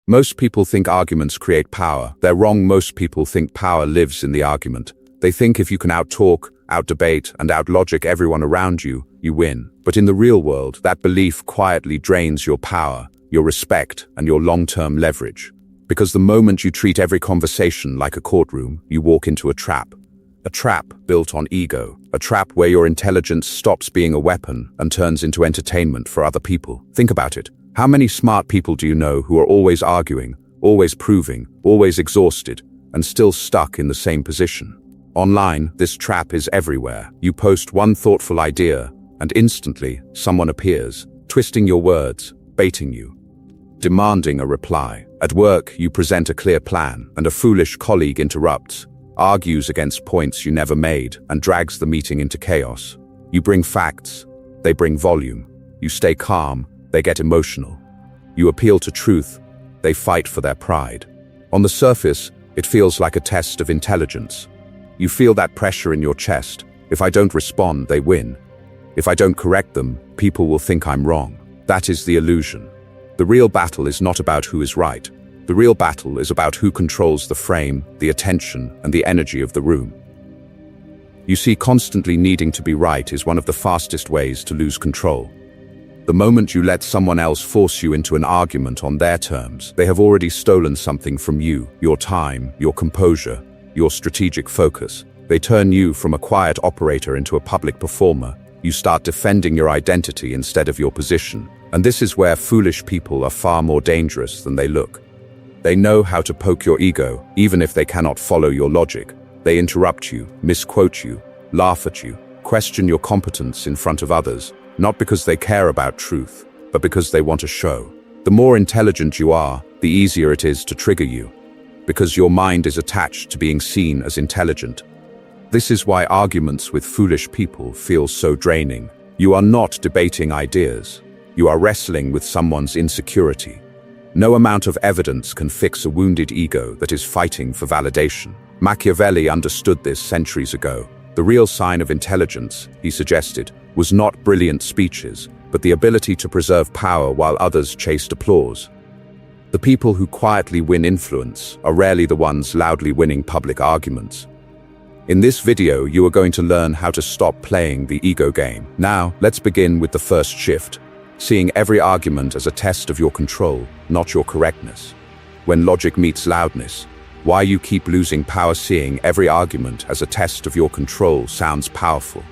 Most people think arguments create power. They're wrong. Most people think power lives in the argument. They think if you can out-talk, out-debate, and out-logic everyone around you, you win. But in the real world, that belief quietly drains your power, your respect, and your long-term leverage. Because the moment you treat every conversation like a courtroom, you walk into a trap. A trap built on ego. A trap where your intelligence stops being a weapon and turns into entertainment for other people. Think about it. How many smart people do you know who are always arguing, always proving, always exhausted, and still stuck in the same position? Online, this trap is everywhere. You post one thoughtful idea, and instantly, someone appears, twisting your words, baiting you, demanding a reply. At work, you present a clear plan, and a foolish colleague interrupts, argues against points you never made, and drags the meeting into chaos. You bring facts, they bring volume. You stay calm, they get emotional. You appeal to truth, they fight for their pride. On the surface, it feels like a test of intelligence. You feel that pressure in your chest. If I don't respond, they win. If I don't correct them, people will think I'm wrong. That is the illusion. The real battle is not about who is right. The real battle is about who controls the frame, the attention, and the energy of the room. You see, constantly needing to be right is one of the fastest ways to lose control. The moment you let someone else force you into an argument on their terms, they have already stolen something from you, your time, your composure, your strategic focus. They turn you from a quiet operator into a public performer. You start defending your identity instead of your position. And this is where foolish people are far more dangerous than they look. They know how to poke your ego, even if they cannot follow your logic. They interrupt you, misquote you, laugh at you, question your competence in front of others, not because they care about truth, but because they want a show. The more intelligent you are, the easier it is to trigger you, because your mind is attached to being seen as intelligent. This is why arguments with foolish people feel so draining. You are not debating ideas. You are wrestling with someone's insecurity. No amount of evidence can fix a wounded ego that is fighting for validation. Machiavelli understood this centuries ago. The real sign of intelligence, he suggested, was not brilliant speeches, but the ability to preserve power while others chased applause. The people who quietly win influence are rarely the ones loudly winning public arguments. In this video, you are going to learn how to stop playing the ego game. Now, let's begin with the first shift, seeing every argument as a test of your control, not your correctness. When logic meets loudness, why you keep losing power. Seeing every argument as a test of your control sounds powerful.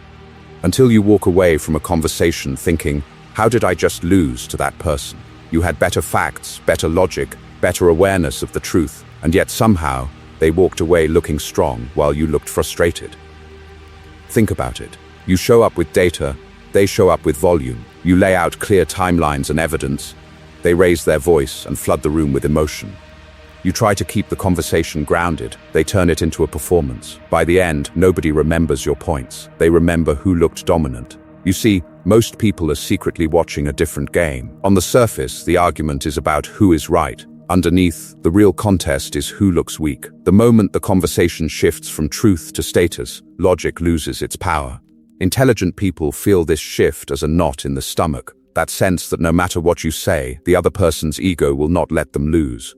Until you walk away from a conversation thinking, how did I just lose to that person? You had better facts, better logic, better awareness of the truth, and yet somehow they walked away looking strong while you looked frustrated. Think about it. You show up with data, they show up with volume. You lay out clear timelines and evidence. They raise their voice and flood the room with emotion. You try to keep the conversation grounded. They turn it into a performance. By the end, nobody remembers your points. They remember who looked dominant. You see, most people are secretly watching a different game. On the surface, the argument is about who is right. Underneath, the real contest is who looks weak. The moment the conversation shifts from truth to status, logic loses its power. Intelligent people feel this shift as a knot in the stomach, that sense that no matter what you say, the other person's ego will not let them lose.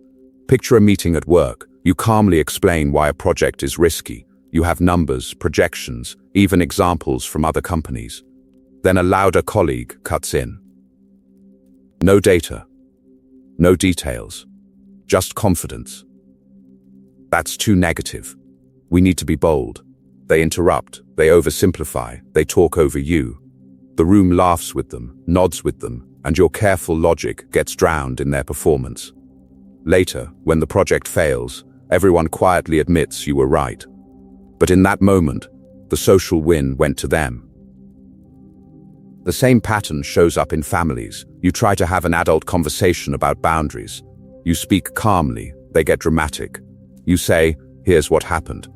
Picture a meeting at work. You calmly explain why a project is risky. You have numbers, projections, even examples from other companies. Then a louder colleague cuts in. No data, no details, just confidence. That's too negative. We need to be bold. They interrupt, they oversimplify, they talk over you. The room laughs with them, nods with them, and your careful logic gets drowned in their performance. Later, when the project fails, everyone quietly admits you were right. But in that moment, the social win went to them. The same pattern shows up in families. You try to have an adult conversation about boundaries. You speak calmly, they get dramatic. You say, here's what happened.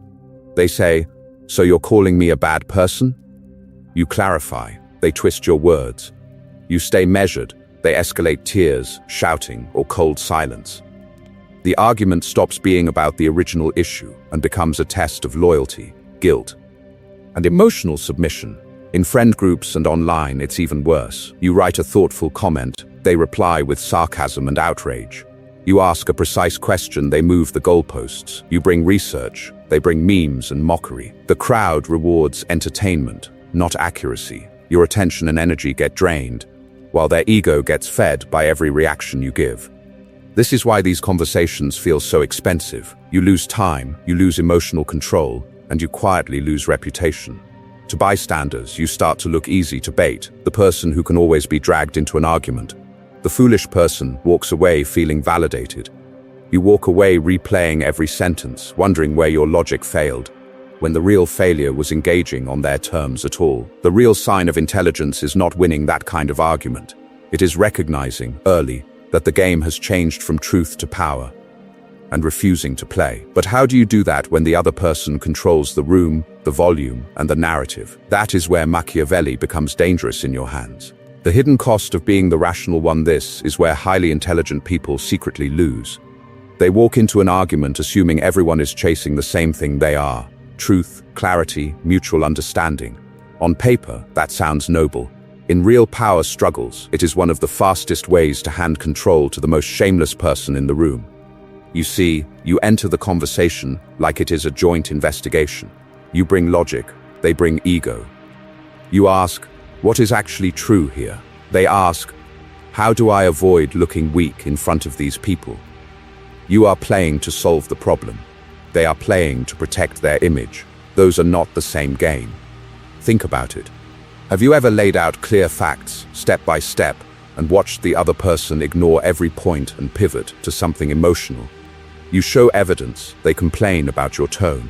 They say, so you're calling me a bad person? You clarify, they twist your words. You stay measured, they escalate tears, shouting, or cold silence. The argument stops being about the original issue and becomes a test of loyalty, guilt, and emotional submission. In friend groups and online, it's even worse. You write a thoughtful comment, they reply with sarcasm and outrage. You ask a precise question, they move the goalposts. You bring research, they bring memes and mockery. The crowd rewards entertainment, not accuracy. Your attention and energy get drained, while their ego gets fed by every reaction you give. This is why these conversations feel so expensive. You lose time, you lose emotional control, and you quietly lose reputation. To bystanders, you start to look easy to bait, the person who can always be dragged into an argument. The foolish person walks away feeling validated. You walk away replaying every sentence, wondering where your logic failed, when the real failure was engaging on their terms at all. The real sign of intelligence is not winning that kind of argument. It is recognizing, early, that the game has changed from truth to power, and refusing to play. But how do you do that when the other person controls the room, the volume, and the narrative? That is where Machiavelli becomes dangerous in your hands. The hidden cost of being the rational one. This is where highly intelligent people secretly lose. They walk into an argument assuming everyone is chasing the same thing they are: truth, clarity, mutual understanding. On paper, that sounds noble. In real power struggles, it is one of the fastest ways to hand control to the most shameless person in the room. You see, you enter the conversation like it is a joint investigation. You bring logic, they bring ego. You ask, what is actually true here? They ask, how do I avoid looking weak in front of these people? You are playing to solve the problem. They are playing to protect their image. Those are not the same game. Think about it. Have you ever laid out clear facts, step by step, and watched the other person ignore every point and pivot to something emotional? You show evidence, they complain about your tone.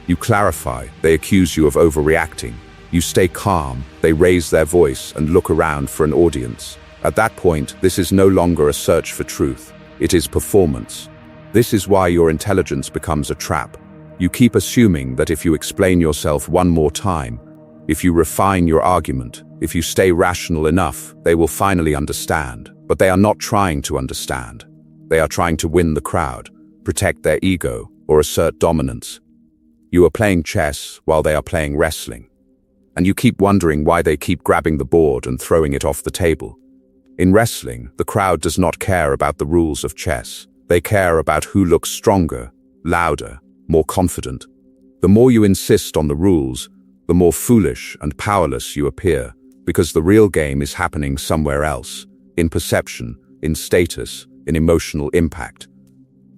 You clarify, they accuse you of overreacting. You stay calm, they raise their voice and look around for an audience. At that point, this is no longer a search for truth. It is performance. This is why your intelligence becomes a trap. You keep assuming that if you explain yourself one more time, if you refine your argument, if you stay rational enough, they will finally understand. But they are not trying to understand. They are trying to win the crowd, protect their ego, or assert dominance. You are playing chess while they are playing wrestling. And you keep wondering why they keep grabbing the board and throwing it off the table. In wrestling, the crowd does not care about the rules of chess. They care about who looks stronger, louder, more confident. The more you insist on the rules, the more foolish and powerless you appear, because the real game is happening somewhere else, in perception, in status, in emotional impact.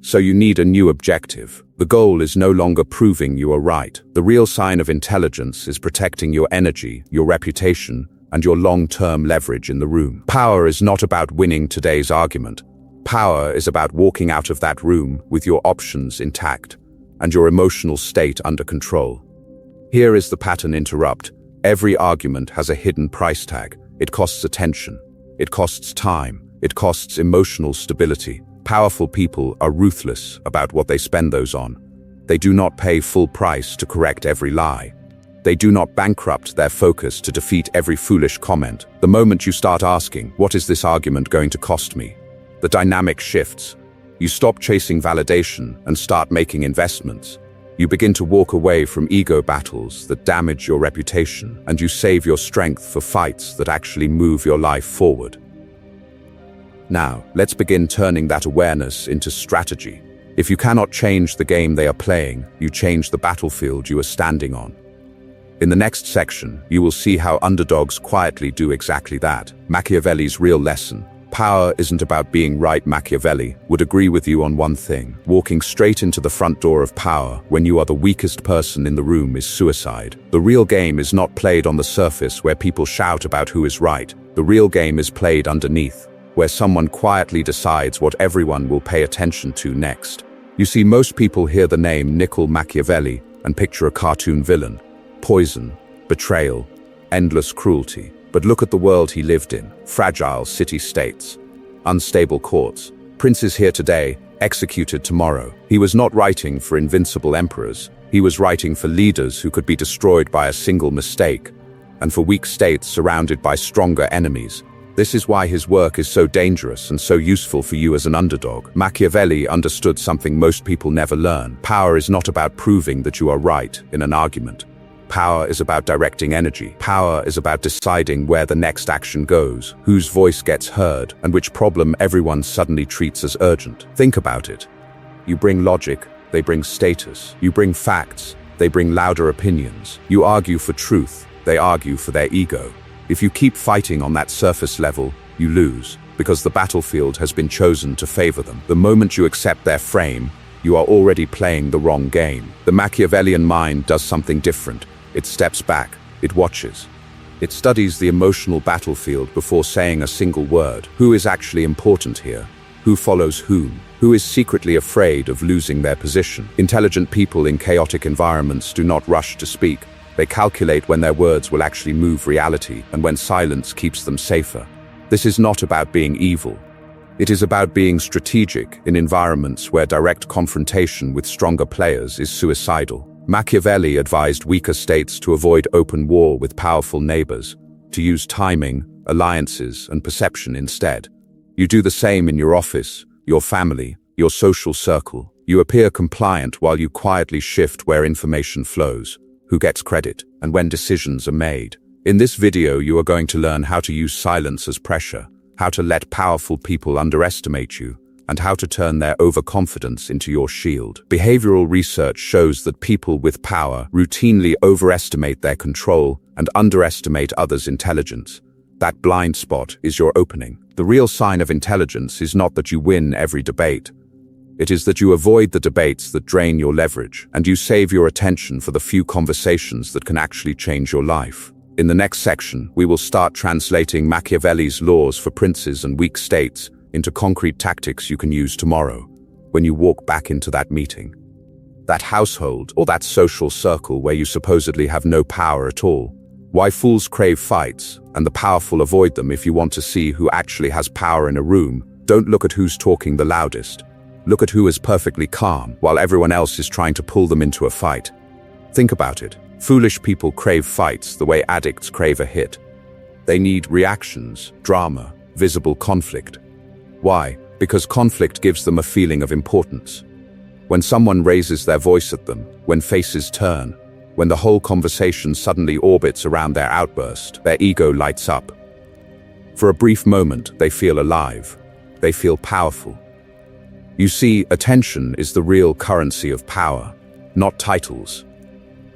So you need a new objective. The goal is no longer proving you are right. The real sign of intelligence is protecting your energy, your reputation, and your long-term leverage in the room. Power is not about winning today's argument. Power is about walking out of that room with your options intact and your emotional state under control. Here is the pattern interrupt. Every argument has a hidden price tag. It costs attention. It costs time. It costs emotional stability. Powerful people are ruthless about what they spend those on. They do not pay full price to correct every lie. They do not bankrupt their focus to defeat every foolish comment. The moment you start asking, what is this argument going to cost me? The dynamic shifts. You stop chasing validation and start making investments. You begin to walk away from ego battles that damage your reputation, and you save your strength for fights that actually move your life forward. Now, let's begin turning that awareness into strategy. If you cannot change the game they are playing, you change the battlefield you are standing on. In the next section, you will see how underdogs quietly do exactly that. Machiavelli's real lesson. Power isn't about being right. Machiavelli would agree with you on one thing. Walking straight into the front door of power when you are the weakest person in the room is suicide. The real game is not played on the surface where people shout about who is right. The real game is played underneath, where someone quietly decides what everyone will pay attention to next. You see, most people hear the name Niccolò Machiavelli and picture a cartoon villain. Poison, betrayal, endless cruelty. But look at the world he lived in. Fragile city-states, unstable courts, princes here today, executed tomorrow. He was not writing for invincible emperors. He was writing for leaders who could be destroyed by a single mistake, and for weak states surrounded by stronger enemies. This is why his work is so dangerous and so useful for you as an underdog. Machiavelli understood something most people never learn. Power is not about proving that you are right in an argument. Power is about directing energy. Power is about deciding where the next action goes, whose voice gets heard, and which problem everyone suddenly treats as urgent. Think about it. You bring logic, they bring status. You bring facts, they bring louder opinions. You argue for truth, they argue for their ego. If you keep fighting on that surface level, you lose, because the battlefield has been chosen to favor them. The moment you accept their frame, you are already playing the wrong game. The Machiavellian mind does something different. It steps back, it watches. It studies the emotional battlefield before saying a single word. Who is actually important here? Who follows whom? Who is secretly afraid of losing their position? Intelligent people in chaotic environments do not rush to speak. They calculate when their words will actually move reality and when silence keeps them safer. This is not about being evil. It is about being strategic in environments where direct confrontation with stronger players is suicidal. Machiavelli advised weaker states to avoid open war with powerful neighbors, to use timing, alliances, and perception instead. You do the same in your office, your family, your social circle. You appear compliant while you quietly shift where information flows, who gets credit, and when decisions are made. In this video, you are going to learn how to use silence as pressure, how to let powerful people underestimate you, and how to turn their overconfidence into your shield. Behavioral research shows that people with power routinely overestimate their control and underestimate others' intelligence. That blind spot is your opening. The real sign of intelligence is not that you win every debate. It is that you avoid the debates that drain your leverage, and you save your attention for the few conversations that can actually change your life. In the next section, we will start translating Machiavelli's laws for princes and weak states into concrete tactics you can use tomorrow, when you walk back into that meeting. That household or that social circle where you supposedly have no power at all. Why fools crave fights, and the powerful avoid them. If you want to see who actually has power in a room, don't look at who's talking the loudest. Look at who is perfectly calm, while everyone else is trying to pull them into a fight. Think about it. Foolish people crave fights the way addicts crave a hit. They need reactions, drama, visible conflict. Why? Because conflict gives them a feeling of importance. When someone raises their voice at them, when faces turn, when the whole conversation suddenly orbits around their outburst, their ego lights up. For a brief moment, they feel alive. They feel powerful. You see, attention is the real currency of power, not titles,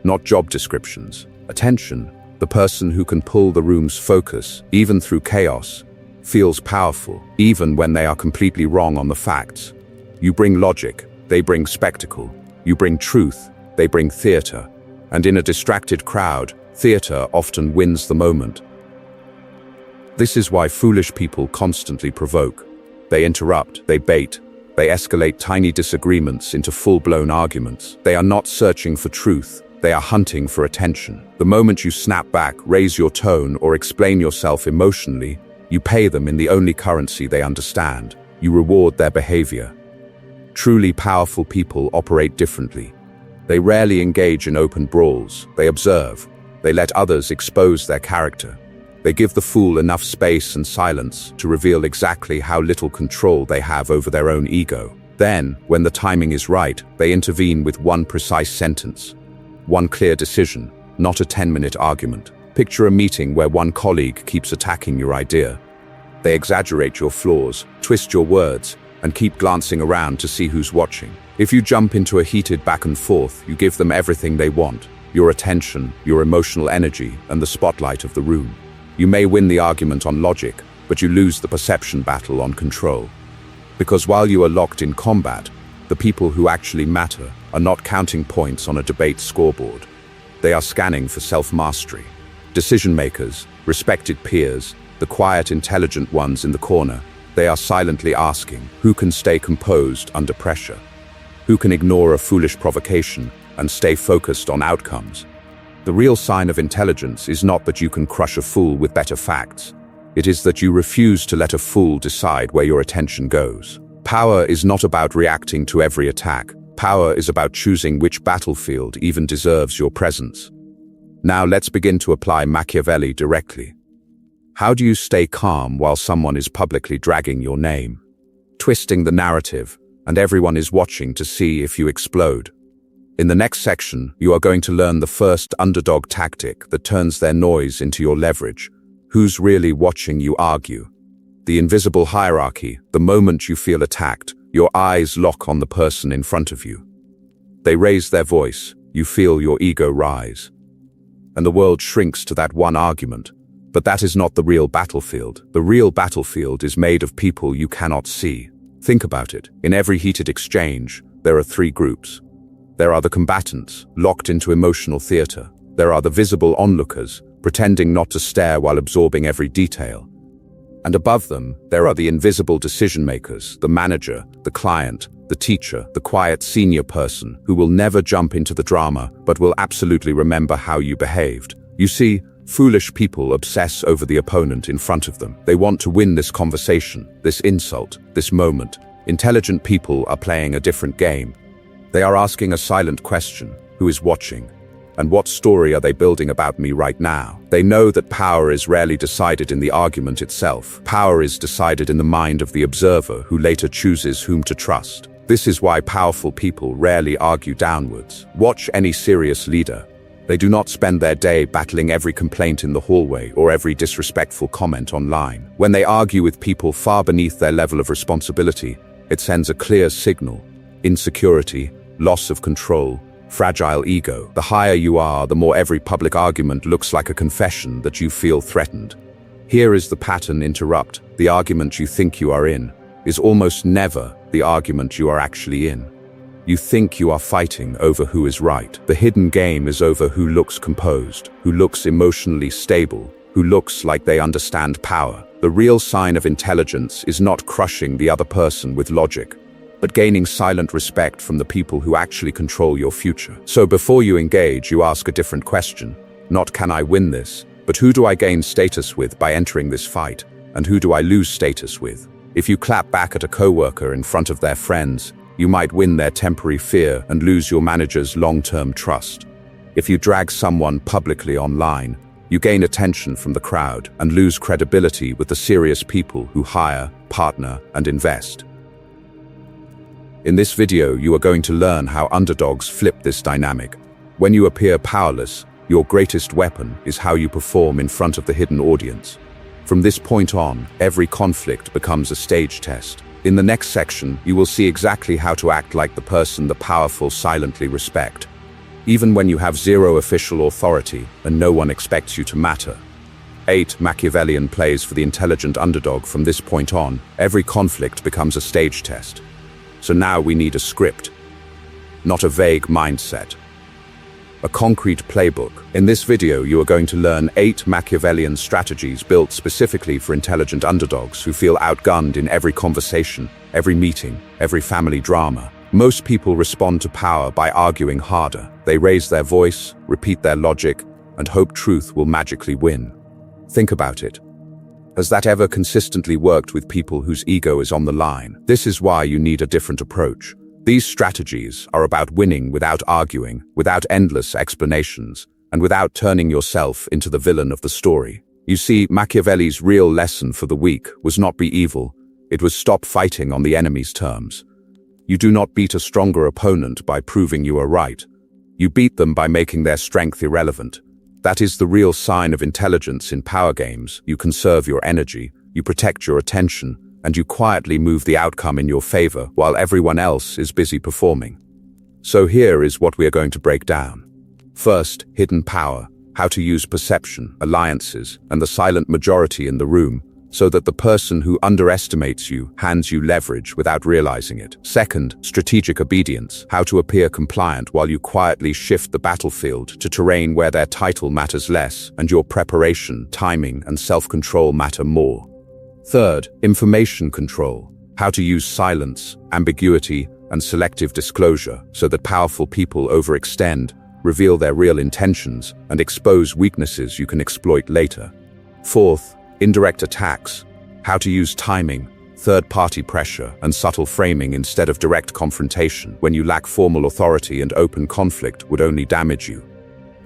not job descriptions. Attention, the person who can pull the room's focus, even through chaos, feels powerful, even when they are completely wrong on the facts. You bring logic, they bring spectacle. You bring truth, they bring theater. And in a distracted crowd, theater often wins the moment. This is why foolish people constantly provoke. They interrupt, they bait, they escalate tiny disagreements into full-blown arguments. They are not searching for truth, they are hunting for attention. The moment you snap back, raise your tone, or explain yourself emotionally, you pay them in the only currency they understand. You reward their behavior. Truly powerful people operate differently. They rarely engage in open brawls. They observe. They let others expose their character. They give the fool enough space and silence to reveal exactly how little control they have over their own ego. Then, when the timing is right, they intervene with one precise sentence. One clear decision, not a 10-minute argument. Picture a meeting where one colleague keeps attacking your idea. They exaggerate your flaws, twist your words, and keep glancing around to see who's watching. If you jump into a heated back and forth, you give them everything they want, your attention, your emotional energy, and the spotlight of the room. You may win the argument on logic, but you lose the perception battle on control. Because while you are locked in combat, the people who actually matter are not counting points on a debate scoreboard. They are scanning for self-mastery. Decision makers, respected peers, the quiet, intelligent ones in the corner, they are silently asking, who can stay composed under pressure? Who can ignore a foolish provocation and stay focused on outcomes? The real sign of intelligence is not that you can crush a fool with better facts. It is that you refuse to let a fool decide where your attention goes. Power is not about reacting to every attack. Power is about choosing which battlefield even deserves your presence. Now let's begin to apply Machiavelli directly. How do you stay calm while someone is publicly dragging your name, twisting the narrative, and everyone is watching to see if you explode? In the next section, you are going to learn the first underdog tactic that turns their noise into your leverage. Who's really watching you argue? The invisible hierarchy. The moment you feel attacked, your eyes lock on the person in front of you. They raise their voice, you feel your ego rise. And the world shrinks to that one argument. But that is not the real battlefield. The real battlefield is made of people you cannot see. Think about it. In every heated exchange, there are three groups. There are the combatants, locked into emotional theater. There are the visible onlookers, pretending not to stare while absorbing every detail. And above them, there are the invisible decision-makers, the manager, the client, the teacher, the quiet senior person who will never jump into the drama but will absolutely remember how you behaved. You see, foolish people obsess over the opponent in front of them. They want to win this conversation, this insult, this moment. Intelligent people are playing a different game. They are asking a silent question: who is watching? And what story are they building about me right now? They know that power is rarely decided in the argument itself. Power is decided in the mind of the observer who later chooses whom to trust. This is why powerful people rarely argue downwards. Watch any serious leader. They do not spend their day battling every complaint in the hallway or every disrespectful comment online. When they argue with people far beneath their level of responsibility, it sends a clear signal: insecurity, loss of control, fragile ego. The higher you are, the more every public argument looks like a confession that you feel threatened. Here is the pattern: interrupt. The argument you think you are in is almost never the argument you are actually in. You think you are fighting over who is right. The hidden game is over who looks composed, who looks emotionally stable, who looks like they understand power. The real sign of intelligence is not crushing the other person with logic, but gaining silent respect from the people who actually control your future. So before you engage, you ask a different question. Not can I win this, but who do I gain status with by entering this fight, and who do I lose status with? If you clap back at a coworker in front of their friends, you might win their temporary fear and lose your manager's long-term trust. If you drag someone publicly online, you gain attention from the crowd and lose credibility with the serious people who hire, partner, and invest. In this video, you are going to learn how underdogs flip this dynamic. When you appear powerless, your greatest weapon is how you perform in front of the hidden audience. From this point on, every conflict becomes a stage test. In the next section, you will see exactly how to act like the person the powerful silently respect, even when you have zero official authority and no one expects you to matter. 8. Machiavellian plays for the intelligent underdog. From this point on, every conflict becomes a stage test. So now we need a script, not a vague mindset. A concrete playbook. In this video, you are going to learn 8 Machiavellian strategies built specifically for intelligent underdogs who feel outgunned in every conversation, every meeting, every family drama. Most people respond to power by arguing harder. They raise their voice, repeat their logic, and hope truth will magically win. Think about it. Has that ever consistently worked with people whose ego is on the line? This is why you need a different approach. These strategies are about winning without arguing, without endless explanations, and without turning yourself into the villain of the story. You see, Machiavelli's real lesson for the week was not be evil, it was stop fighting on the enemy's terms. You do not beat a stronger opponent by proving you are right. You beat them by making their strength irrelevant. That is the real sign of intelligence in power games. You conserve your energy, you protect your attention, and you quietly move the outcome in your favor while everyone else is busy performing. So here is what we are going to break down. First, hidden power, how to use perception, alliances, and the silent majority in the room so that the person who underestimates you hands you leverage without realizing it. Second, strategic obedience, how to appear compliant while you quietly shift the battlefield to terrain where their title matters less and your preparation, timing, and self-control matter more. Third, information control, how to use silence, ambiguity, and selective disclosure so that powerful people overextend, reveal their real intentions, and expose weaknesses you can exploit later. Fourth, indirect attacks, how to use timing, third-party pressure, and subtle framing instead of direct confrontation when you lack formal authority and open conflict would only damage you.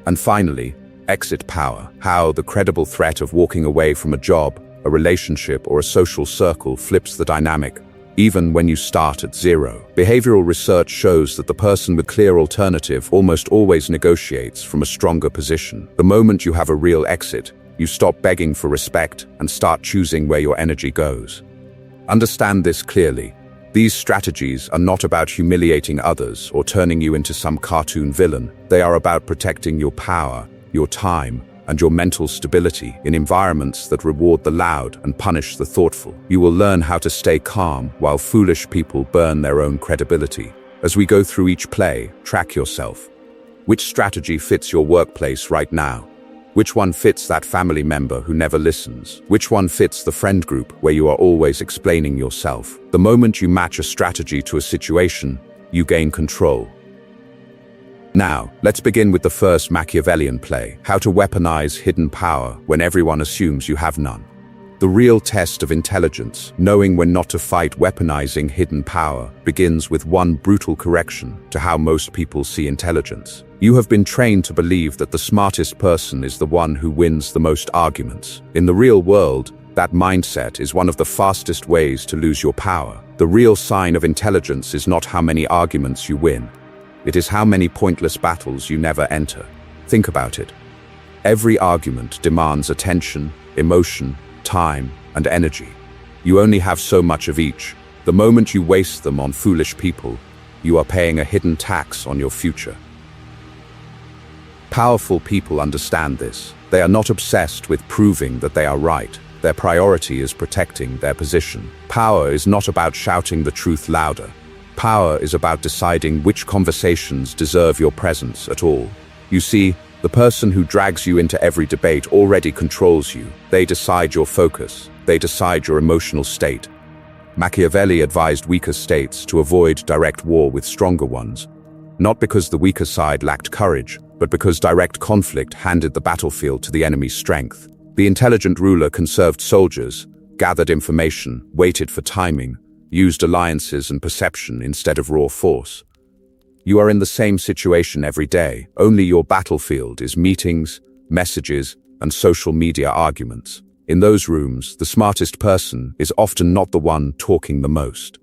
And finally, exit power, how the credible threat of walking away from a job, a relationship, or a social circle flips the dynamic, even when you start at zero. Behavioral research shows that the person with clear alternative almost always negotiates from a stronger position. The moment you have a real exit, you stop begging for respect and start choosing where your energy goes. Understand this clearly. These strategies are not about humiliating others or turning you into some cartoon villain. They are about protecting your power, your time, and your mental stability in environments that reward the loud and punish the thoughtful. You will learn how to stay calm while foolish people burn their own credibility. As we go through each play, track yourself. Which strategy fits your workplace right now? Which one fits that family member who never listens? Which one fits the friend group where you are always explaining yourself? The moment you match a strategy to a situation, you gain control. Now, let's begin with the first Machiavellian play, how to weaponize hidden power when everyone assumes you have none. The real test of intelligence, knowing when not to fight weaponizing hidden power, begins with one brutal correction to how most people see intelligence. You have been trained to believe that the smartest person is the one who wins the most arguments. In the real world, that mindset is one of the fastest ways to lose your power. The real sign of intelligence is not how many arguments you win. It is how many pointless battles you never enter. Think about it. Every argument demands attention, emotion, time, and energy. You only have so much of each. The moment you waste them on foolish people, you are paying a hidden tax on your future. Powerful people understand this. They are not obsessed with proving that they are right. Their priority is protecting their position. Power is not about shouting the truth louder. Power is about deciding which conversations deserve your presence at all. You see, the person who drags you into every debate already controls you. They decide your focus. They decide your emotional state. Machiavelli advised weaker states to avoid direct war with stronger ones, not because the weaker side lacked courage, but because direct conflict handed the battlefield to the enemy's strength. The intelligent ruler conserved soldiers, gathered information, waited for timing, used alliances and perception instead of raw force. You are in the same situation every day, only your battlefield is meetings, messages, and social media arguments. In those rooms, the smartest person is often not the one talking the most.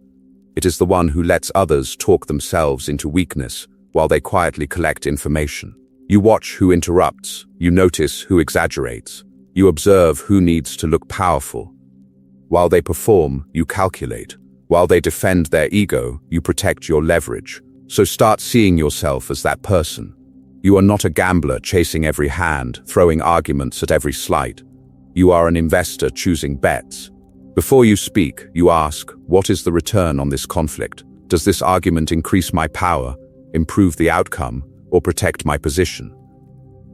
It is the one who lets others talk themselves into weakness while they quietly collect information. You watch who interrupts, you notice who exaggerates, you observe who needs to look powerful. While they perform, you calculate. While they defend their ego, you protect your leverage. So start seeing yourself as that person. You are not a gambler chasing every hand, throwing arguments at every slight. You are an investor choosing bets. Before you speak, you ask, what is the return on this conflict? Does this argument increase my power, improve the outcome, or protect my position?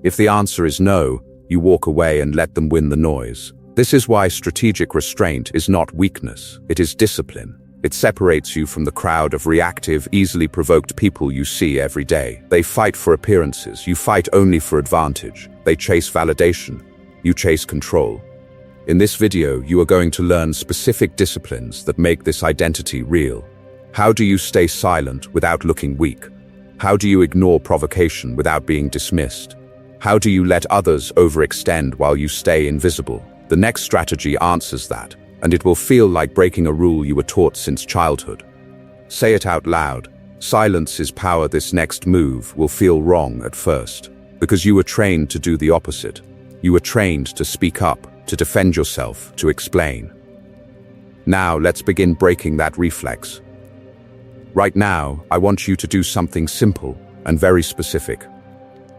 If the answer is no, you walk away and let them win the noise. This is why strategic restraint is not weakness, it is discipline. It separates you from the crowd of reactive, easily provoked people you see every day. They fight for appearances, you fight only for advantage. They chase validation, you chase control. In this video, you are going to learn specific disciplines that make this identity real. How do you stay silent without looking weak? How do you ignore provocation without being dismissed? How do you let others overextend while you stay invisible? The next strategy answers that, and it will feel like breaking a rule you were taught since childhood. Say it out loud. Silence is power. This next move will feel wrong at first, because you were trained to do the opposite. You were trained to speak up, to defend yourself, to explain. Now let's begin breaking that reflex. Right now, I want you to do something simple and very specific.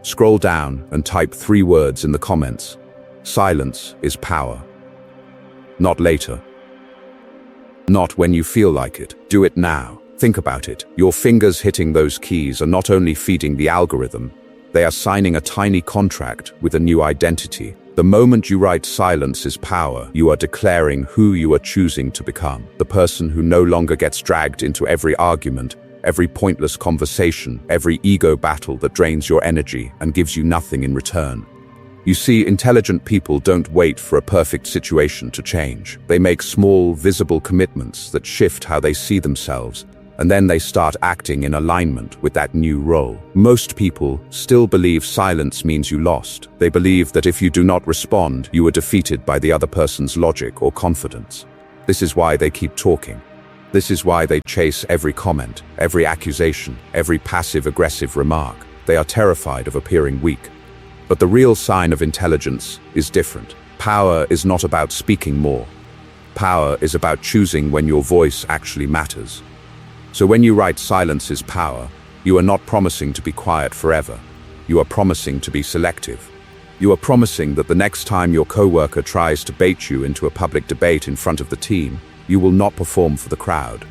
Scroll down and type 3 words in the comments. Silence is power. Not later. Not when you feel like it. Do it now. Think about it. Your fingers hitting those keys are not only feeding the algorithm, they are signing a tiny contract with a new identity. The moment you write silence is power, you are declaring who you are choosing to become. The person who no longer gets dragged into every argument, every pointless conversation, every ego battle that drains your energy and gives you nothing in return. You see, intelligent people don't wait for a perfect situation to change. They make small, visible commitments that shift how they see themselves, and then they start acting in alignment with that new role. Most people still believe silence means you lost. They believe that if you do not respond, you are defeated by the other person's logic or confidence. This is why they keep talking. This is why they chase every comment, every accusation, every passive-aggressive remark. They are terrified of appearing weak. But the real sign of intelligence is different. Power is not about speaking more. Power is about choosing when your voice actually matters. So when you write "silence is power," you are not promising to be quiet forever. You are promising to be selective. You are promising that the next time your coworker tries to bait you into a public debate in front of the team, you will not perform for the crowd.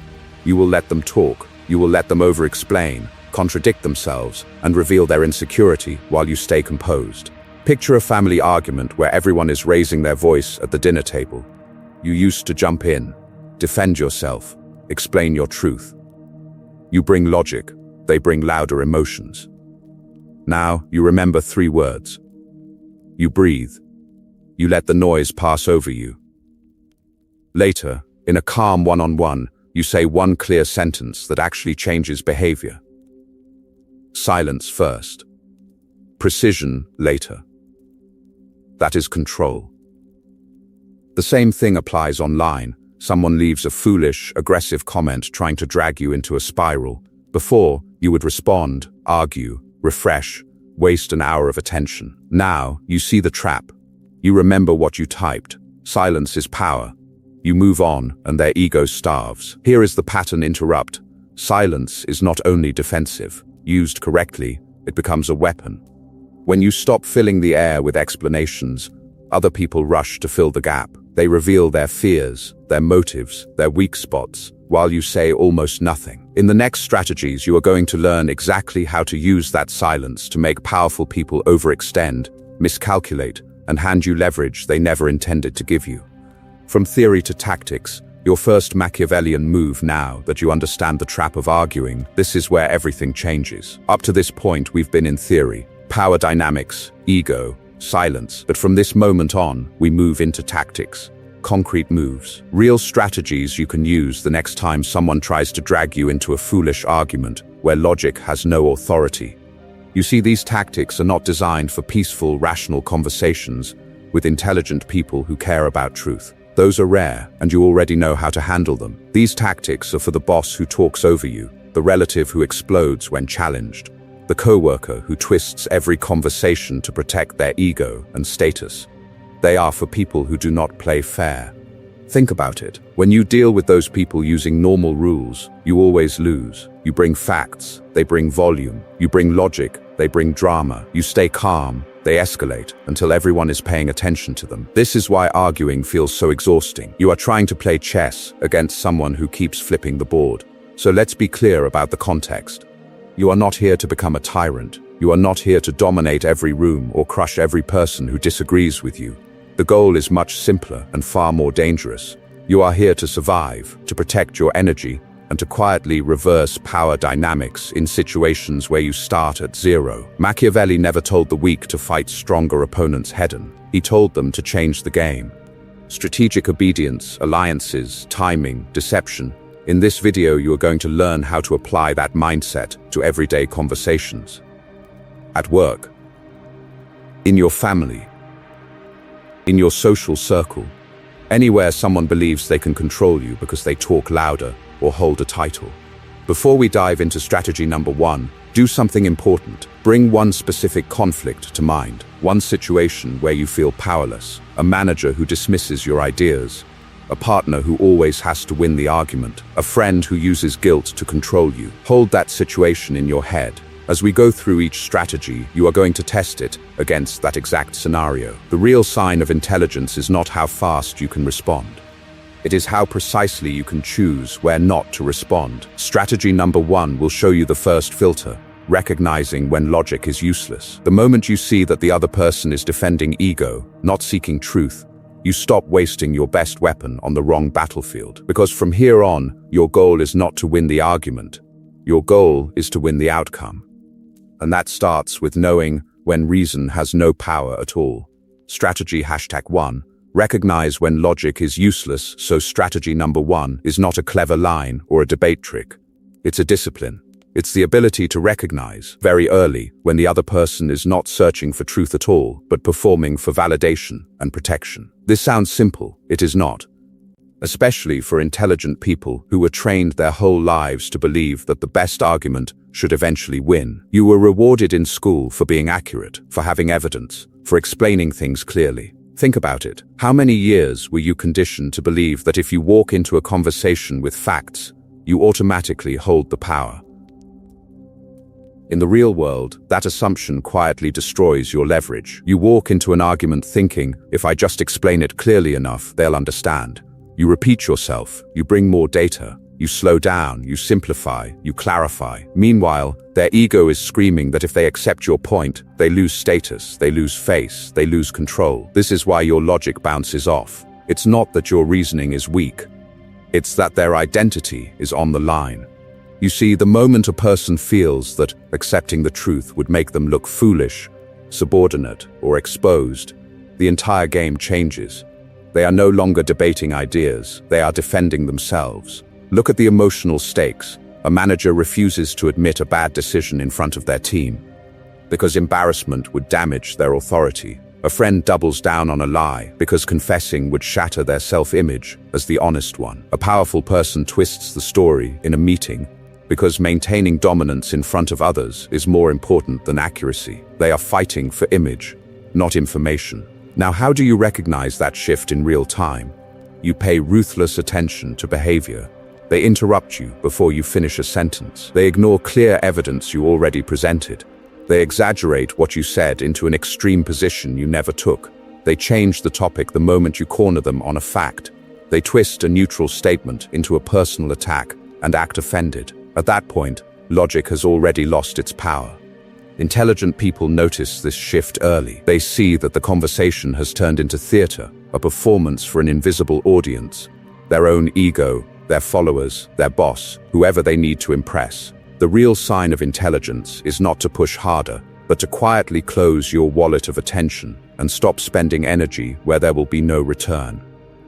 You will let them talk. You will let them over-explain, contradict themselves, and reveal their insecurity while you stay composed. Picture a family argument where everyone is raising their voice at the dinner table. You used to jump in, defend yourself, explain your truth. You bring logic, they bring louder emotions. Now you remember 3 words. You breathe. You let the noise pass over you. Later, in a calm one-on-one, you say one clear sentence that actually changes behavior. Silence first. Precision later. That is control. The same thing applies online. Someone leaves a foolish, aggressive comment trying to drag you into a spiral. Before, you would respond, argue, refresh, waste an hour of attention. Now, you see the trap. You remember what you typed. Silence is power. You move on, and their ego starves. Here is the pattern interrupt. Silence is not only defensive. Used correctly, it becomes a weapon. When you stop filling the air with explanations, other people rush to fill the gap. They reveal their fears, their motives, their weak spots, while you say almost nothing. In the next strategies, you are going to learn exactly how to use that silence to make powerful people overextend, miscalculate, and hand you leverage they never intended to give you. From theory to tactics, your first Machiavellian move now that you understand the trap of arguing, this is where everything changes. Up to this point, we've been in theory, power dynamics, ego, silence. But from this moment on, we move into tactics, concrete moves, real strategies you can use the next time someone tries to drag you into a foolish argument where logic has no authority. You see, these tactics are not designed for peaceful, rational conversations with intelligent people who care about truth. Those are rare, and you already know how to handle them. These tactics are for the boss who talks over you, the relative who explodes when challenged, the coworker who twists every conversation to protect their ego and status. They are for people who do not play fair. Think about it. When you deal with those people using normal rules, you always lose. You bring facts, they bring volume. You bring logic, they bring drama. You stay calm, they escalate until everyone is paying attention to them. This is why arguing feels so exhausting. You are trying to play chess against someone who keeps flipping the board. So let's be clear about the context. You are not here to become a tyrant. You are not here to dominate every room or crush every person who disagrees with you. The goal is much simpler and far more dangerous. You are here to survive, to protect your energy, and to quietly reverse power dynamics in situations where you start at zero. Machiavelli never told the weak to fight stronger opponents head-on. He told them to change the game. Strategic obedience, alliances, timing, deception. In this video, you are going to learn how to apply that mindset to everyday conversations. At work, in your family, in your social circle, anywhere someone believes they can control you because they talk louder or hold a title. Before we dive into strategy number 1, do something important. Bring one specific conflict to mind, one situation where you feel powerless, a manager who dismisses your ideas, a partner who always has to win the argument, a friend who uses guilt to control you. Hold that situation in your head. As we go through each strategy, you are going to test it against that exact scenario. The real sign of intelligence is not how fast you can respond. It is how precisely you can choose where not to respond. Strategy number 1 will show you the first filter, recognizing when logic is useless. The moment you see that the other person is defending ego, not seeking truth, you stop wasting your best weapon on the wrong battlefield. Because from here on, your goal is not to win the argument. Your goal is to win the outcome. And that starts with knowing when reason has no power at all. Strategy #1. Recognize when logic is useless, so strategy number 1 is not a clever line or a debate trick. It's a discipline. It's the ability to recognize very early when the other person is not searching for truth at all, but performing for validation and protection. This sounds simple. It is not. especially for intelligent people who were trained their whole lives to believe that the best argument should eventually win. You were rewarded in school for being accurate, for having evidence, for explaining things clearly. Think about it. How many years were you conditioned to believe that if you walk into a conversation with facts, you automatically hold the power? In the real world, that assumption quietly destroys your leverage. You walk into an argument thinking, if I just explain it clearly enough, they'll understand. You repeat yourself, you bring more data, you slow down, you simplify, you clarify. Meanwhile, their ego is screaming that if they accept your point, they lose status, they lose face, they lose control. This is why your logic bounces off. It's not that your reasoning is weak. It's that their identity is on the line. You see, the moment a person feels that accepting the truth would make them look foolish, subordinate, or exposed, the entire game changes. They are no longer debating ideas, they are defending themselves. Look at the emotional stakes. A manager refuses to admit a bad decision in front of their team because embarrassment would damage their authority. A friend doubles down on a lie because confessing would shatter their self-image as the honest one. A powerful person twists the story in a meeting because maintaining dominance in front of others is more important than accuracy. They are fighting for image, not information. Now, how do you recognize that shift in real time? You pay ruthless attention to behavior. They interrupt you before you finish a sentence. They ignore clear evidence you already presented. They exaggerate what you said into an extreme position you never took. They change the topic the moment you corner them on a fact. They twist a neutral statement into a personal attack and act offended. At that point, logic has already lost its power. Intelligent people notice this shift early. They see that the conversation has turned into theater, a performance for an invisible audience. Their own ego, their followers, their boss, whoever they need to impress. The real sign of intelligence is not to push harder, but to quietly close your wallet of attention and stop spending energy where there will be no return.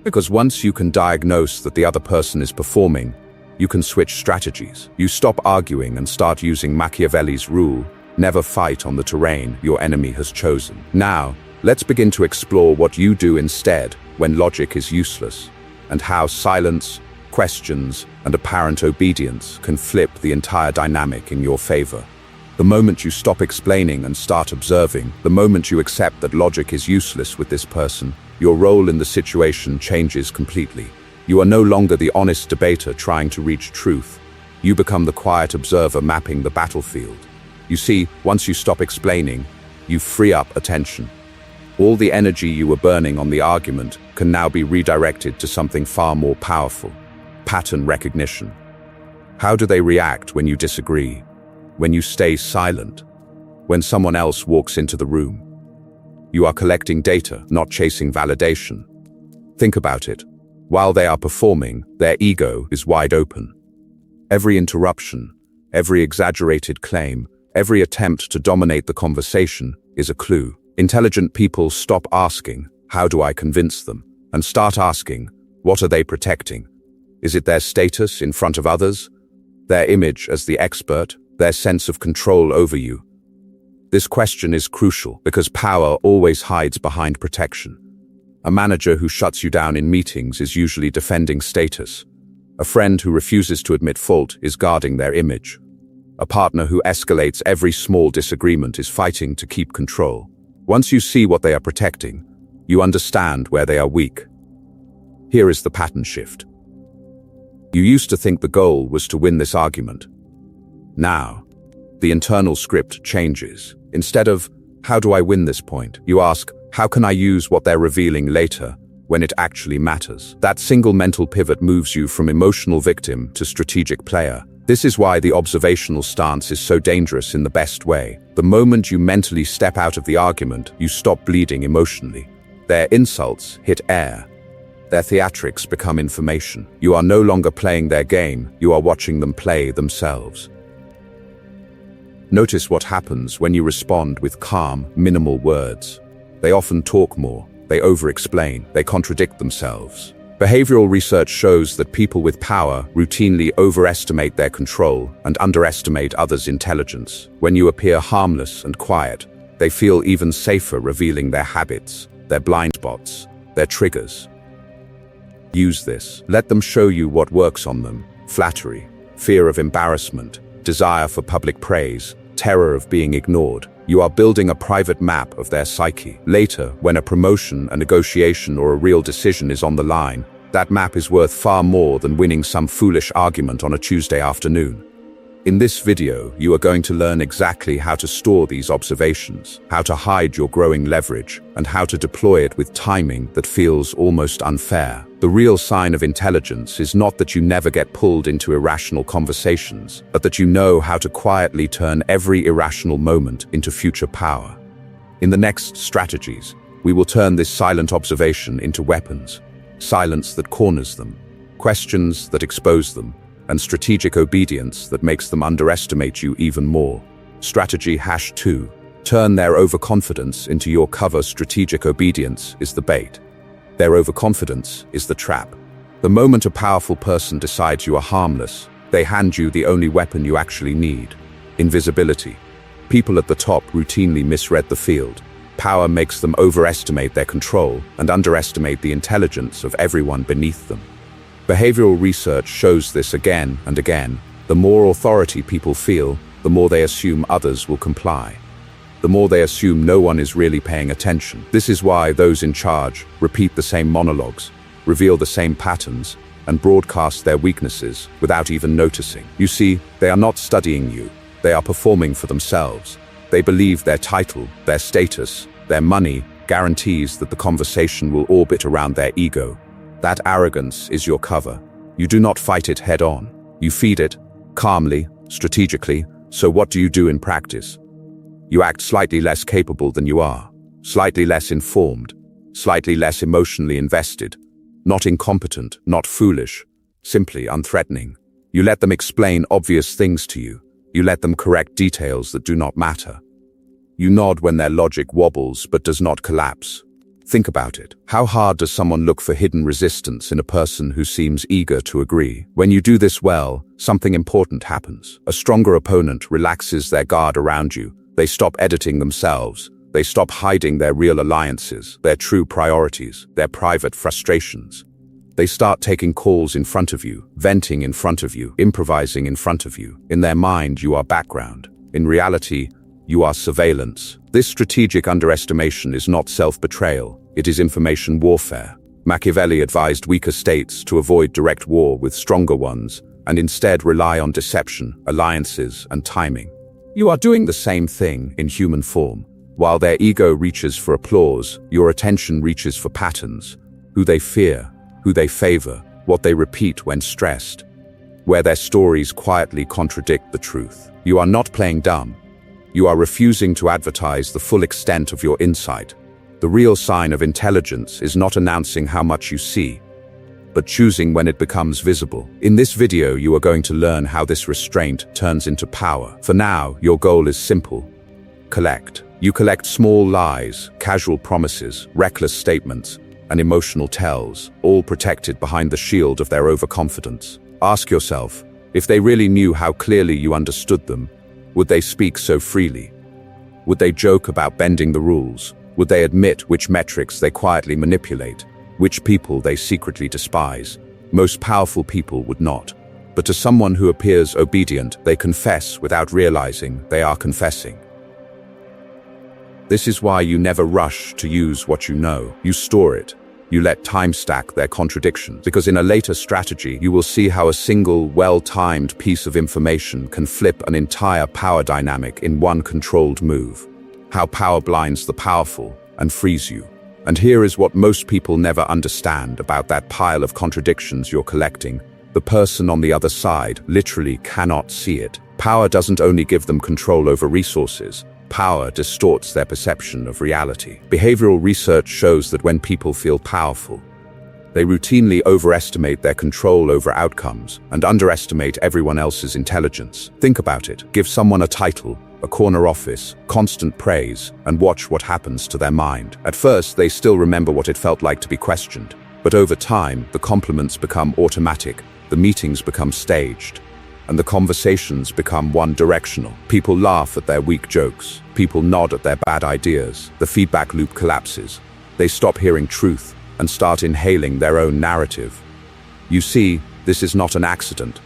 Because once you can diagnose that the other person is performing, you can switch strategies. You stop arguing and start using Machiavelli's rule: never fight on the terrain your enemy has chosen. Now, let's begin to explore what you do instead when logic is useless, and how silence, questions, and apparent obedience can flip the entire dynamic in your favor. The moment you stop explaining and start observing, the moment you accept that logic is useless with this person, your role in the situation changes completely. You are no longer the honest debater trying to reach truth. You become the quiet observer mapping the battlefield. You see, once you stop explaining, you free up attention. All the energy you were burning on the argument can now be redirected to something far more powerful: pattern recognition. How do they react when you disagree? When you stay silent? When someone else walks into the room? You are collecting data, not chasing validation. Think about it. While they are performing, their ego is wide open. Every interruption, every exaggerated claim, every attempt to dominate the conversation is a clue. Intelligent people stop asking, "How do I convince them?" and start asking, "What are they protecting?" Is it their status in front of others? Their image as the expert? Their sense of control over you? This question is crucial because power always hides behind protection. A manager who shuts you down in meetings is usually defending status. A friend who refuses to admit fault is guarding their image. A partner who escalates every small disagreement is fighting to keep control. Once you see what they are protecting, you understand where they are weak. Here is the pattern shift. You used to think the goal was to win this argument. Now, the internal script changes. Instead of, "How do I win this point?" you ask, "How can I use what they're revealing later when it actually matters?" That single mental pivot moves you from emotional victim to strategic player. This is why the observational stance is so dangerous in the best way. The moment you mentally step out of the argument, you stop bleeding emotionally. Their insults hit air. Their theatrics become information. You are no longer playing their game, you are watching them play themselves. Notice what happens when you respond with calm, minimal words. They often talk more, they over-explain, they contradict themselves. Behavioral research shows that people with power routinely overestimate their control and underestimate others' intelligence. When you appear harmless and quiet, they feel even safer revealing their habits, their blind spots, their triggers. Use this. Let them show you what works on them. Flattery, fear of embarrassment, desire for public praise, terror of being ignored. You are building a private map of their psyche. Later, when a promotion, a negotiation, or a real decision is on the line, that map is worth far more than winning some foolish argument on a Tuesday afternoon. In this video, you are going to learn exactly how to store these observations, how to hide your growing leverage, and how to deploy it with timing that feels almost unfair. The real sign of intelligence is not that you never get pulled into irrational conversations, but that you know how to quietly turn every irrational moment into future power. In the next strategies, we will turn this silent observation into weapons. Silence that corners them, questions that expose them, and strategic obedience that makes them underestimate you even more. Strategy #2. Turn their overconfidence into your cover. Strategic obedience is the bait. Their overconfidence is the trap. The moment a powerful person decides you are harmless, they hand you the only weapon you actually need: invisibility. People at the top routinely misread the field. Power makes them overestimate their control and underestimate the intelligence of everyone beneath them. Behavioral research shows this again and again. The more authority people feel, the more they assume others will comply. The more they assume no one is really paying attention. This is why those in charge repeat the same monologues, reveal the same patterns, and broadcast their weaknesses without even noticing. You see, they are not studying you. They are performing for themselves. They believe their title, their status, their money guarantees that the conversation will orbit around their ego. That arrogance is your cover. You do not fight it head on. You feed it, calmly, strategically. So what do you do in practice? You act slightly less capable than you are, slightly less informed, slightly less emotionally invested, not incompetent, not foolish, simply unthreatening. You let them explain obvious things to you. You let them correct details that do not matter. You nod when their logic wobbles but does not collapse. Think about it. How hard does someone look for hidden resistance in a person who seems eager to agree? When you do this well, something important happens. A stronger opponent relaxes their guard around you. They stop editing themselves. They stop hiding their real alliances, their true priorities, their private frustrations. They start taking calls in front of you, venting in front of you, improvising in front of you. In their mind, you are background. In reality, you are surveillance. This strategic underestimation is not self-betrayal, it is information warfare. Machiavelli advised weaker states to avoid direct war with stronger ones and instead rely on deception, alliances, and timing. You are doing the same thing in human form. While their ego reaches for applause, your attention reaches for patterns: who they fear, who they favor, what they repeat when stressed, where their stories quietly contradict the truth. You are not playing dumb. You are refusing to advertise the full extent of your insight. The real sign of intelligence is not announcing how much you see, but choosing when it becomes visible. In this video, you are going to learn how this restraint turns into power. For now, your goal is simple: collect. You collect small lies, casual promises, reckless statements, and emotional tells, all protected behind the shield of their overconfidence. Ask yourself, if they really knew how clearly you understood them, would they speak so freely? Would they joke about bending the rules? Would they admit which metrics they quietly manipulate, which people they secretly despise? Most powerful people would not. But to someone who appears obedient, they confess without realizing they are confessing. This is why you never rush to use what you know. You store it. You let time stack their contradictions, because in a later strategy, you will see how a single, well-timed piece of information can flip an entire power dynamic in one controlled move. How power blinds the powerful and frees you. And here is what most people never understand about that pile of contradictions you're collecting. The person on the other side literally cannot see it. Power doesn't only give them control over resources. Power distorts their perception of reality. Behavioral research shows that when people feel powerful, they routinely overestimate their control over outcomes and underestimate everyone else's intelligence. Think about it. Give someone a title, a corner office, constant praise, and watch what happens to their mind. At first, they still remember what it felt like to be questioned. But over time, the compliments become automatic, the meetings become staged, and the conversations become one-directional. People laugh at their weak jokes. People nod at their bad ideas. The feedback loop collapses. They stop hearing truth. and start inhaling their own narrative. You see, this is not an accident.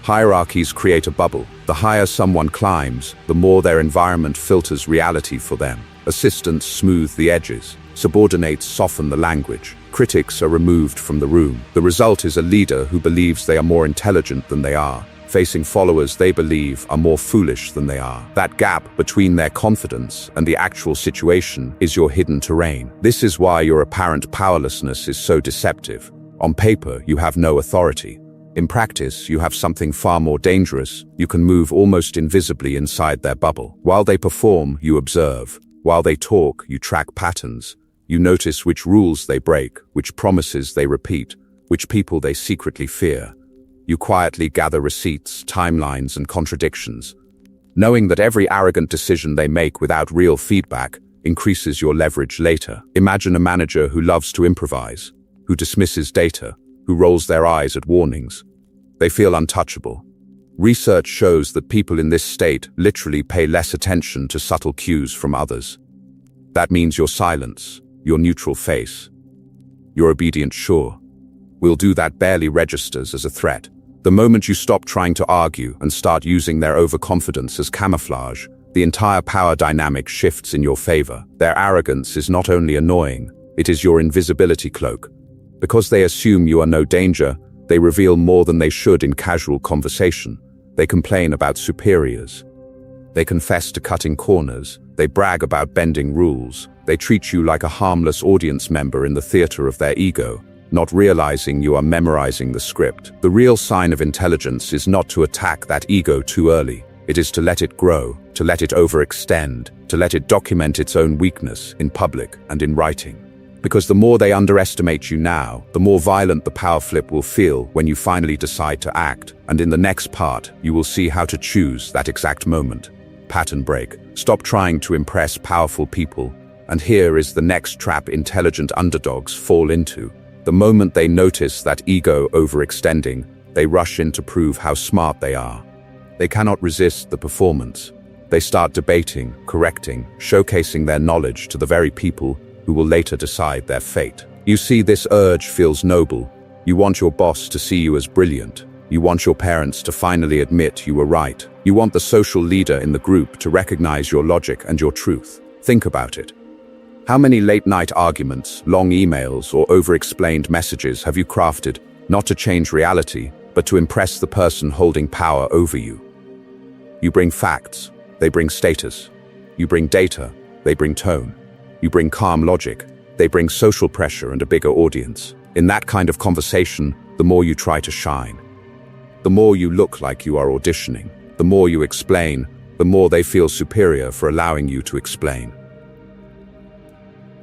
Hierarchies create a bubble. The higher someone climbs, the more their environment filters reality for them. Assistants smooth the edges. Subordinates soften the language. Critics are removed from the room. The result is a leader who believes they are more intelligent than they are, facing followers they believe are more foolish than they are. That gap between their confidence and the actual situation is your hidden terrain. This is why your apparent powerlessness is so deceptive. On paper, you have no authority. In practice, you have something far more dangerous. You can move almost invisibly inside their bubble. While they perform, you observe. While they talk, you track patterns. You notice which rules they break, which promises they repeat, which people they secretly fear. You quietly gather receipts, timelines, and contradictions. Knowing that every arrogant decision they make without real feedback increases your leverage later. Imagine a manager who loves to improvise, who dismisses data, who rolls their eyes at warnings. They feel untouchable. Research shows that people in this state literally pay less attention to subtle cues from others. That means your silence, your neutral face, your obedient sure. We'll do that barely registers as a threat. The moment you stop trying to argue and start using their overconfidence as camouflage, the entire power dynamic shifts in your favor. Their arrogance is not only annoying, it is your invisibility cloak. Because they assume you are no danger, they reveal more than they should in casual conversation. They complain about superiors. They confess to cutting corners. They brag about bending rules. They treat you like a harmless audience member in the theater of their ego, not realizing you are memorizing the script. The real sign of intelligence is not to attack that ego too early. It is to let it grow, to let it overextend, to let it document its own weakness in public and in writing. Because the more they underestimate you now, the more violent the power flip will feel when you finally decide to act. And in the next part, you will see how to choose that exact moment. Pattern break. Stop trying to impress powerful people. And here is the next trap intelligent underdogs fall into. The moment they notice that ego overextending, they rush in to prove how smart they are. They cannot resist the performance. They start debating, correcting, showcasing their knowledge to the very people who will later decide their fate. You see, this urge feels noble. You want your boss to see you as brilliant. You want your parents to finally admit you were right. You want the social leader in the group to recognize your logic and your truth. Think about it. How many late-night arguments, long emails, or over-explained messages have you crafted, not to change reality, but to impress the person holding power over you? You bring facts, they bring status. You bring data, they bring tone. You bring calm logic, they bring social pressure and a bigger audience. In that kind of conversation, the more you try to shine. The more you look like you are auditioning. The more you explain, the more they feel superior for allowing you to explain.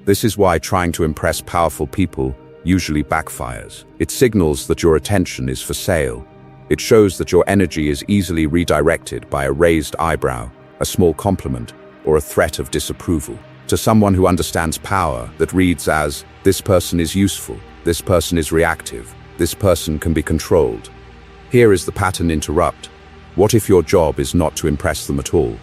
This is why trying to impress powerful people usually backfires. It signals that your attention is for sale. It shows that your energy is easily redirected by a raised eyebrow, a small compliment, or a threat of disapproval. To someone who understands power, that reads as, this person is useful, this person is reactive, this person can be controlled. Here is the pattern interrupt. What if your job is not to impress them at all?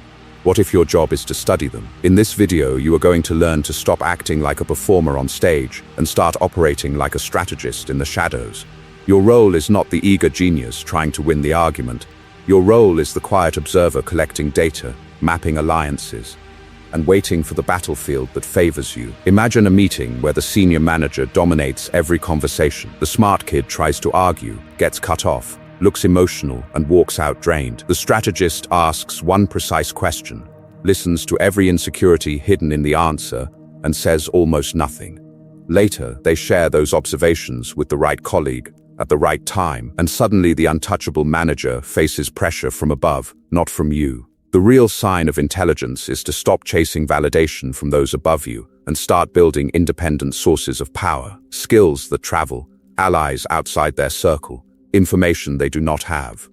What if your job is to study them? In this video, you are going to learn to stop acting like a performer on stage and start operating like a strategist in the shadows. Your role is not the eager genius trying to win the argument. Your role is the quiet observer collecting data, mapping alliances, and waiting for the battlefield that favors you. Imagine a meeting where the senior manager dominates every conversation. The smart kid tries to argue, gets cut off, looks emotional, and walks out drained. The strategist asks one precise question, listens to every insecurity hidden in the answer, and says almost nothing. Later, they share those observations with the right colleague at the right time, and suddenly the untouchable manager faces pressure from above, not from you. The real sign of intelligence is to stop chasing validation from those above you and start building independent sources of power, skills that travel, allies outside their circle, information they do not have.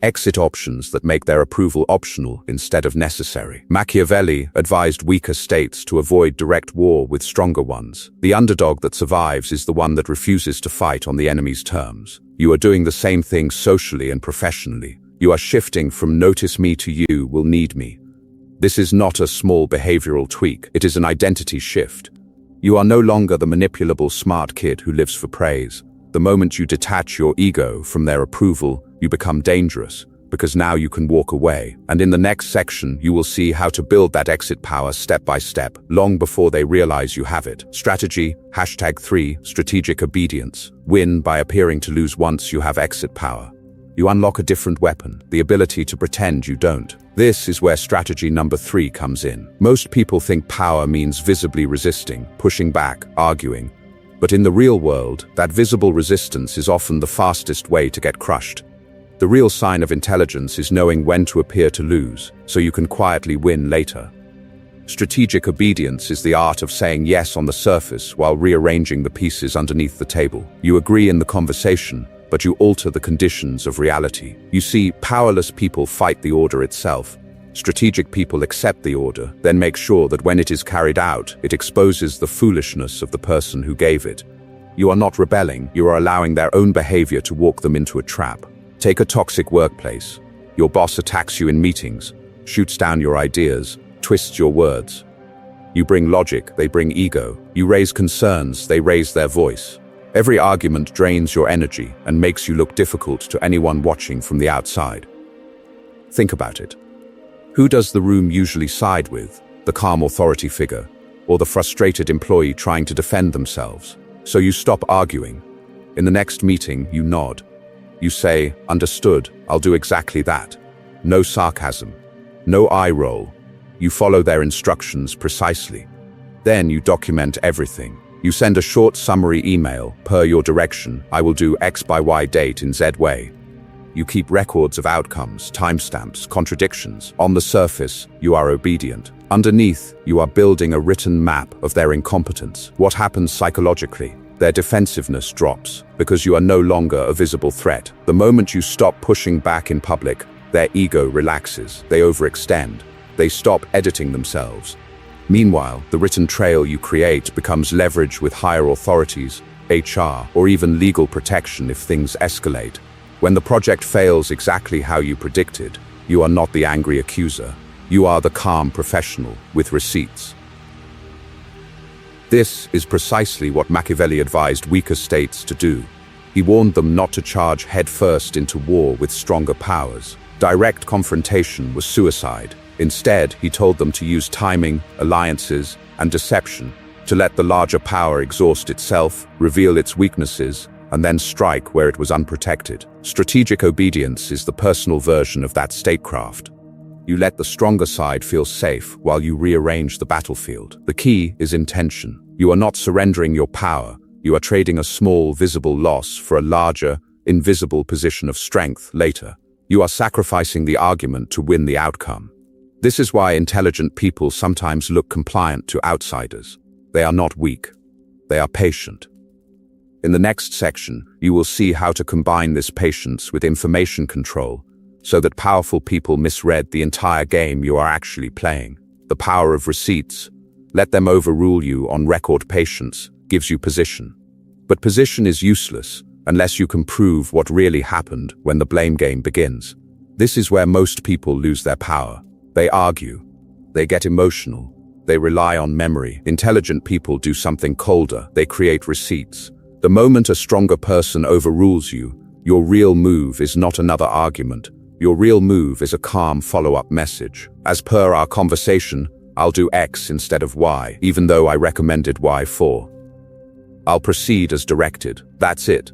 Exit options that make their approval optional instead of necessary. Machiavelli advised weaker states to avoid direct war with stronger ones. The underdog that survives is the one that refuses to fight on the enemy's terms. You are doing the same thing socially and professionally. You are shifting from notice me to you will need me. This is not a small behavioral tweak, it is an identity shift. You are no longer the manipulable smart kid who lives for praise. The moment you detach your ego from their approval, you become dangerous, because now you can walk away. And in the next section, you will see how to build that exit power step by step, long before they realize you have it. Strategy, #3, strategic obedience. Win by appearing to lose once you have exit power. You unlock a different weapon, the ability to pretend you don't. This is where strategy number 3 comes in. Most people think power means visibly resisting, pushing back, arguing. But in the real world, that visible resistance is often the fastest way to get crushed. The real sign of intelligence is knowing when to appear to lose, so you can quietly win later. Strategic obedience is the art of saying yes on the surface while rearranging the pieces underneath the table. You agree in the conversation, but you alter the conditions of reality. You see, powerless people fight the order itself. Strategic people accept the order, then make sure that when it is carried out, it exposes the foolishness of the person who gave it. You are not rebelling, you are allowing their own behavior to walk them into a trap. Take a toxic workplace. Your boss attacks you in meetings, shoots down your ideas, twists your words. You bring logic, they bring ego. You raise concerns, they raise their voice. Every argument drains your energy and makes you look difficult to anyone watching from the outside. Think about it. Who does the room usually side with? The calm authority figure, or the frustrated employee trying to defend themselves? So you stop arguing. In the next meeting, you nod. You say, "Understood, I'll do exactly that." No sarcasm, no eye roll. You follow their instructions precisely. Then you document everything. You send a short summary email, "Per your direction, I will do X by Y date in Z way." You keep records of outcomes, timestamps, contradictions. On the surface, you are obedient. Underneath, you are building a written map of their incompetence. What happens psychologically? Their defensiveness drops, because you are no longer a visible threat. The moment you stop pushing back in public, their ego relaxes, they overextend, they stop editing themselves. Meanwhile, the written trail you create becomes leverage with higher authorities, HR, or even legal protection if things escalate. When the project fails exactly how you predicted, you are not the angry accuser. You are the calm professional with receipts. This is precisely what Machiavelli advised weaker states to do. He warned them not to charge headfirst into war with stronger powers. Direct confrontation was suicide. Instead, he told them to use timing, alliances, and deception to let the larger power exhaust itself, reveal its weaknesses, and then strike where it was unprotected. Strategic obedience is the personal version of that statecraft. You let the stronger side feel safe while you rearrange the battlefield. The key is intention. You are not surrendering your power. You are trading a small, visible loss for a larger, invisible position of strength later. You are sacrificing the argument to win the outcome. This is why intelligent people sometimes look compliant to outsiders. They are not weak. They are patient. In the next section, you will see how to combine this patience with information control, so that powerful people misread the entire game you are actually playing. The power of receipts. Let them overrule you on record. Patience gives you position. But position is useless unless you can prove what really happened when the blame game begins. This is where most people lose their power. They argue. They get emotional. They rely on memory. Intelligent people do something colder. They create receipts. The moment a stronger person overrules you, your real move is not another argument. Your real move is a calm follow-up message. As per our conversation, I'll do X instead of Y, even though I recommended Y for. I'll proceed as directed. That's it.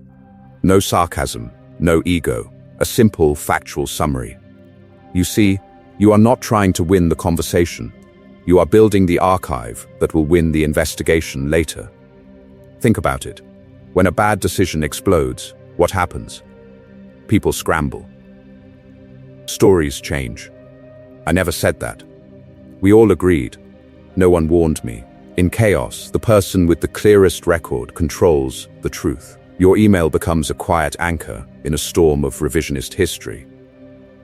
No sarcasm, no ego. A simple, factual summary. You see, you are not trying to win the conversation. You are building the archive that will win the investigation later. Think about it. When a bad decision explodes, what happens? People scramble. Stories change. I never said that. We all agreed. No one warned me. In chaos, the person with the clearest record controls the truth. Your email becomes a quiet anchor in a storm of revisionist history.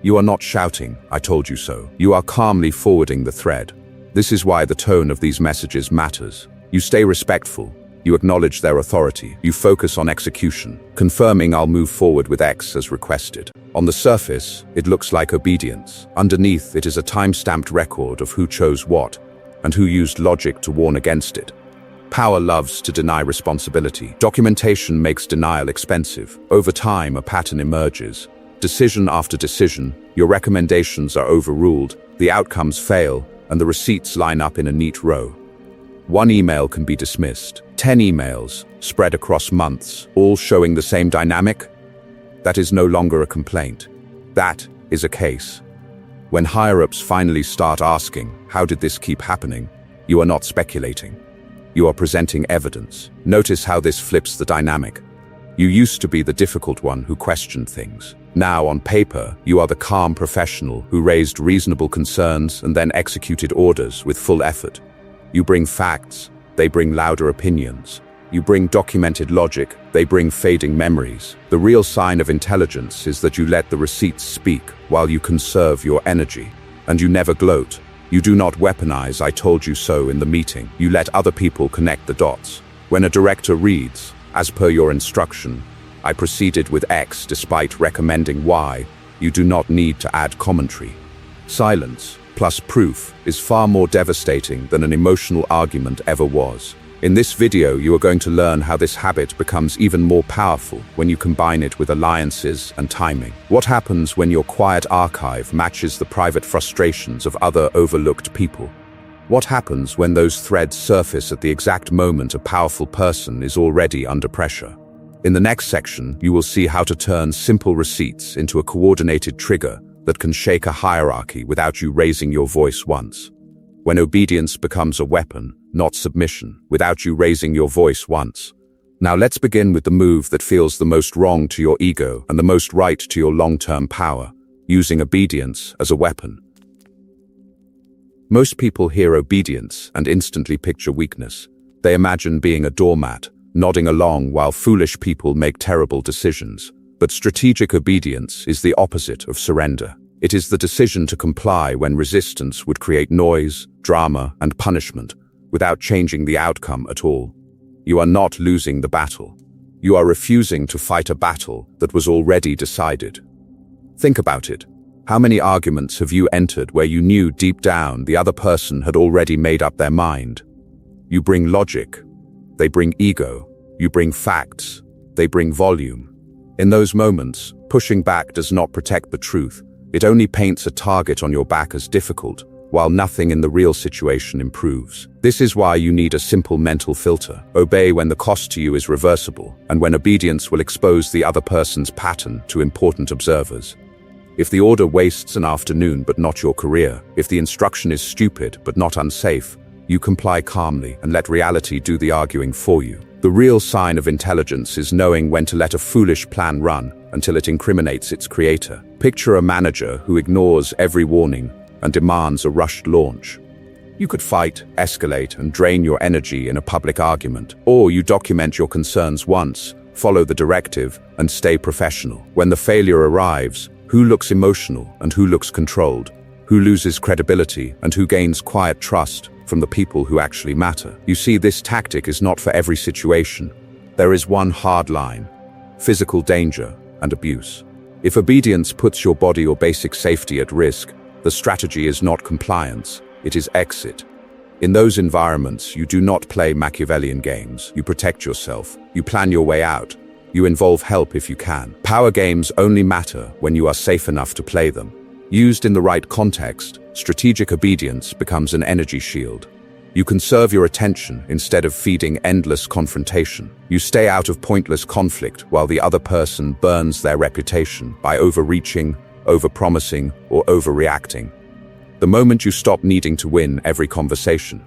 You are not shouting, "I told you so." You are calmly forwarding the thread. This is why the tone of these messages matters. You stay respectful. You acknowledge their authority. You focus on execution, confirming I'll move forward with X as requested. On the surface, it looks like obedience. Underneath, it is a time-stamped record of who chose what and who used logic to warn against it. Power loves to deny responsibility. Documentation makes denial expensive. Over time, a pattern emerges. Decision after decision, your recommendations are overruled, the outcomes fail, and the receipts line up in a neat row. One email can be dismissed. 10 emails, spread across months, all showing the same dynamic. That is no longer a complaint. That is a case. When higher-ups finally start asking, how did this keep happening? You are not speculating. You are presenting evidence. Notice how this flips the dynamic. You used to be the difficult one who questioned things. Now, on paper, you are the calm professional who raised reasonable concerns and then executed orders with full effort. You bring facts, they bring louder opinions. You bring documented logic, they bring fading memories. The real sign of intelligence is that you let the receipts speak while you conserve your energy. And you never gloat. You do not weaponize "I told you so" in the meeting. You let other people connect the dots. When a director reads, "As per your instruction, I proceeded with X despite recommending Y," you do not need to add commentary. Silence, plus proof, is far more devastating than an emotional argument ever was. In this video, you are going to learn how this habit becomes even more powerful when you combine it with alliances and timing. What happens when your quiet archive matches the private frustrations of other overlooked people? What happens when those threads surface at the exact moment a powerful person is already under pressure? In the next section, you will see how to turn simple receipts into a coordinated trigger that can shake a hierarchy without you raising your voice once. When obedience becomes a weapon, not submission, without you raising your voice once. Now let's begin with the move that feels the most wrong to your ego and the most right to your long-term power, using obedience as a weapon. Most people hear obedience and instantly picture weakness. They imagine being a doormat, nodding along while foolish people make terrible decisions. But strategic obedience is the opposite of surrender. It is the decision to comply when resistance would create noise, drama, and punishment, without changing the outcome at all. You are not losing the battle. You are refusing to fight a battle that was already decided. Think about it. How many arguments have you entered where you knew deep down the other person had already made up their mind? You bring logic. They bring ego. You bring facts. They bring volume. In those moments, pushing back does not protect the truth. It only paints a target on your back as difficult, while nothing in the real situation improves. This is why you need a simple mental filter. Obey when the cost to you is reversible, and when obedience will expose the other person's pattern to important observers. If the order wastes an afternoon but not your career, if the instruction is stupid but not unsafe, you comply calmly and let reality do the arguing for you. The real sign of intelligence is knowing when to let a foolish plan run until it incriminates its creator. Picture a manager who ignores every warning and demands a rushed launch. You could fight, escalate, and drain your energy in a public argument, or you document your concerns once, follow the directive, and stay professional. When the failure arrives, who looks emotional and who looks controlled? Who loses credibility and who gains quiet trust from the people who actually matter? You see, this tactic is not for every situation. There is one hard line: physical danger and abuse. If obedience puts your body or basic safety at risk, the strategy is not compliance, it is exit. In those environments, you do not play Machiavellian games. You protect yourself. You plan your way out. You involve help if you can. Power games only matter when you are safe enough to play them. Used in the right context, strategic obedience becomes an energy shield. You conserve your attention instead of feeding endless confrontation. You stay out of pointless conflict while the other person burns their reputation by overreaching, overpromising, or overreacting. The moment you stop needing to win every conversation,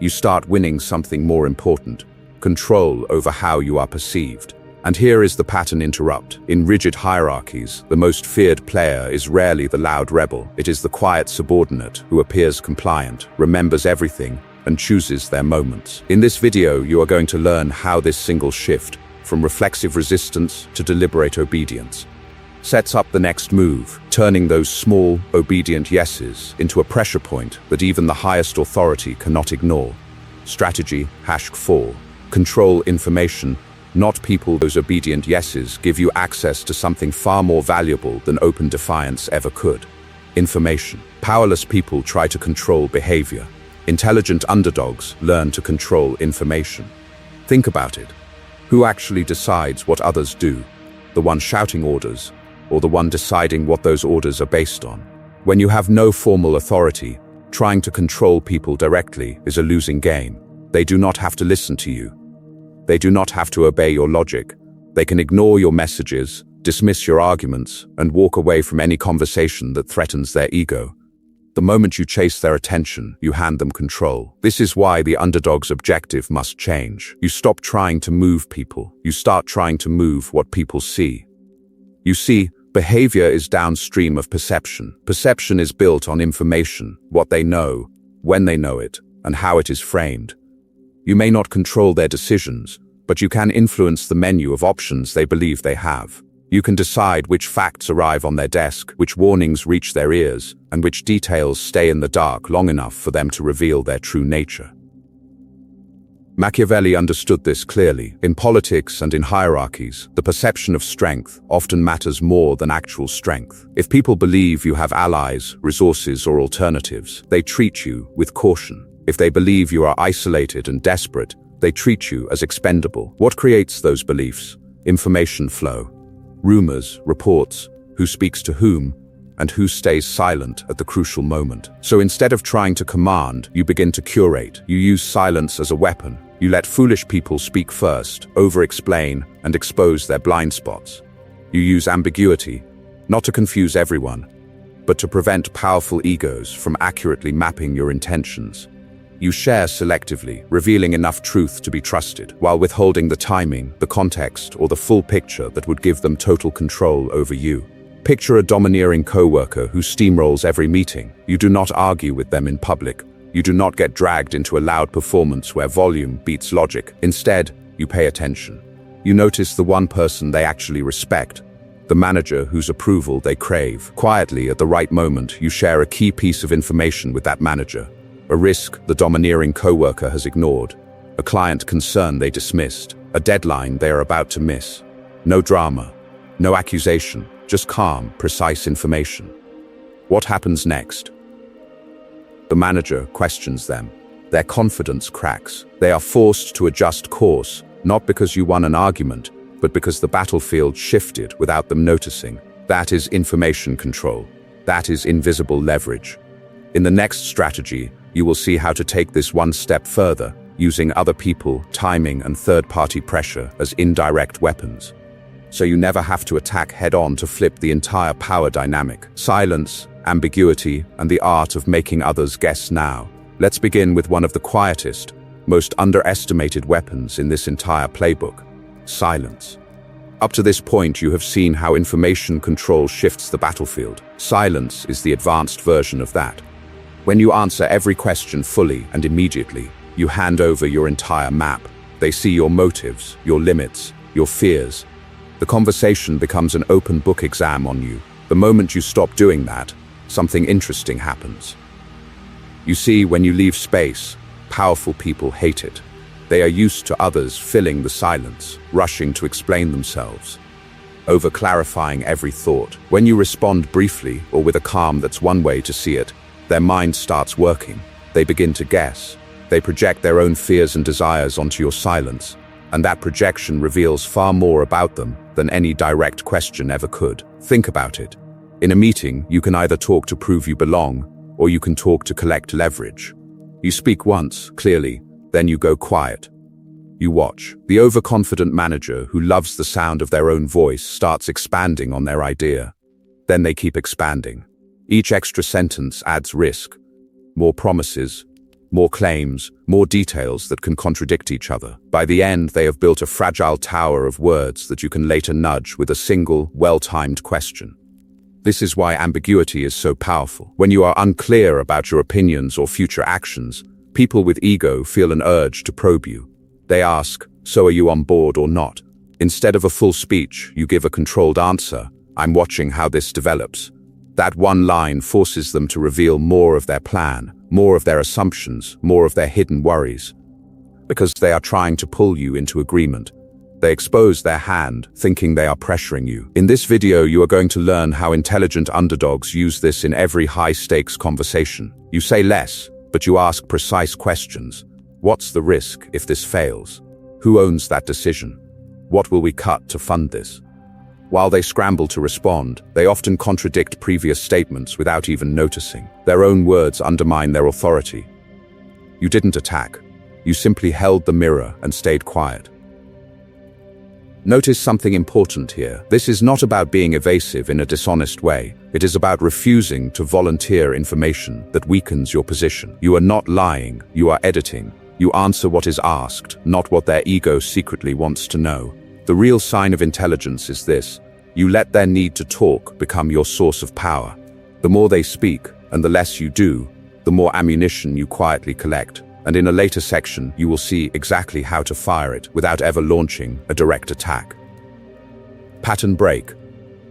you start winning something more important: control over how you are perceived. And here is the pattern interrupt. In rigid hierarchies, the most feared player is rarely the loud rebel. It is the quiet subordinate who appears compliant, remembers everything, and chooses their moments. In this video, you are going to learn how this single shift, from reflexive resistance to deliberate obedience, sets up the next move, turning those small, obedient yeses into a pressure point that even the highest authority cannot ignore. Strategy #4. Control information, not people. Those obedient yeses give you access to something far more valuable than open defiance ever could: information. Powerless people try to control behavior. Intelligent underdogs learn to control information. Think about it. Who actually decides what others do? The one shouting orders, or the one deciding what those orders are based on? When you have no formal authority, trying to control people directly is a losing game. They do not have to listen to you. They do not have to obey your logic. They can ignore your messages, dismiss your arguments, and walk away from any conversation that threatens their ego. The moment you chase their attention, you hand them control. This is why the underdog's objective must change. You stop trying to move people. You start trying to move what people see. You see, behavior is downstream of perception. Perception is built on information, what they know, when they know it, and how it is framed. You may not control their decisions, but you can influence the menu of options they believe they have. You can decide which facts arrive on their desk, which warnings reach their ears, and which details stay in the dark long enough for them to reveal their true nature. Machiavelli understood this clearly. In politics and in hierarchies, the perception of strength often matters more than actual strength. If people believe you have allies, resources, or alternatives, they treat you with caution. If they believe you are isolated and desperate, they treat you as expendable. What creates those beliefs? Information flow. Rumors, reports, who speaks to whom, and who stays silent at the crucial moment. So instead of trying to command, you begin to curate. You use silence as a weapon. You let foolish people speak first, over-explain, and expose their blind spots. You use ambiguity, not to confuse everyone, but to prevent powerful egos from accurately mapping your intentions. You share selectively, revealing enough truth to be trusted, while withholding the timing, the context, or the full picture that would give them total control over you. Picture a domineering coworker who steamrolls every meeting. You do not argue with them in public. You do not get dragged into a loud performance where volume beats logic. Instead, you pay attention. You notice the one person they actually respect, the manager whose approval they crave. Quietly, at the right moment, you share a key piece of information with that manager. A risk the domineering coworker has ignored, a client concern they dismissed, a deadline they are about to miss. No drama, no accusation, just calm, precise information. What happens next? The manager questions them. Their confidence cracks. They are forced to adjust course, not because you won an argument, but because the battlefield shifted without them noticing. That is information control. That is invisible leverage. In the next strategy, you will see how to take this one step further, using other people, timing, and third-party pressure as indirect weapons. So you never have to attack head-on to flip the entire power dynamic. Silence, ambiguity, and the art of making others guess now. Let's begin with one of the quietest, most underestimated weapons in this entire playbook: silence. Up to this point, you have seen how information control shifts the battlefield. Silence is the advanced version of that. When you answer every question fully and immediately, you hand over your entire map. They see your motives, your limits, your fears. The conversation becomes an open book exam on you. The moment you stop doing that, something interesting happens. You see, when you leave space, powerful people hate it. They are used to others filling the silence, rushing to explain themselves, over-clarifying every thought. When you respond briefly or with a calm that's one way to see it, their mind starts working. They begin to guess. They project their own fears and desires onto your silence, and that projection reveals far more about them than any direct question ever could. Think about it. In a meeting, you can either talk to prove you belong, or you can talk to collect leverage. You speak once, clearly, then you go quiet. You watch. The overconfident manager who loves the sound of their own voice starts expanding on their idea. Then they keep expanding. Each extra sentence adds risk. More promises, more claims, more details that can contradict each other. By the end, they have built a fragile tower of words that you can later nudge with a single, well-timed question. This is why ambiguity is so powerful. When you are unclear about your opinions or future actions, people with ego feel an urge to probe you. They ask, "So are you on board or not?" Instead of a full speech, you give a controlled answer, "I'm watching how this develops." That one line forces them to reveal more of their plan, more of their assumptions, more of their hidden worries. Because they are trying to pull you into agreement. They expose their hand, thinking they are pressuring you. In this video, you are going to learn how intelligent underdogs use this in every high-stakes conversation. You say less, but you ask precise questions. What's the risk if this fails? Who owns that decision? What will we cut to fund this? While they scramble to respond, they often contradict previous statements without even noticing. Their own words undermine their authority. You didn't attack. You simply held the mirror and stayed quiet. Notice something important here. This is not about being evasive in a dishonest way. It is about refusing to volunteer information that weakens your position. You are not lying, you are editing. You answer what is asked, not what their ego secretly wants to know. The real sign of intelligence is this: you let their need to talk become your source of power. The more they speak, and the less you do, the more ammunition you quietly collect. And in a later section, you will see exactly how to fire it without ever launching a direct attack. Pattern break.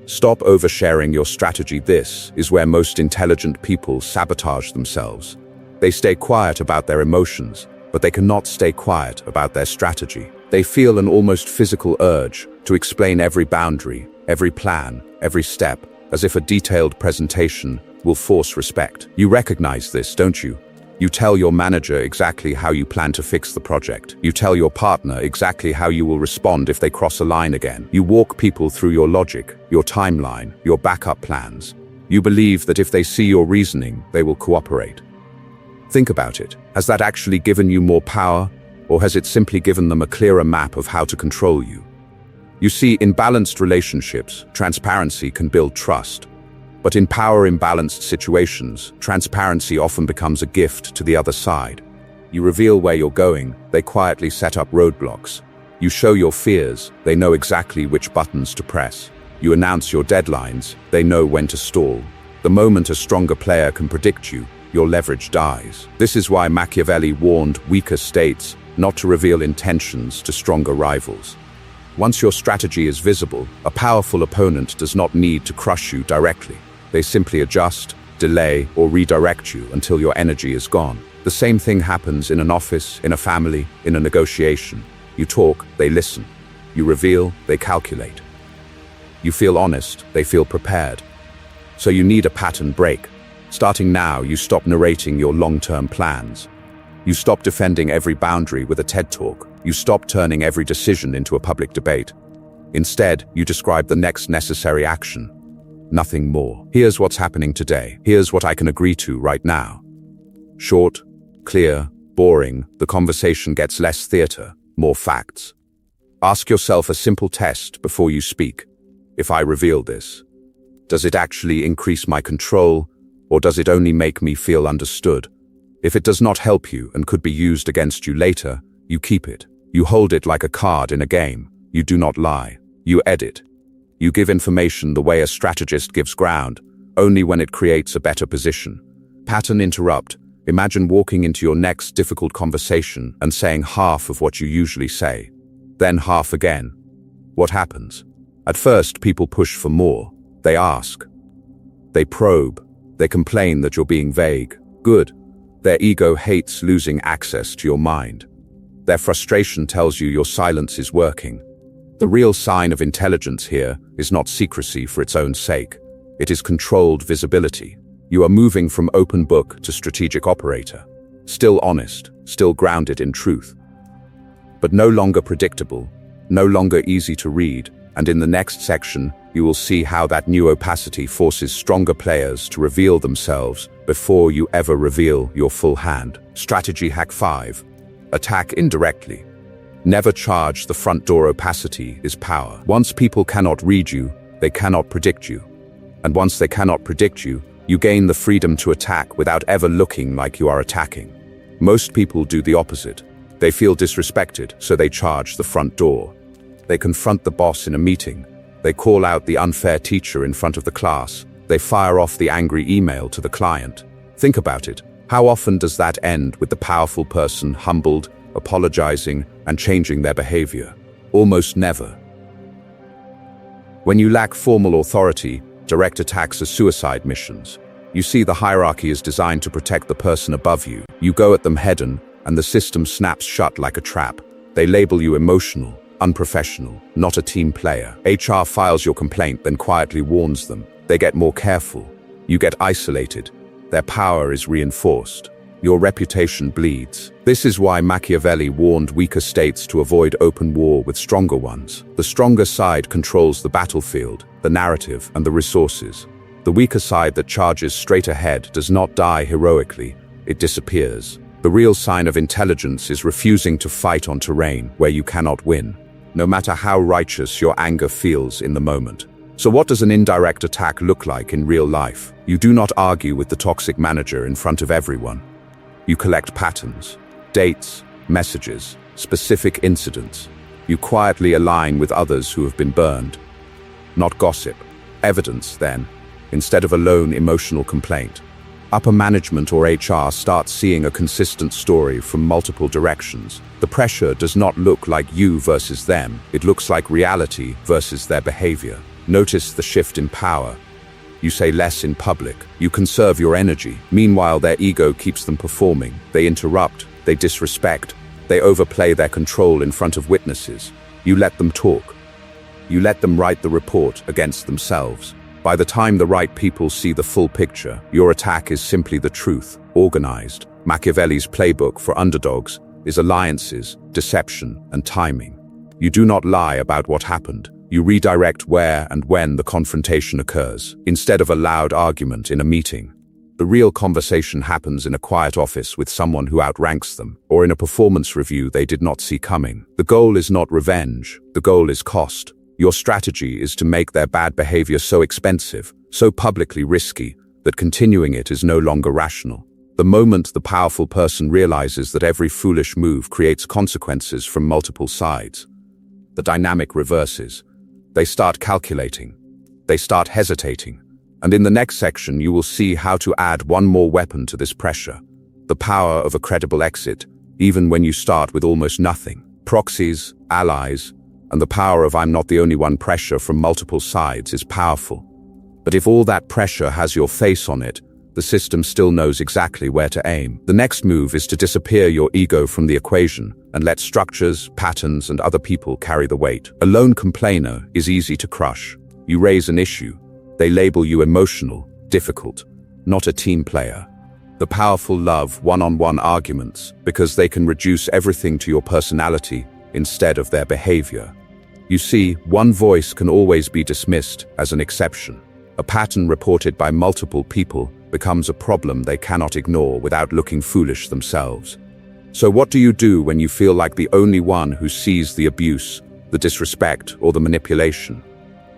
Stop oversharing your strategy. This is where most intelligent people sabotage themselves. They stay quiet about their emotions, but they cannot stay quiet about their strategy. They feel an almost physical urge to explain every boundary, every plan, every step, as if a detailed presentation will force respect. You recognize this, don't you? You tell your manager exactly how you plan to fix the project. You tell your partner exactly how you will respond if they cross a line again. You walk people through your logic, your timeline, your backup plans. You believe that if they see your reasoning, they will cooperate. Think about it. Has that actually given you more power, or has it simply given them a clearer map of how to control you? You see, in balanced relationships, transparency can build trust. But in power-imbalanced situations, transparency often becomes a gift to the other side. You reveal where you're going, they quietly set up roadblocks. You show your fears, they know exactly which buttons to press. You announce your deadlines, they know when to stall. The moment a stronger player can predict you, your leverage dies. This is why Machiavelli warned weaker states not to reveal intentions to stronger rivals. Once your strategy is visible, a powerful opponent does not need to crush you directly. They simply adjust, delay, or redirect you until your energy is gone. The same thing happens in an office, in a family, in a negotiation. You talk, they listen. You reveal, they calculate. You feel honest, they feel prepared. So you need a pattern break. Starting now, you stop narrating your long-term plans. You stop defending every boundary with a TED Talk. You stop turning every decision into a public debate. Instead, you describe the next necessary action. Nothing more. Here's what's happening today. Here's what I can agree to right now. Short, clear, boring, the conversation gets less theater, more facts. Ask yourself a simple test before you speak. If I reveal this, does it actually increase my control, or does it only make me feel understood? If it does not help you and could be used against you later, you keep it. You hold it like a card in a game. You do not lie. You edit. You give information the way a strategist gives ground, only when it creates a better position. Pattern interrupt. Imagine walking into your next difficult conversation and saying half of what you usually say, then half again. What happens? At first, people push for more. They ask. They probe. They complain that you're being vague. Good. Their ego hates losing access to your mind. Their frustration tells you your silence is working. The real sign of intelligence here is not secrecy for its own sake. It is controlled visibility. You are moving from open book to strategic operator. Still honest, still grounded in truth. But no longer predictable, no longer easy to read, and in the next section, you will see how that new opacity forces stronger players to reveal themselves before you ever reveal your full hand. Strategy hack 5. Attack indirectly. Never charge the front door. Opacity is power. Once people cannot read you, they cannot predict you. And once they cannot predict you, you gain the freedom to attack without ever looking like you are attacking. Most people do the opposite. They feel disrespected, so they charge the front door. They confront the boss in a meeting. They call out the unfair teacher in front of the class. They fire off the angry email to the client. Think about it. How often does that end with the powerful person humbled, apologizing, and changing their behavior? Almost never. When you lack formal authority, direct attacks are suicide missions. You see, the hierarchy is designed to protect the person above you. You go at them head-on, and the system snaps shut like a trap. They label you emotional, unprofessional, not a team player. HR files your complaint, then quietly warns them. They get more careful. You get isolated. Their power is reinforced. your reputation bleeds. This is why Machiavelli warned weaker states to avoid open war with stronger ones. The stronger side controls the battlefield, the narrative, and the resources. The weaker side that charges straight ahead does not die heroically, it disappears. The real sign of intelligence is refusing to fight on terrain where you cannot win, no matter how righteous your anger feels in the moment. So what does an indirect attack look like in real life? You do not argue with the toxic manager in front of everyone. You collect patterns, dates, messages, specific incidents. You quietly align with others who have been burned. Not gossip, evidence then, instead of a lone emotional complaint. Upper management or HR starts seeing a consistent story from multiple directions. The pressure does not look like you versus them, it looks like reality versus their behavior. Notice the shift in power. You say less in public. You conserve your energy. Meanwhile, their ego keeps them performing. They interrupt. They disrespect. They overplay their control in front of witnesses. You let them talk. You let them write the report against themselves. By the time the right people see the full picture, your attack is simply the truth, organized. Machiavelli's playbook for underdogs is alliances, deception, and timing. You do not lie about what happened. You redirect where and when the confrontation occurs, instead of a loud argument in a meeting. The real conversation happens in a quiet office with someone who outranks them, or in a performance review they did not see coming. The goal is not revenge, the goal is cost. Your strategy is to make their bad behavior so expensive, so publicly risky, that continuing it is no longer rational. The moment the powerful person realizes that every foolish move creates consequences from multiple sides, the dynamic reverses. They start calculating. They start hesitating. And in the next section, you will see how to add one more weapon to this pressure. The power of a credible exit, even when you start with almost nothing. Proxies, allies, and the power of I'm not the only one pressure from multiple sides is powerful. But if all that pressure has your face on it, the system still knows exactly where to aim. The next move is to disappear your ego from the equation and let structures, patterns, and other people carry the weight. A lone complainer is easy to crush. You raise an issue. They label you emotional, difficult, not a team player. The powerful love one-on-one arguments because they can reduce everything to your personality instead of their behavior. You see, one voice can always be dismissed as an exception. A pattern reported by multiple people becomes a problem they cannot ignore without looking foolish themselves. So what do you do when you feel like the only one who sees the abuse, the disrespect, or the manipulation?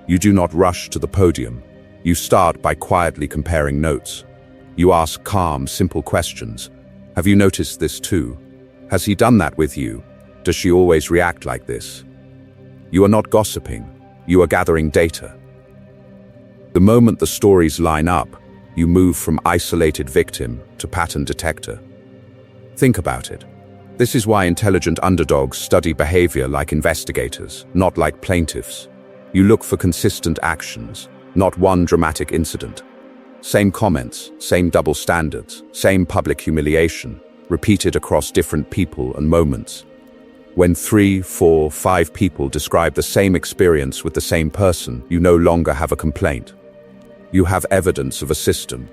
You do not rush to the podium. You start by quietly comparing notes. You ask calm, simple questions. Have you noticed this too? Has he done that with you? Does she always react like this? You are not gossiping. You are gathering data. The moment the stories line up, you move from isolated victim to pattern detector. Think about it. This is why intelligent underdogs study behavior like investigators, not like plaintiffs. You look for consistent actions, not one dramatic incident. Same comments, same double standards, same public humiliation, repeated across different people and moments. When 3, 4, 5 people describe the same experience with the same person, you no longer have a complaint. You have evidence of a system.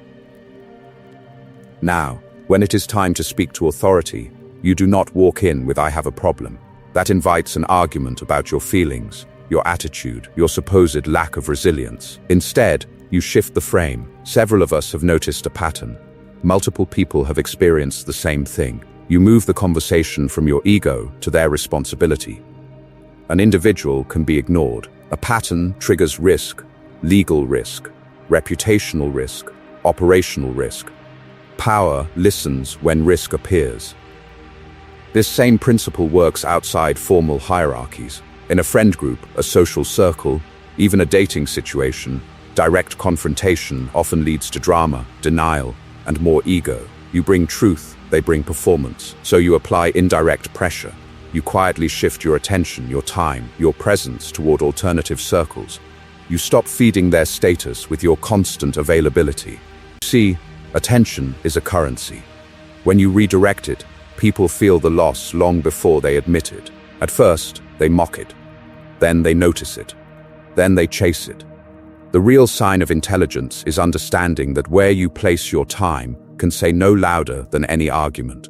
Now, when it is time to speak to authority, you do not walk in with I have a problem. That invites an argument about your feelings, your attitude, your supposed lack of resilience. Instead, you shift the frame. Several of us have noticed a pattern. Multiple people have experienced the same thing. You move the conversation from your ego to their responsibility. An individual can be ignored. A pattern triggers risk, legal risk, reputational risk, operational risk. Power listens when risk appears. This same principle works outside formal hierarchies. In a friend group, a social circle, even a dating situation, direct confrontation often leads to drama, denial, and more ego. You bring truth, they bring performance. So you apply indirect pressure. You quietly shift your attention, your time, your presence toward alternative circles. You stop feeding their status with your constant availability. See, attention is a currency. When you redirect it, people feel the loss long before they admit it. At first, they mock it. Then they notice it. Then they chase it. The real sign of intelligence is understanding that where you place your time can say no louder than any argument.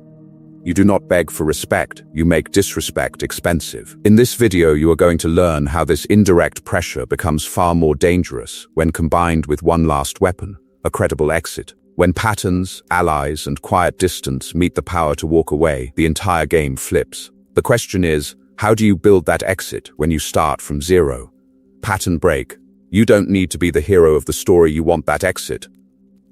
You do not beg for respect, you make disrespect expensive. In this video, you are going to learn how this indirect pressure becomes far more dangerous when combined with one last weapon, a credible exit. When patterns, allies, and quiet distance meet the power to walk away, the entire game flips. The question is, how do you build that exit when you start from zero? Pattern break. You don't need to be the hero of the story, you want that exit.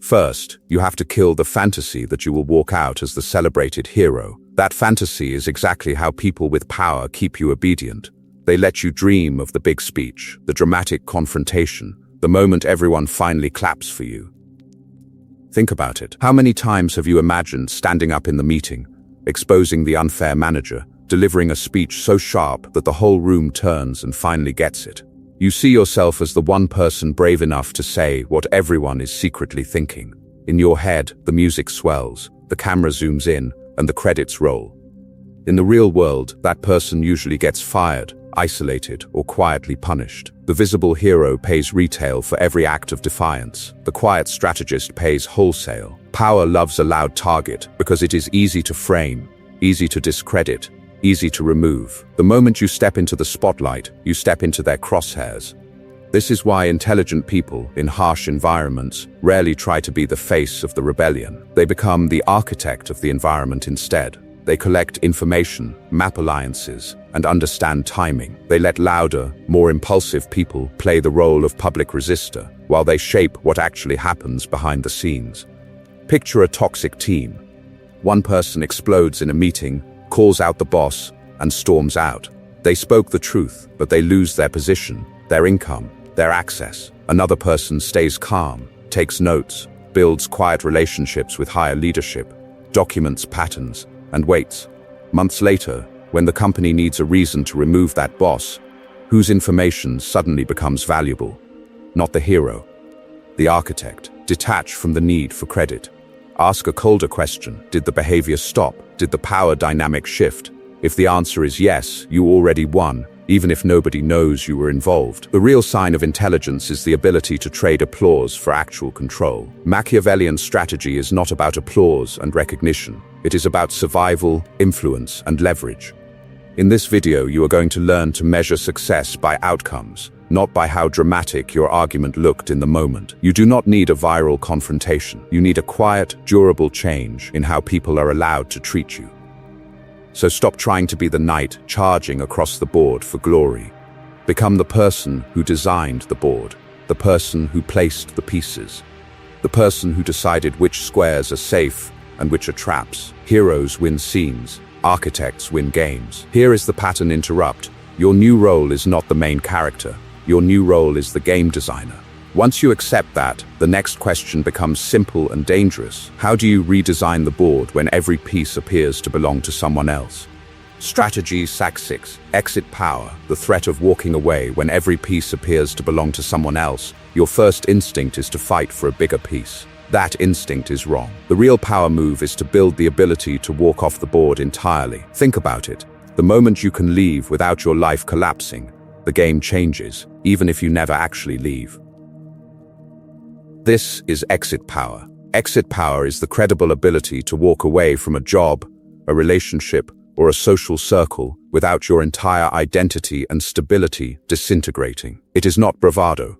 First, you have to kill the fantasy that you will walk out as the celebrated hero. That fantasy is exactly how people with power keep you obedient. They let you dream of the big speech, the dramatic confrontation, the moment everyone finally claps for you. Think about it. How many times have you imagined standing up in the meeting, exposing the unfair manager, delivering a speech so sharp that the whole room turns and finally gets it? You see yourself as the one person brave enough to say what everyone is secretly thinking. In your head, the music swells, the camera zooms in, and the credits roll. In the real world, that person usually gets fired, isolated, or quietly punished. The visible hero pays retail for every act of defiance. The quiet strategist pays wholesale. Power loves a loud target because it is easy to frame, easy to discredit, easy to remove. The moment you step into the spotlight, you step into their crosshairs. This is why intelligent people in harsh environments rarely try to be the face of the rebellion. They become the architect of the environment instead. They collect information, map alliances, and understand timing. They let louder, more impulsive people play the role of public resistor, while they shape what actually happens behind the scenes. Picture a toxic team. One person explodes in a meeting, calls out the boss, and storms out. They spoke the truth, but they lose their position, their income, their access. Another person stays calm, takes notes, builds quiet relationships with higher leadership, documents patterns, and waits. Months later, when the company needs a reason to remove that boss, whose information suddenly becomes valuable? Not the hero, the architect. Detach from the need for credit. Ask a colder question. Did the behavior stop? Did the power dynamic shift? If the answer is yes, you already won, even if nobody knows you were involved. The real sign of intelligence is the ability to trade applause for actual control. Machiavellian strategy is not about applause and recognition. It is about survival, influence, and leverage. In this video, you are going to learn to measure success by outcomes, not by how dramatic your argument looked in the moment. You do not need a viral confrontation. You need a quiet, durable change in how people are allowed to treat you. So stop trying to be the knight charging across the board for glory. Become the person who designed the board, the person who placed the pieces, the person who decided which squares are safe and which are traps. Heroes win scenes, architects win games. Here is the pattern interrupt. Your new role is not the main character. Your new role is the game designer. Once you accept that, the next question becomes simple and dangerous. How do you redesign the board when every piece appears to belong to someone else? Strategy Sack 6. Exit power. The threat of walking away when every piece appears to belong to someone else. Your first instinct is to fight for a bigger piece. That instinct is wrong. The real power move is to build the ability to walk off the board entirely. Think about it. The moment you can leave without your life collapsing, the game changes, even if you never actually leave. This is exit power. Exit power is the credible ability to walk away from a job, a relationship, or a social circle without your entire identity and stability disintegrating. It is not bravado.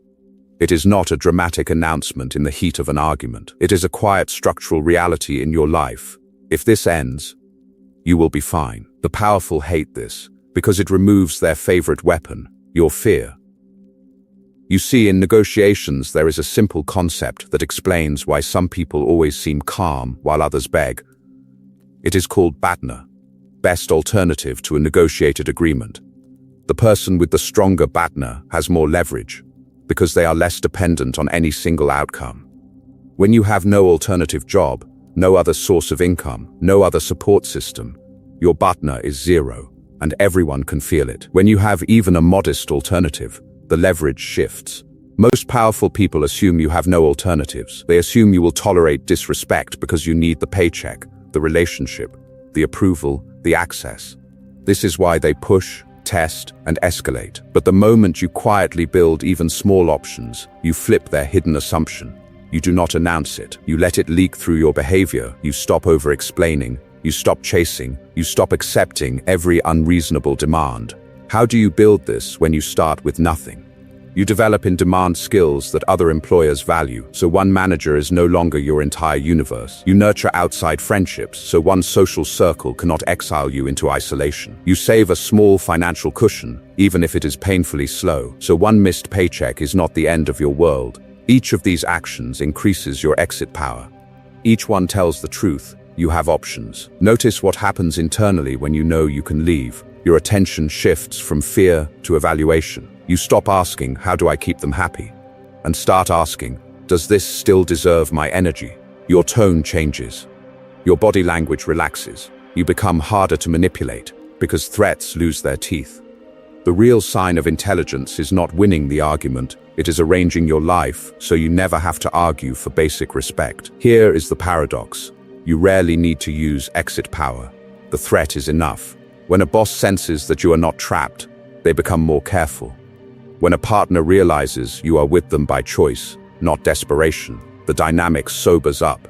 It is not a dramatic announcement in the heat of an argument. It is a quiet structural reality in your life. If this ends, you will be fine. The powerful hate this because it removes their favorite weapon, your fear. You see, in negotiations, there is a simple concept that explains why some people always seem calm while others beg. It is called BATNA, best alternative to a negotiated agreement. The person with the stronger BATNA has more leverage because they are less dependent on any single outcome. When you have no alternative job, no other source of income, no other support system, your BATNA is zero, and everyone can feel it. When you have even a modest alternative, the leverage shifts. Most powerful people assume you have no alternatives. They assume you will tolerate disrespect because you need the paycheck, the relationship, the approval, the access. This is why they push, test, and escalate. But the moment you quietly build even small options, you flip their hidden assumption. You do not announce it. You let it leak through your behavior. You stop over-explaining. You stop chasing. You stop accepting every unreasonable demand. How do you build this when you start with nothing? You develop in-demand skills that other employers value, so one manager is no longer your entire universe. You nurture outside friendships, so one social circle cannot exile you into isolation. You save a small financial cushion, even if it is painfully slow, so one missed paycheck is not the end of your world. Each of these actions increases your exit power. Each one tells the truth. You have options. Notice what happens internally when you know you can leave. Your attention shifts from fear to evaluation. You stop asking, how do I keep them happy? And start asking, does this still deserve my energy? Your tone changes. Your body language relaxes. You become harder to manipulate because threats lose their teeth. The real sign of intelligence is not winning the argument. It is arranging your life so you never have to argue for basic respect. Here is the paradox. You rarely need to use exit power. The threat is enough. When a boss senses that you are not trapped, they become more careful. When a partner realizes you are with them by choice, not desperation, the dynamic sobers up.